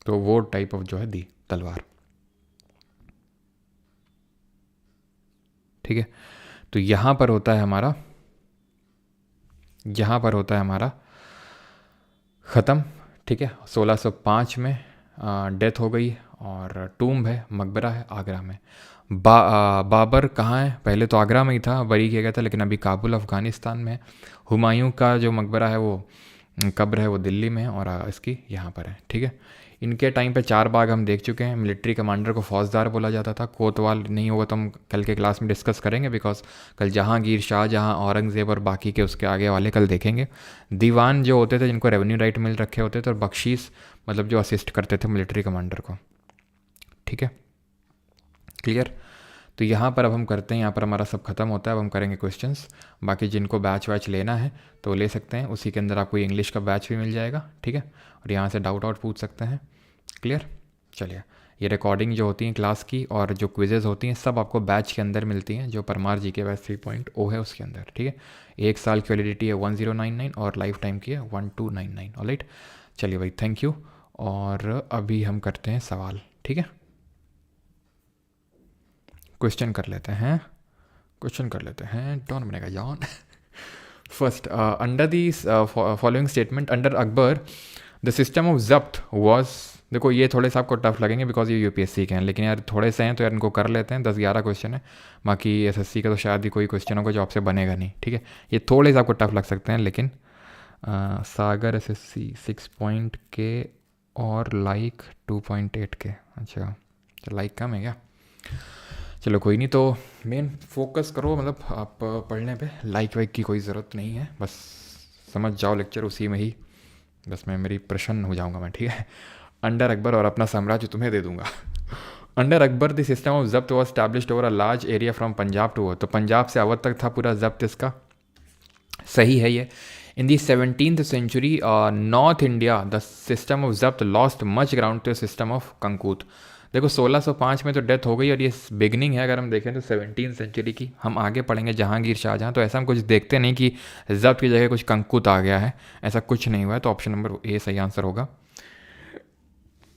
तो वो टाइप ऑफ जो है दी तलवार। ठीक है, तो यहाँ पर होता है हमारा ख़त्म। ठीक है, 1605 में डेथ हो गई, और टूम्ब है, मकबरा है आगरा में। बाबर कहाँ है, पहले तो आगरा में ही था, बरी किया गया था, लेकिन अभी काबुल अफ़गानिस्तान में है। हुमायूं का जो मकबरा है वो कब्र है वो दिल्ली में है, और इसकी यहाँ पर है। ठीक है, इनके टाइम पे 4 बाग हम देख चुके हैं। मिलिट्री कमांडर को फौजदार बोला जाता था। कोतवाल नहीं होगा तो हम कल के क्लास में डिस्कस करेंगे, बिकॉज कल जहांगीर, शाहजहां, औरंगज़ेब और बाकी के उसके आगे वाले कल देखेंगे। दीवान जो होते थे जिनको रेवेन्यू राइट मिल रखे होते थे, और बख्शीश मतलब जो असिस्ट करते थे मिलिट्री कमांडर को। ठीक है, क्लियर। तो यहाँ पर अब हम करते हैं, यहाँ पर हमारा सब खत्म होता है। अब हम करेंगे क्वेश्चंस। बाकी जिनको बैच वैच लेना है तो ले सकते हैं, उसी के अंदर आपको इंग्लिश का बैच भी मिल जाएगा। ठीक है, और यहाँ से डाउट आउट पूछ सकते हैं। क्लियर, चलिए। ये रिकॉर्डिंग जो होती है क्लास की और जो क्विजेज़ होती हैं सब आपको बैच के अंदर मिलती हैं, जो परमार जी के बैच 3.0 है उसके अंदर। ठीक है, 1 साल की वैलिडिटी है 1099 और लाइफ टाइम की है 1299। ऑलराइट, चलिए भाई, थैंक यू। और अभी हम करते हैं सवाल। ठीक है, क्वेश्चन कर लेते हैं, डॉन बनेगा John. First, under this following statement, under Akbar the system of zabt was, देखो ये थोड़े से आपको टफ लगेंगे बिकॉज ये यूपीएससी के हैं, लेकिन यार थोड़े से हैं तो यार इनको कर लेते हैं। 10-11 क्वेश्चन है, बाकी एसएससी का तो शायद ही कोई क्वेश्चन होगा जो आपसे बनेगा नहीं। ठीक है, ये थोड़े से आपको टफ लग सकते हैं, लेकिन सागर एसएससी 6 पॉइंट के और लाइक 2.8 के। अच्छा, लाइक कम है क्या? चलो कोई नहीं, तो मेन फोकस करो, मतलब आप पढ़ने पे, लाइक वाइक की कोई ज़रूरत नहीं है, बस समझ जाओ लेक्चर, उसी में ही बस मैं मेरी प्रसन्न हो जाऊंगा मैं। ठीक है, अंडर अकबर, और अपना साम्राज्य तुम्हें दे दूंगा। Under Akbar the system of zabt was established over a large area from Punjab to Awadh, तो पंजाब से अवध तक था पूरा जब्त इसका। सही है ये। In the 17th century North India the system of zabt lost much ground to system of kankut. देखो 1605 में तो डेथ हो गई, और ये बिगनिंग है अगर हम देखें तो 17th सेंचुरी की। हम आगे पढ़ेंगे जहांगीर, शाहजहां, तो ऐसा हम कुछ देखते नहीं कि जब्त की जगह कुछ कंकूत आ गया है, ऐसा कुछ नहीं हुआ है। तो ऑप्शन नंबर ए सही आंसर होगा।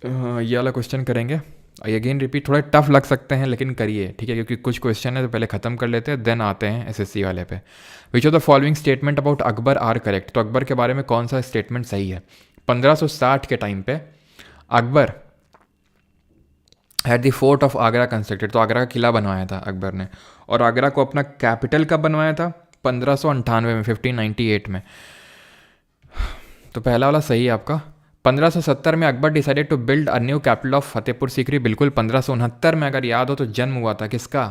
ये वाला क्वेश्चन करेंगे, अगेन रिपीट, थोड़ा टफ लग सकते हैं लेकिन करिए। ठीक है, क्योंकि कुछ क्वेश्चन है तो पहले ख़त्म कर लेते हैं, देन आते हैं एसएससी वाले पे। Which of the following statement about Akbar are correct, तो अकबर के बारे में कौन सा स्टेटमेंट सही है? 1560 के टाइम पे Akbar had the fort of Agra constructed, तो आगरा का किला बनवाया था अकबर ने, और आगरा को अपना कैपिटल कब बनवाया था? 1598 में, 1598 में। तो पहला वाला सही है आपका, 1570 में Akbar decided to build a new capital of Fatehpur Sikri. बिल्कुल 1569 में अगर याद हो तो जन्म हुआ था किसका,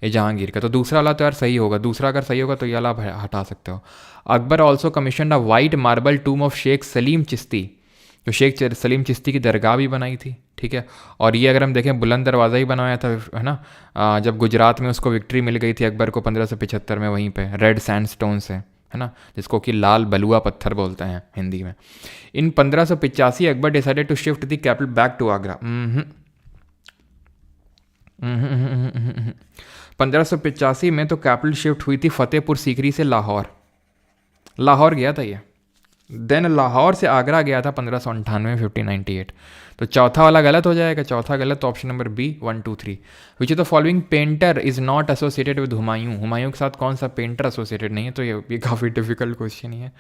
ये जहांगीर का। तो दूसरा वाला तो यार सही होगा, दूसरा अगर सही होगा तो ये वाला आप हटा सकते हो। Akbar also commission a white marble tomb of Sheikh Salim Chishti, तो शेख सलीम चिश्ती की दरगाह भी बनाई थी, ठीक है। और ये अगर हम देखें बुलंद दरवाज़ा ही बनवाया था, है ना, जब गुजरात में उसको विक्ट्री मिल गई थी अकबर को 1575 में, वहीं पे रेड सैंडस्टोन से, है ना, जिसको कि लाल बलुआ पत्थर बोलते हैं हिंदी में। In 1585 Akbar decided to shift the capital back to Agra. 1585 में तो कैपिटल शिफ्ट हुई थी फतेहपुर सीकरी से लाहौर, लाहौर गया था ये। देन लाहौर से आगरा गया था 1598 1598। तो चौथा वाला गलत हो जाएगा, चौथा गलत, तो option number B 1 2 3। Which of the following painter is not associated with Humayun, Humayun के साथ कौन सा पेंटर एसोसिएटेड नहीं है। तो ये काफ़ी डिफिकल्ट क्वेश्चन ही है,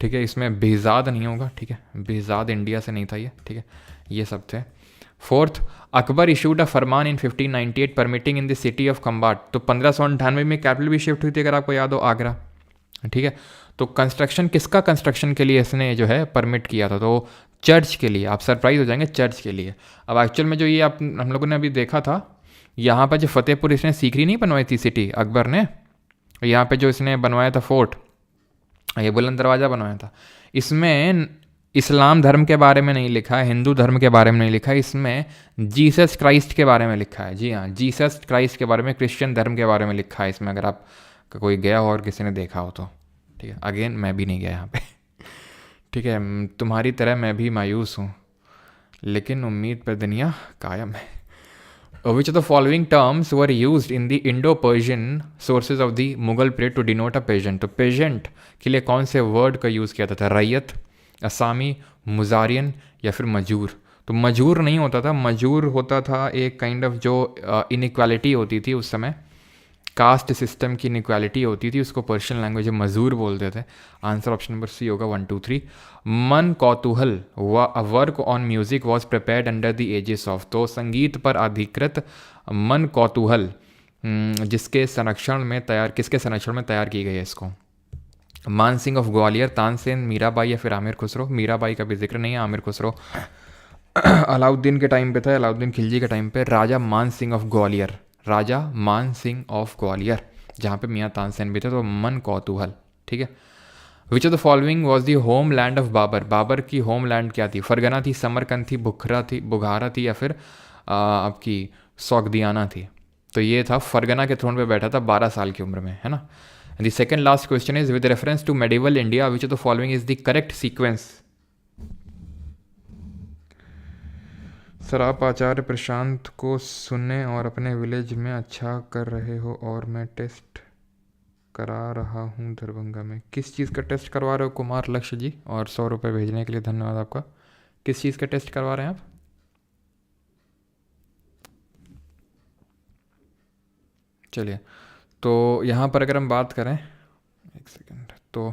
ठीक है। इसमें बेहजाद नहीं होगा, ठीक है, बेहजाद इंडिया से नहीं था ये, ठीक है, ये सब थे। Fourth, Akbar issued a farman in 1598 permitting in the city of Khambat. तो 1598 में कैपिटल भी शिफ्ट हुई थी अगर आपको याद हो, आगरा, ठीक है। तो कंस्ट्रक्शन किसका कंस्ट्रक्शन के लिए इसने जो है परमिट किया था, तो चर्च के लिए। आप सरप्राइज हो जाएंगे, चर्च के लिए। अब एक्चुअल में जो ये आप हम लोगों ने अभी देखा था, यहाँ पर जो फतेहपुर इसने सीकरी नहीं बनवाई थी सिटी अकबर ने, यहाँ पे जो इसने बनवाया था फोर्ट, ये बुलंद दरवाज़ा बनवाया था, इसमें इस्लाम धर्म के बारे में नहीं लिखा है, हिंदू धर्म के बारे में नहीं लिखा है, इसमें जीसस क्राइस्ट के बारे में लिखा है। जी हाँ, जीसस क्राइस्ट के बारे में, क्रिश्चियन धर्म के बारे में लिखा है इसमें, अगर आप कोई गया हो और किसी ने देखा हो तो, ठीक है। अगेन मैं भी नहीं गया यहाँ पे, ठीक है, तुम्हारी तरह मैं भी मायूस हूँ, लेकिन उम्मीद पर दुनिया कायम है। Which of the following terms were used in the Indo-Persian sources of the Mughal period to denote a peasant? तो पेजेंट के लिए कौन से वर्ड का यूज़ किया था? रैयत, असामी, मुजारियन या फिर मजूर। तो मजूर नहीं होता था, मजूर होता था एक काइंड ऑफ जो इनइक्वालिटी होती थी उस समय, कास्ट सिस्टम की इनइक्वालिटी होती थी, उसको पर्शियन लैंग्वेज में मजूर बोलते थे। आंसर ऑप्शन नंबर सी होगा 1 2 3। Man Kautuhal work on music was prepared under the aegis of. तो संगीत पर अधिकृत मन कौतूहल जिसके संरक्षण में तैयार, किसके संरक्षण में तैयार की गई है इसको? मान सिंह ऑफ ग्वालियर, तानसेन, मीराबाई या फिर आमिर खुसरो। मीराबाई का भी जिक्र नहीं है, आमिर खुसरो अलाउद्दीन के टाइम पे था, अलाउद्दीन खिलजी के टाइम पे। राजा Man Singh of Gwalior, Raja Man Singh of Gwalior, जहाँ पे मियाँ तानसेन भी थे। तो मन कौतूहल, ठीक है। Which of the following was the homeland of Babur. Babur की होम लैंड क्या थी? फरगना थी, समरकंद थी, बुखारा थी या फिर आपकी सौगदियाना थी। तो ये था, फरगना के थ्रोन पे बैठा था 12 साल की उम्र में, है ना। The second last question is with reference to medieval India which of the following is the correct sequence. Sir आप आचार्य प्रशांत को सुने और अपने विलेज में अच्छा कर रहे हो और मैं टेस्ट करा रहा हूँ दरभंगा में। किस चीज़ का टेस्ट करवा रहे हो कुमार लक्ष्य जी? और 100 रुपये भेजने के लिए धन्यवाद आपका। किस चीज़ का टेस्ट करवा रहे हैं आप? चलिए, तो यहाँ पर अगर हम बात करें, एक सेकेंड, तो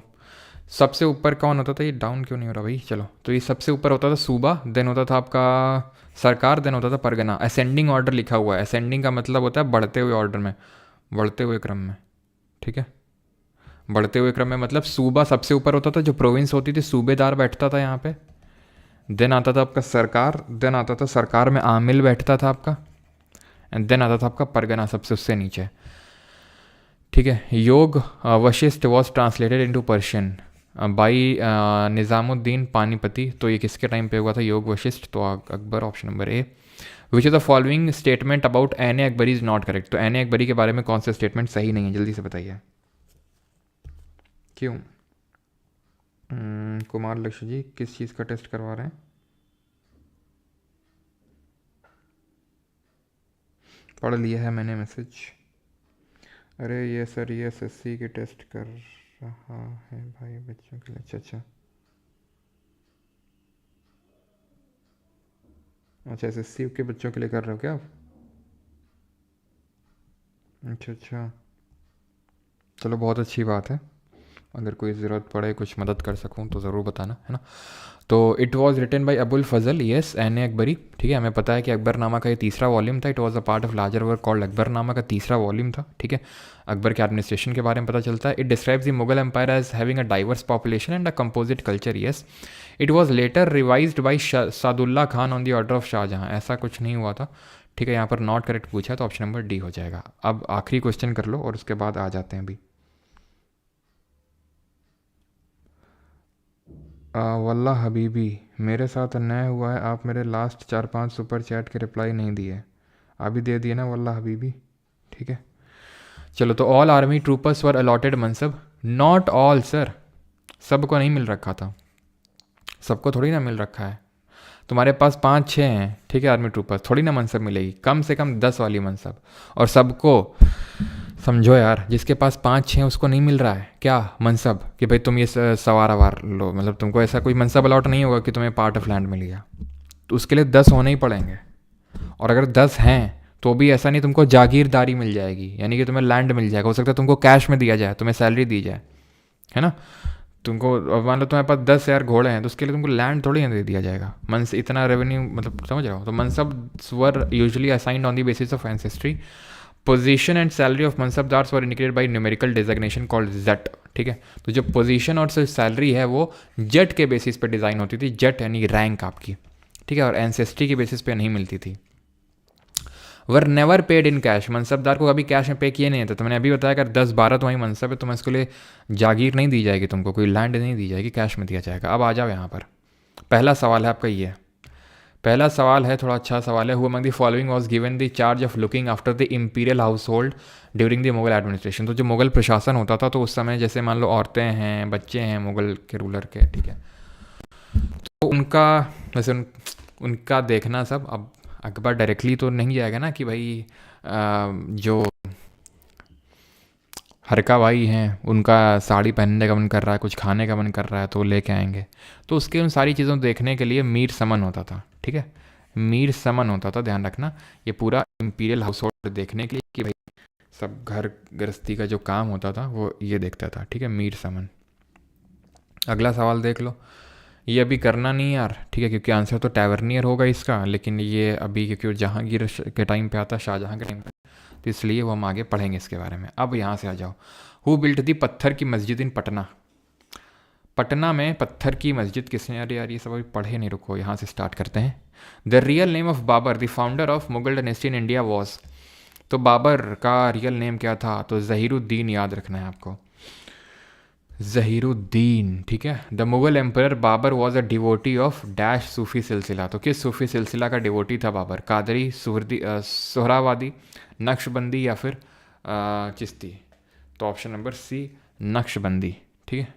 सबसे ऊपर कौन होता था? ये डाउन क्यों नहीं हो रहा भाई? चलो, तो ये सबसे ऊपर होता था सूबा, देन होता था आपका सरकार, देन होता था परगना। असेंडिंग ऑर्डर लिखा हुआ है, असेंडिंग का मतलब होता है बढ़ते हुए ऑर्डर में, बढ़ते हुए क्रम में, ठीक है। बढ़ते हुए क्रम में मतलब सूबा सबसे ऊपर होता था, जो प्रोविंस होती थी सूबेदार बैठता था यहाँ पे। देन आता था आपका सरकार, देन आता था सरकार में आमिल बैठता था आपका, एंड देन आता था आपका परगना सबसे उससे नीचे, ठीक है। योग Vashishtha was translated into Persian by Nizamuddin Panipati. तो ये किसके टाइम पे हुआ था योग वशिष्ठ? तो Akbar, option number A. Which of the following statement about Ain i Akbari is not correct. तो एन ए अकबरी के बारे में कौन सा स्टेटमेंट सही नहीं है? जल्दी से बताइए क्यों। कुमार लक्ष्य जी किस चीज़ का टेस्ट करवा रहे हैं? पढ़ लिया है मैंने मैसेज। अरे ये सर ये एसएससी के टेस्ट कर रहा है भाई बच्चों के लिए। अच्छा अच्छा अच्छा, एसएससी के बच्चों के लिए कर रहे हो क्या आप? अच्छा अच्छा, चलो बहुत अच्छी बात है। अगर कोई ज़रूरत पड़े, कुछ मदद कर सकूँ तो ज़रूर बताना, है ना। तो it was written by Abul Fazl, yes, Ain i Akbari, ठीक है। हमें पता है कि अकबरनामा का ये तीसरा वॉल्यूम था। It was a part of larger work called Akbarnama का तीसरा वॉल्यूम था, ठीक है। अकबर के एडमिनिस्ट्रेशन के बारे में पता चलता है। It describes the Mughal empire as having a diverse population and a composite culture, yes. It was later revised by Sadullah Khan on the order of Shah Jahan, ऐसा कुछ नहीं हुआ था, ठीक है। यहाँ पर नॉट करेक्ट पूछा है तो ऑप्शन नंबर डी हो जाएगा। अब आखिरी क्वेश्चन कर लो और उसके बाद आ जाते हैं अभी। वल्ला हबीबी, मेरे साथ अन्याय हुआ है, आप मेरे लास्ट 4-5 सुपर चैट के रिप्लाई नहीं दिए, अभी दे दिए ना वल्ला हबीबी, ठीक है। चलो, तो all army troopers were allotted mansab, not all sir, सबको नहीं मिल रखा था, सबको थोड़ी ना मिल रखा है। तुम्हारे पास 5-6 हैं, ठीक है, आर्मी ट्रूपर्स, थोड़ी ना मनसब मिलेगी, कम से कम 10 वाली मनसब। और सबको समझो यार, जिसके पास 5-6 उसको नहीं मिल रहा है क्या मनसब कि भाई तुम ये सवार अवार लो, मतलब तुमको ऐसा कोई मनसब अलॉट नहीं होगा कि तुम्हें पार्ट ऑफ लैंड मिल गया, तो उसके लिए 10 होने ही पड़ेंगे। और अगर 10 हैं तो भी ऐसा नहीं तुमको जागीरदारी मिल जाएगी, यानी कि तुम्हें लैंड मिल जाएगा, हो सकता है तुमको कैश में दिया जाए, तुम्हें सैलरी दी जाए, है ना। तुमको अब मान लो तुम्हारे पास 10,000 घोड़े हैं तो उसके लिए तुमको लैंड थोड़ी ना दे दिया जाएगा, मन से इतना रेवेन्यू, मतलब समझ रहे हो। तो mansab were usually assigned on the basis of ancestry. Position and salary of mansabdars were indicated by numerical designation called zat, ठीक है। तो जो पोजीशन और सैलरी है वो जेट के बेसिस पे डिज़ाइन होती थी, जेट यानी रैंक आपकी, ठीक है, और एंसेस्ट्री की बेसिस पे नहीं मिलती थी। Were never paid in cash, mansabdar को कभी कैश में पे किए नहीं थे। तो मैंने अभी बताया अगर 10-12 तुम्हारी मनसब है तो मैं इसके लिए जागीर नहीं दी जाएगी, तुमको कोई लैंड नहीं दी जाएगी, कैश में दिया जाएगा। अब आ जाओ यहाँ पर, पहला सवाल है आपका ये, पहला सवाल है थोड़ा अच्छा सवाल है। Who among the following was given the charge of looking after the imperial house hold during the Mughal administration. तो जो मुगल प्रशासन होता था तो उस समय जैसे मान लो औरतें हैं, बच्चे हैं मुगल के रूलर के, ठीक है, तो उनका वैसे उनका देखना सब। अब अकबर डायरेक्टली तो नहीं जाएगा ना कि भाई जो हरका भाई हैं उनका साड़ी पहनने का मन कर रहा है, कुछ खाने का मन कर रहा है तो लेके आएंगे। तो उसके उन सारी चीज़ों को देखने के लिए मीर समन होता था, ठीक है, मीर समन होता था, ध्यान रखना। ये पूरा इंपीरियल हाउस होल्ड देखने के लिए कि भाई सब घर गृहस्थी का जो काम होता था वो ये देखता था, ठीक है, मीर समन। अगला सवाल देख लो, ये अभी करना नहीं यार, ठीक है, क्योंकि आंसर तो टैवर्नियर होगा इसका, लेकिन ये अभी क्योंकि जहांगीर के टाइम पे आता, शाहजहाँ के टाइम पे, तो इसलिए वो हम आगे पढ़ेंगे इसके बारे में। अब यहाँ से आ जाओ, हु बिल्ट दी पत्थर की मस्जिद इन पटना। पटना में पत्थर की मस्जिद किसने, अरे यार ये सब अभी पढ़े नहीं, रुको यहाँ से स्टार्ट करते हैं। The real name of Babur the founder of Mughal dynasty in India was, तो बाबर का रियल नेम क्या था, तो ज़हीरुद्दीन याद रखना है आपको, ज़हीरुद्दीन, ठीक है। The Mughal emperor Babur was a devotee of dash Sufi silsila, तो किस सूफी सिलसिला का डिवोटी था बाबर, कादरी, सोहरावादी, नक्शबंदी या फिर चिश्ती। तो ऑप्शन नंबर सी नक्शबंदी, ठीक है।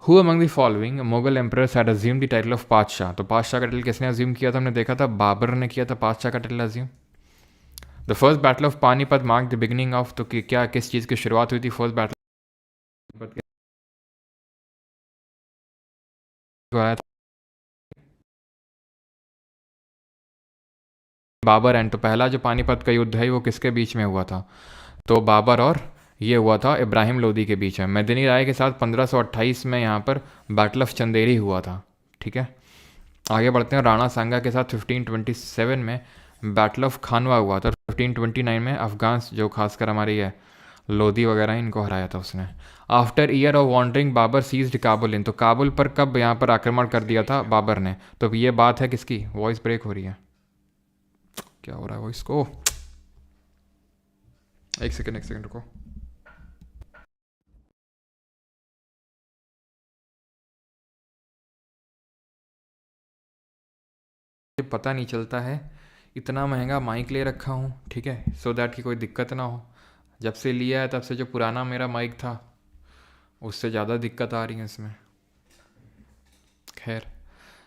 Who among the following Mughal emperors had assume the title of पातशाह, तो पातशाह का टाइटल किसने अज्यूम किया था, हमने देखा था बाबर ने किया था पातशाह का title assume. The first battle of Panipat mark the beginning of, तो क्या किस चीज़ की शुरुआत हुई थी फर्स्ट बैटल आया था बाबर एंड, तो पहला जो पानीपत का युद्ध है वो किसके बीच में हुआ था, तो बाबर और ये हुआ था इब्राहिम लोदी के बीच में। मदनी राय के साथ 1528 में यहाँ पर बैटल ऑफ चंदेरी हुआ था, ठीक है। आगे बढ़ते हैं, राणा सांगा के साथ 1527 में बैटल ऑफ खानवा हुआ था। 1529 में अफगान जो खासकर हमारी है लोधी वगैरह इनको हराया था उसने। After year of wandering Babur seized Kabul in, तो काबुल पर कब यहाँ पर आक्रमण कर दिया था बाबर ने, तो ये बात है किसकी, वॉइस ब्रेक हो रही है, क्या हो रहा है वॉइस को, एक सेकेंड रुको। पता नहीं चलता है, इतना महंगा माइक ले रखा हूँ, ठीक है, सो दैट कि कोई दिक्कत ना हो। जब से लिया है तब से जो पुराना मेरा माइक था उससे ज़्यादा दिक्कत आ रही है इसमें। खैर,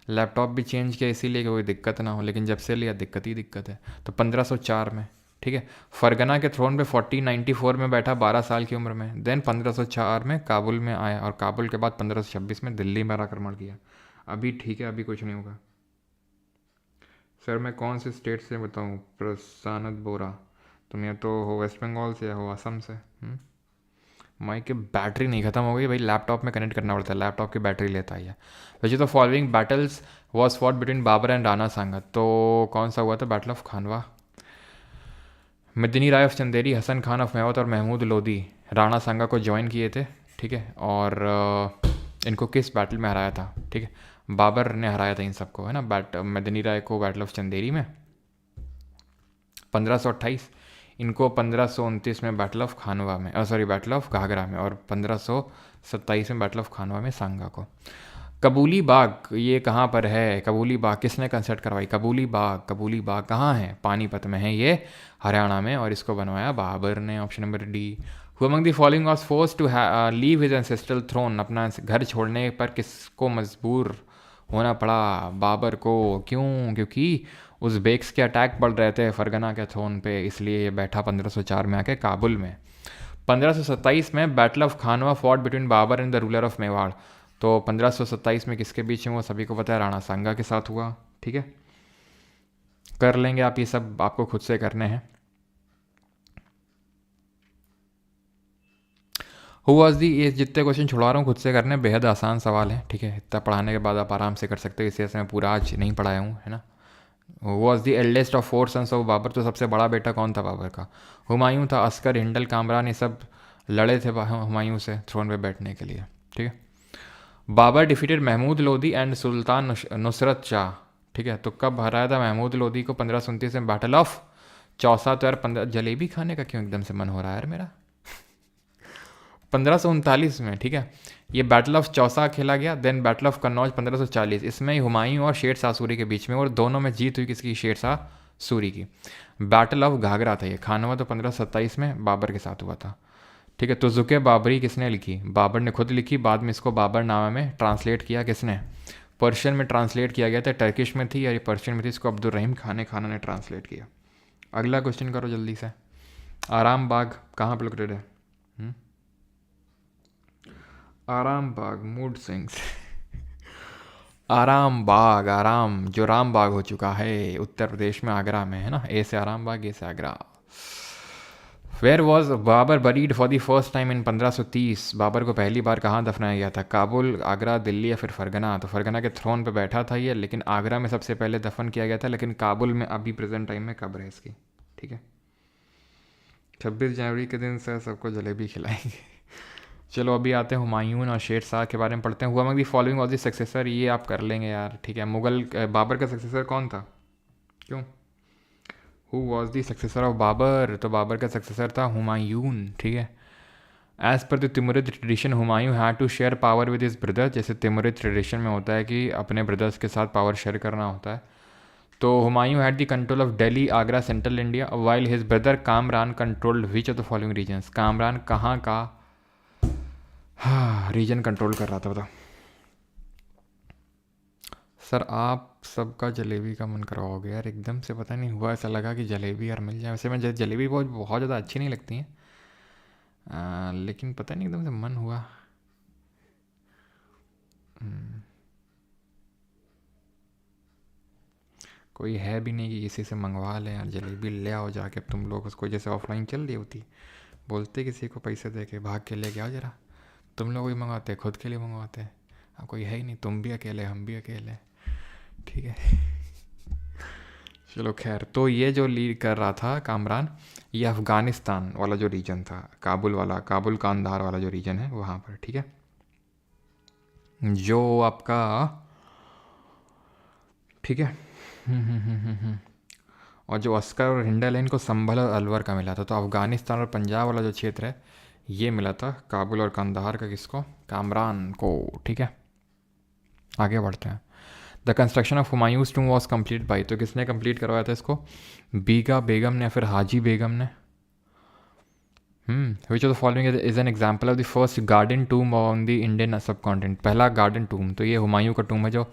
लैपटॉप भी चेंज किया इसीलिए कि कोई दिक्कत ना हो, लेकिन जब से लिया दिक्कत ही दिक्कत है। तो 1504 में, ठीक है, फरगना के थ्रोन पे 1494 में बैठा 12 साल की उम्र में। देन 1504 में काबुल में आया और काबुल के बाद 1526 में दिल्ली में आक्रमण किया। अभी ठीक है, अभी कुछ नहीं होगा। सर मैं कौन से स्टेट से बताऊँ, प्रसानत बोरा, तुम या तो हो वेस्ट बंगाल से या हो असम से। माइक की बैटरी नहीं ख़त्म हो गई भाई, लैपटॉप में कनेक्ट करना पड़ता है, लैपटॉप की बैटरी लेता है ये। वैसे तो following battles was fought between Babur and Rana Sanga, तो कौन सा हुआ था? Battle of Khanwa. Medini Rai of Chanderi, Hasan Khan of Mewat और महमूद लोदी राणा सांगा को ज्वाइन किए थे, ठीक है। और इनको किस बैटल में हराया था? ठीक है, बाबर ने हराया था इन सबको, है ना। मदनी राय को बैटल ऑफ चंदेरी में 1528, इनको 1529 में बैटल ऑफ खानवा में, सॉरी बैटल ऑफ घाघरा में, और 1527 में बैटल ऑफ खानवा में सांगा को। कबूली बाग ये कहाँ पर है? कबूली बाग किसने कंस्ट्रक्ट करवाई? कबूली बाग कहाँ है? पानीपत में है ये, हरियाणा में, और इसको बनवाया बाबर ने। Option number D. Who among the following was forced to leave his ancestral throne, अपना घर छोड़ने पर किसको मजबूर होना पड़ा? बाबर को। क्यों? क्योंकि उज़्बेक्स के अटैक बढ़ रहे थे फरगना के थ्रोन पे, इसलिए ये बैठा 1504 में आके काबुल में। 1527 में battle of Khanwa fought between Babur and the ruler of Mewar, तो 1527 में किसके बीच में? वो सभी को पता है, राणा सांगा के साथ हुआ, ठीक है। कर लेंगे आप, ये सब आपको खुद से करने हैं। हु वॉज दी, ये जितने क्वेश्चन छुड़ा रहा हूँ खुद से करने, बेहद आसान सवाल है, ठीक है। इतना पढ़ाने के बाद आप आराम से कर सकते हो, इसी वजह से मैं पूरा आज नहीं पढ़ाया हूँ, है ना। Was the eldest of 4 sons of Babur, तो सबसे बड़ा बेटा कौन था बाबर का? हुमायूं था। अस्कर, हिंडल, कामरान, ये सब लड़े थे हुमायूं से थ्रोन पे बैठने के लिए, ठीक है। Babar defeated Mahmood Lodi and sultan Nusrat Shah, ठीक है। तो कब हराया था महमूद लोदी को? 1529 में बैटल ऑफ चौसा। तो यार 15 जलेबी खाने का क्यों एकदम से मन हो रहा है यार मेरा? 1539 में, ठीक है, ये बैटल ऑफ चौसा खेला गया। देन बैटल ऑफ कन्नौज 1540, इसमें हुमायूं और शेर शाह सूरी के बीच में, और दोनों में जीत हुई किसकी? शेर शाह सूरी की। बैटल ऑफ घाघरा था ये। खानवा तो 1527 में बाबर के साथ हुआ था, ठीक है। तो जुके बाबरी किसने लिखी? बाबर ने खुद लिखी, बाद में इसको बाबर नामा में ट्रांसलेट किया किसने? पर्शियन में ट्रांसलेट किया गया था, टर्किश में थी या ये पर्शियन में थी, इसको अब्दुल रहीम खाना ने ट्रांसलेट किया। अगला क्वेश्चन करो जल्दी से। आराम बाग कहाँ पर लोकेटेड है? आराम बाग, मूड सिंग्स। आराम बाग, आराम जो राम बाग हो चुका है, उत्तर प्रदेश में, आगरा में, है ना। ए से आराम बाग, ए से Agra. Where was Babur buried for the first time in 1530, Babur को पहली बार कहाँ दफनाया गया था? काबुल, आगरा, दिल्ली या फिर फरगना? तो फरगना के थ्रोन पे बैठा था ये, लेकिन आगरा में सबसे पहले दफन किया गया था, लेकिन काबुल में अभी प्रेजेंट टाइम में कब्र है इसकी, ठीक है। 26 जनवरी के दिन से सबको जलेबी खिलाएंगे। चलो अभी आते हैं हुमायूं और शेर शाह के बारे में पढ़ते हैं। हुआ among the following was the successor, ये आप कर लेंगे यार, ठीक है। मुगल बाबर का सक्सेसर कौन था? क्यों? Who was the successor of Babur, तो बाबर का सक्सेसर था हुमायूं, ठीक है। As per the Timurid tradition Humayun had to share power with his brother, जैसे तिमुरिद ट्रेडिशन में होता है कि अपने ब्रदर्स के साथ पावर शेयर करना होता है। तो Humayun had the control of Delhi, Agra, central India, while his brother Kamran controlled which of the following regions? Kamran कहाँ का रीजन कंट्रोल कर रहा था, बताओ। सर आप सबका जलेबी का मन करवाओगे यार, एकदम से पता नहीं हुआ, ऐसा लगा कि जलेबी यार मिल जाए। वैसे मैं जलेबी बहुत बहुत ज़्यादा अच्छी नहीं लगती हैं, लेकिन पता नहीं एकदम से मन हुआ। कोई है भी नहीं कि किसी से मंगवा लें यार, जलेबी ले आओ जाके। अब तुम लोग उसको जैसे ऑफलाइन चल रही होती, बोलते किसी को पैसे दे के भाग के लेके आओ जरा, तुम लोग भी मंगवाते, खुद के लिए मंगवाते। अब कोई है ही नहीं, तुम भी अकेले, हम भी अकेले, ठीक है। चलो खैर, तो ये जो लीड कर रहा था कामरान, ये अफ़गानिस्तान वाला जो रीजन था, काबुल वाला, काबुल कांधार वाला जो रीजन है वहाँ पर, ठीक है। जो आपका, ठीक है। और जो अस्कर और हिंडल है, इनको संभल और अलवर का मिला था। तो अफ़गानिस्तान और पंजाब वाला जो क्षेत्र है ये मिला था काबुल और कंधार का किसको? कामरान को, ठीक है। आगे बढ़ते हैं। The construction of Humayun's tomb was complete by, तो किसने कंप्लीट करवाया था इसको? बीगा बेगम ने या फिर हाजी बेगम ने? Which of the following is an example of the first garden tomb on the Indian subcontinent? पहला गार्डन टूम, तो ये हुमायूं का टूम है जो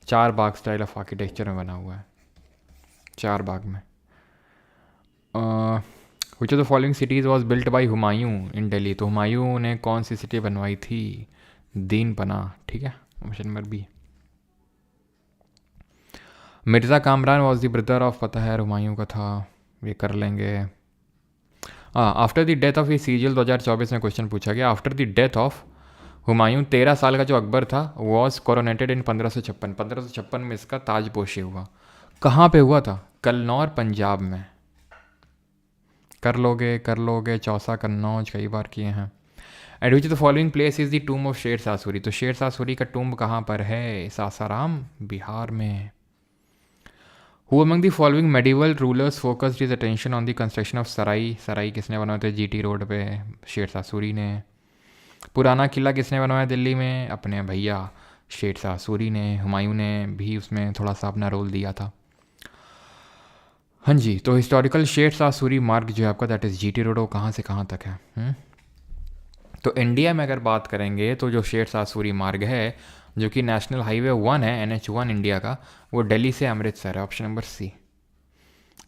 4 बाग स्टाइल ऑफ आर्किटेक्चर में बना हुआ है, 4 बाग में। Which of the following cities was built by Humayun in Delhi, तो हुमायूं ने कौन सी सिटी बनवाई थी? दीन पना, ठीक है। Option number B. Mirza Kamran was the brother of, पता है हुमायूं का था, ये कर लेंगे। हाँ, आफ्टर द डेथ ऑफ ये सीजीएल 2024 में क्वेश्चन पूछा गया, after the death of Humayun 13 साल का जो अकबर था वॉज कोरोनेटेड इन 1556 में इसका ताजपोशी हुआ। कहाँ पे हुआ था? कन्नौर, पंजाब में। कर लोगे, चौसा कन्नौज कई बार किए हैं। Eight which the following place is the टूम of शेर सासुरी, तो शेर सासुरी का टूम कहाँ पर है? सासाराम, बिहार में। Who among the following medieval rulers focused his attention on the construction of सराई? सराई किसने बनवाया था? जीटी रोड पे शेरशाह सूरी ने। पुराना किला किसने बनवाया दिल्ली में? अपने भैया शेरशाह सूरी ने। हुमायूं ने भी उसमें थोड़ा सा अपना रोल दिया था। हाँ जी, तो हिस्टोरिकल शेरशाह सूरी मार्ग जो है आपका, दैट इज़ जीटी रोड, वो कहाँ से कहाँ तक है? तो इंडिया में अगर बात करेंगे तो जो शेरशाह सूरी मार्ग है, जो कि नेशनल हाईवे 1 है, NH1 इंडिया का, वो दिल्ली से अमृतसर है, ऑप्शन नंबर सी।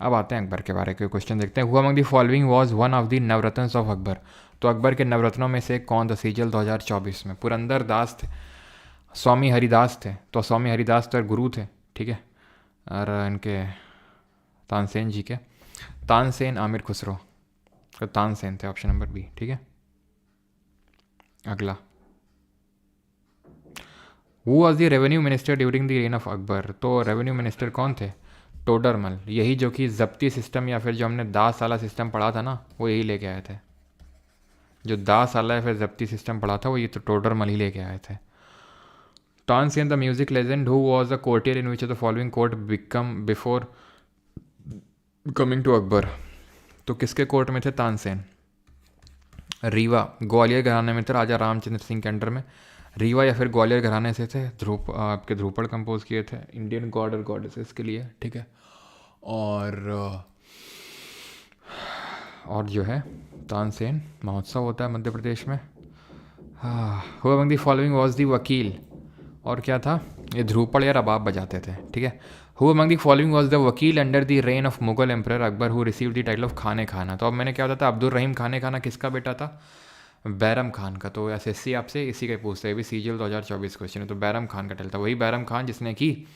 अब आते हैं अकबर के बारे के क्वेश्चन देखते हैं। Who among the following was one of the Navratna of Akbar, तो अकबर के नवरत्नों में से कौन था सीजीएल 2024 में? पुरंदर दास थे, स्वामी हरिदास थे, तो स्वामी हरिदास तो गुरु थे, ठीक है, और इनके तानसेन जी के, तानसेन आमिर खुसरो, तो तानसेन थे, ऑप्शन नंबर बी, ठीक है। अगला, who was the revenue minister during the reign of Akbar, तो रेवेन्यू मिनिस्टर कौन थे? टोडरमल, यही जो कि जब्ती सिस्टम या फिर जो हमने दास आला सिस्टम पढ़ा था ना, वो यही लेके आए थे। जो दास आला या फिर जब्ती सिस्टम पढ़ा था वो ये तो टोडरमल ही लेके आए थे। Tansen the music legend who was a courtier in which of the following court become before coming to Akbar, तो किसके कोर्ट में थे तानसेन? रीवा, ग्वालियर घराने में थे, राजा रामचंद्र सिंह के अंडर में। रीवा या फिर ग्वालियर घराने से थे। आपके ध्रुपद कंपोज किए थे इंडियन गॉड और गॉडेसेस के लिए, ठीक है। और जो है तानसेन महोत्सव होता है मध्य प्रदेश में। Who among the following was the वकील, और क्या था? ये ध्रुपद या रबाब बजाते थे, ठीक है। Who among the following was the vakil under the reign of Mughal emperor Akbar who receive the title of Khane Khana, तो अब मैंने क्या बताया था? अब्दुल रहीम खाने खाना किसका बेटा था? बैरम खान का। तो SSC आपसे इसी का पूछते हैं, भी सीजीएल 2024 क्वेश्चन है, तो बैरम खान का टाइटल था। वही बैरम खान जिसने कि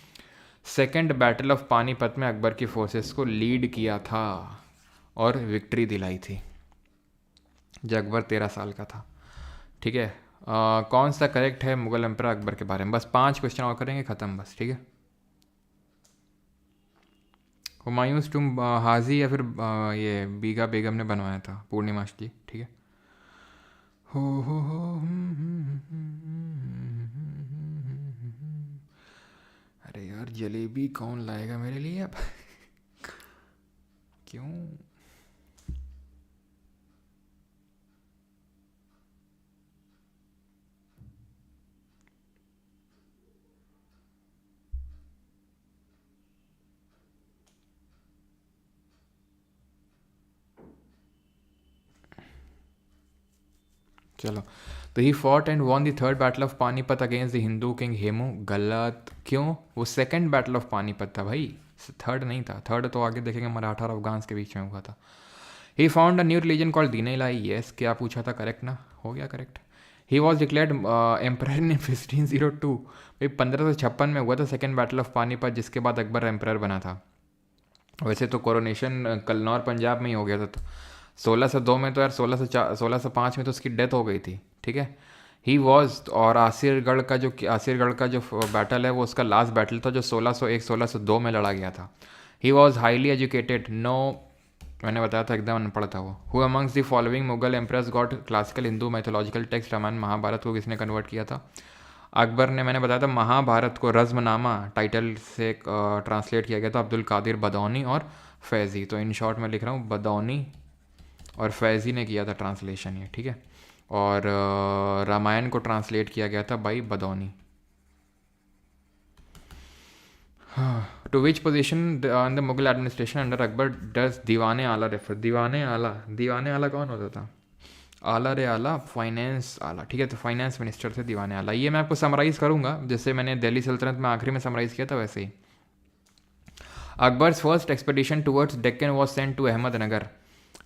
सेकेंड बैटल ऑफ पानीपत में अकबर की फोर्सेस को लीड किया था और विक्ट्री दिलाई थी जब अकबर 13 साल का था, ठीक है। कौन सा करेक्ट है मुगल एम्पर अकबर के बारे में? बस 5 क्वेश्चन और करेंगे, ख़त्म बस, ठीक है। हुमायूंस टुम हाजी या फिर ये बीगा बेगम ने बनवाया था, पूर्णिमा जी, ठीक है। हो अरे यार, जलेबी कौन लाएगा मेरे लिए अब? क्यों? चलो, तो he fought and won the third battle of Panipat against the Hindu king Hemu. गलत, क्यों? वो सेकंड बैटल ऑफ पानीपत था भाई, थर्ड नहीं था। थर्ड तो आगे देखेंगे, मराठा और अफगान्स के बीच में हुआ था। He found a new religion called Deen Ilahi. Yes, क्या पूछा था? करेक्ट ना? हो गया correct. He was declared emperor in 1502, भाई 1556 में हुआ था सेकेंड बैटल ऑफ पानीपत, जिसके बाद अकबर एम्पर बना था। वैसे तो कोरोनेशन कन्नौर पंजाब में ही हो गया था, तो 1602 में तो यार 1605 में तो उसकी डेथ हो गई थी, ठीक है। ही वॉज, और आसिरगढ़ का जो बैटल है वो उसका लास्ट बैटल था, जो 1601-1602 में लड़ा गया था। He was highly educated, no, मैंने बताया था एकदम अनपढ़ था वो। Who amongst the following Mughal empress got classical Hindu mythological text Ramayan Mahabharat को किसने कन्वर्ट किया था? अकबर ने। मैंने बताया था महाभारत को रज़्मनामा टाइटल से ट्रांसलेट किया गया था अब्दुल कादिर बदौनी और फैज़ी। तो इन शॉर्ट मैं लिख रहा हूँ, बदौनी और फैज़ी ने किया था ट्रांसलेशन ये, ठीक है। और रामायण को ट्रांसलेट किया गया था by Badauni. To which position in the Mughal administration under Akbar does Diwane Ala refer? दीवाने आला कौन होता था? आला रे आला, फाइनेंस आला, ठीक है। तो फाइनेंस मिनिस्टर थे दीवाने आला। ये मैं आपको समराइज़ करूँगा, जैसे मैंने दिल्ली सल्तनत में आखिरी में समराइज़ किया था वैसे ही। Akbar's first expedition towards Deccan was sent to Ahmadnagar,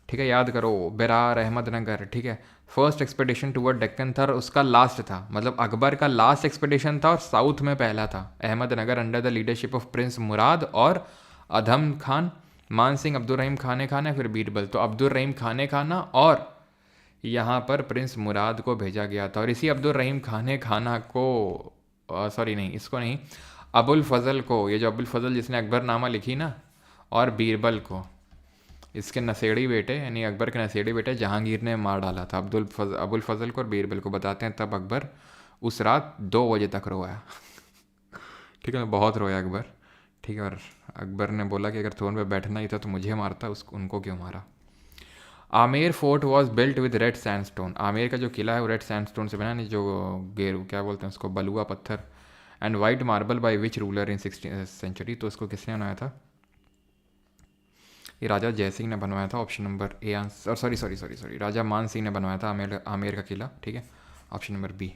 ठीक है, याद करो, बेरार अहमदनगर, ठीक है। फर्स्ट एक्सपेडिशन टुवर्ड डेक्कन था, उसका लास्ट था, मतलब अकबर का लास्ट एक्सपेडिशन था और साउथ में पहला था, Ahmadnagar, under the leadership of prince Murad और अधम खान मान सिंह अब्दुल रहीम खाने खाना फिर बीरबल, तो अब्दुल रहीम खाने खाना और यहाँ पर प्रिंस मुराद को भेजा गया था। और इसी अब्दुल रहीम खाने खाना को, सॉरी नहीं, इसको नहीं, अबुल फजल को, ये जो अबुल फजल जिसने अकबरनामा लिखी ना, और बीरबल को, इसके नशेड़ी बेटे यानी अकबर के नशेड़ी बेटे जहांगीर ने मार डाला था। अबुल फजल को और बीरबल को। बताते हैं तब अकबर उस रात 2 बजे तक रोया। ठीक है, बहुत रोया अकबर। ठीक है, और अकबर ने बोला कि अगर थ्रोन पे बैठना ही था तो मुझे मारता, उसको उनको क्यों मारा। Amer fort was built with red sandstone. Amer का जो किला है वो रेड सैंडस्टोन से बना, नहीं जो गेरू क्या बोलते हैं उसको, बलुआ पत्थर, and white marble by which ruler in 16th century. तो इसको किसने बनाया था? ये राजा जयसिंह ने बनवाया था। Option number A answer, sorry Raja Man Singh ने बनवाया था आमेर का किला। ठीक है, ऑप्शन नंबर बी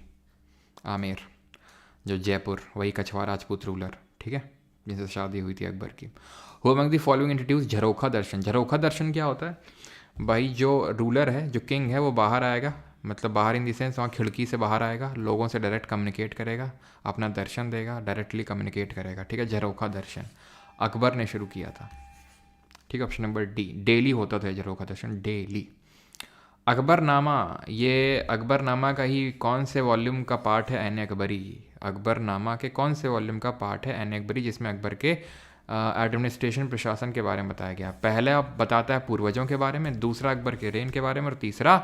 आमेर, जो जयपुर, वही कछवा राजपूत रूलर, ठीक है, जिनसे शादी हुई थी अकबर की। Who among the following introduce jharokha darshan. झरोखा दर्शन क्या होता है भाई? जो रूलर है, जो किंग है, वो बाहर आएगा, मतलब बाहर इन दी सेंस वहाँ खिड़की से बाहर आएगा, लोगों से डायरेक्ट कम्युनिकेट करेगा, अपना दर्शन देगा, डायरेक्टली कम्युनिकेट करेगा। ठीक है, झरोखा दर्शन अकबर ने शुरू किया था। ठीक है, ऑप्शन नंबर डी, डेली होता था झरोखा दर्शन, डेली। अकबरनामा, ये अकबरनामा का ही कौन से वॉल्यूम का पार्ट है? एन अकबरी। अकबरनामा के कौन से वॉल्यूम का पार्ट है? एन अकबरी, जिसमें अकबर के एडमिनिस्ट्रेशन, प्रशासन के बारे में बताया गया। पहला बताता है पूर्वजों के बारे में, दूसरा अकबर के रेन के बारे में, और तीसरा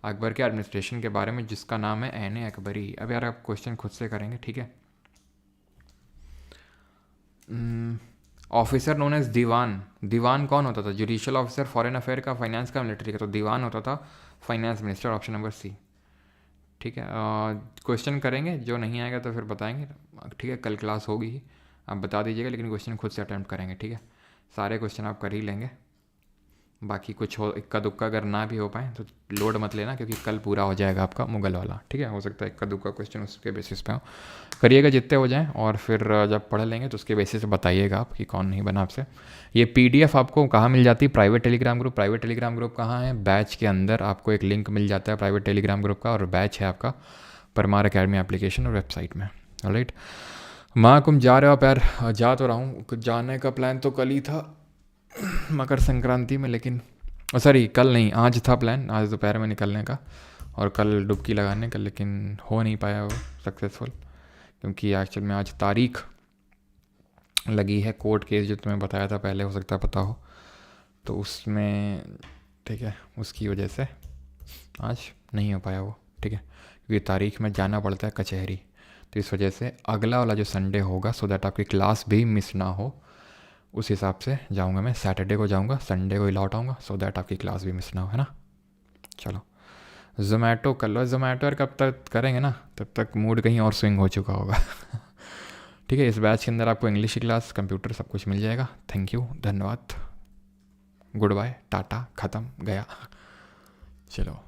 अकबर के एडमिनिस्ट्रेशन के बारे में, जिसका नाम है एन अकबरी। अब यार आप क्वेश्चन खुद से करेंगे, ठीक है। Officer known as diwan. Diwan कौन होता था? जुडिशियल ऑफिसर, फॉरेन अफेयर का, फाइनेंस का, मिलिट्री का। तो दीवान होता था finance minister, option number C. ठीक है, क्वेश्चन करेंगे, जो नहीं आएगा तो फिर बताएंगे। ठीक है, कल क्लास होगी ही, आप बता दीजिएगा, लेकिन क्वेश्चन खुद से अटैम्प्ट करेंगे। ठीक है, सारे क्वेश्चन आप कर ही लेंगे, बाकी कुछ हो इक्का दुक्का अगर ना भी हो पाए तो लोड मत लेना, क्योंकि कल पूरा हो जाएगा आपका मुगल वाला। ठीक है, हो सकता है इक्का दुक्का क्वेश्चन उसके बेसिस पे हो, करिएगा जितने हो जाएं, और फिर जब पढ़ लेंगे तो उसके बेसिस पे बताइएगा आप कि कौन नहीं बना आपसे। ये पीडीएफ आपको कहाँ मिल जाती है? Private Telegram group. Private Telegram group कहाँ है? बैच के अंदर आपको एक लिंक मिल जाता है प्राइवेट टेलीग्राम ग्रुप का, और बैच है आपका परमार अकेडमी एप्लीकेशन और वेबसाइट में। ऑलराइट, महाकुंभ जा रहे हो आप? यार जा तो रहा हूँ, कुछ जाने का प्लान तो कल ही था मकर संक्रांति में, लेकिन सॉरी कल नहीं, आज था प्लान, आज दोपहर में निकलने का और कल डुबकी लगाने का, लेकिन हो नहीं पाया वो सक्सेसफुल, क्योंकि एक्चुअल में आज तारीख लगी है कोर्ट केस जो तुम्हें बताया था पहले, हो सकता है पता हो, तो उसमें ठीक है, उसकी वजह से आज नहीं हो पाया वो। ठीक है, क्योंकि तारीख में जाना पड़ता है कचहरी, तो इस वजह से अगला वाला जो संडे होगा, सो दैट आपकी क्लास भी मिस ना हो, उस हिसाब से जाऊंगा मैं। सैटरडे को जाऊंगा, संडे को ही लौट आऊँगा, सो दैट आपकी क्लास भी मिस ना हो, है ना। चलो, जोमेटो कर लो। जोमेटो यार कब तक करेंगे ना, तब तक मूड कहीं और स्विंग हो चुका होगा ठीक है, इस बैच के अंदर आपको इंग्लिश की क्लास, कंप्यूटर, सब कुछ मिल जाएगा। थैंक यू, धन्यवाद, गुड बाय, टाटा, ख़त्म, गया। चलो,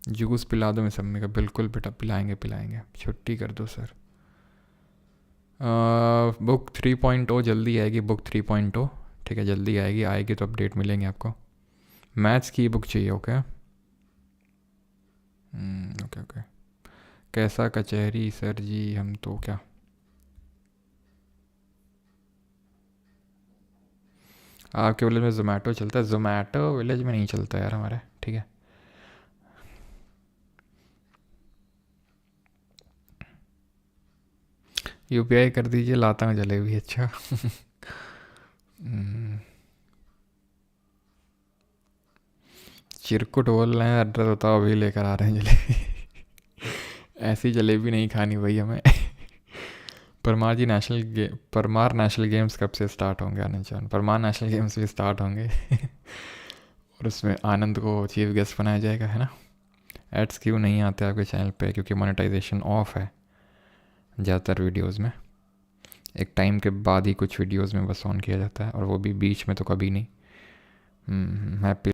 जूस पिला दो मैं सम्मी का। बिल्कुल बेटा, पिलाएंगे, छुट्टी कर दो सर। बुक 3.0 जल्दी आएगी, बुक 3.0। ठीक है, जल्दी आएगी तो अपडेट मिलेंगे आपको। मैथ्स की बुक चाहिए, ओके ओके। कैसा कचहरी सर जी, हम तो क्या, आपके विलेज में जोमेटो चलता है? जोमेटो विलेज में नहीं चलता यार हमारे। ठीक है, यूपीआई कर दीजिए, लाता हूँ जलेबी। अच्छा चिरकुट बोल रहे हैं, एड्रेस बताओ, अभी लेकर आ रहे हैं जलेबी ऐसी जलेबी नहीं खानी भाई हमें परमार जी, परमार नेशनल गेम्स कब से स्टार्ट होंगे? आनंद चान, परमार नेशनल गेम्स भी स्टार्ट होंगे और उसमें आनंद को चीफ गेस्ट बनाया जाएगा, है ना। एड्स क्यों नहीं आते आपके चैनल पे? क्योंकि मोनेटाइजेशन ऑफ है ज़्यादातर वीडियोस में, एक टाइम के बाद ही कुछ वीडियोस में बस ऑन किया जाता है, और वो भी बीच में तो कभी नहीं। हैप्पी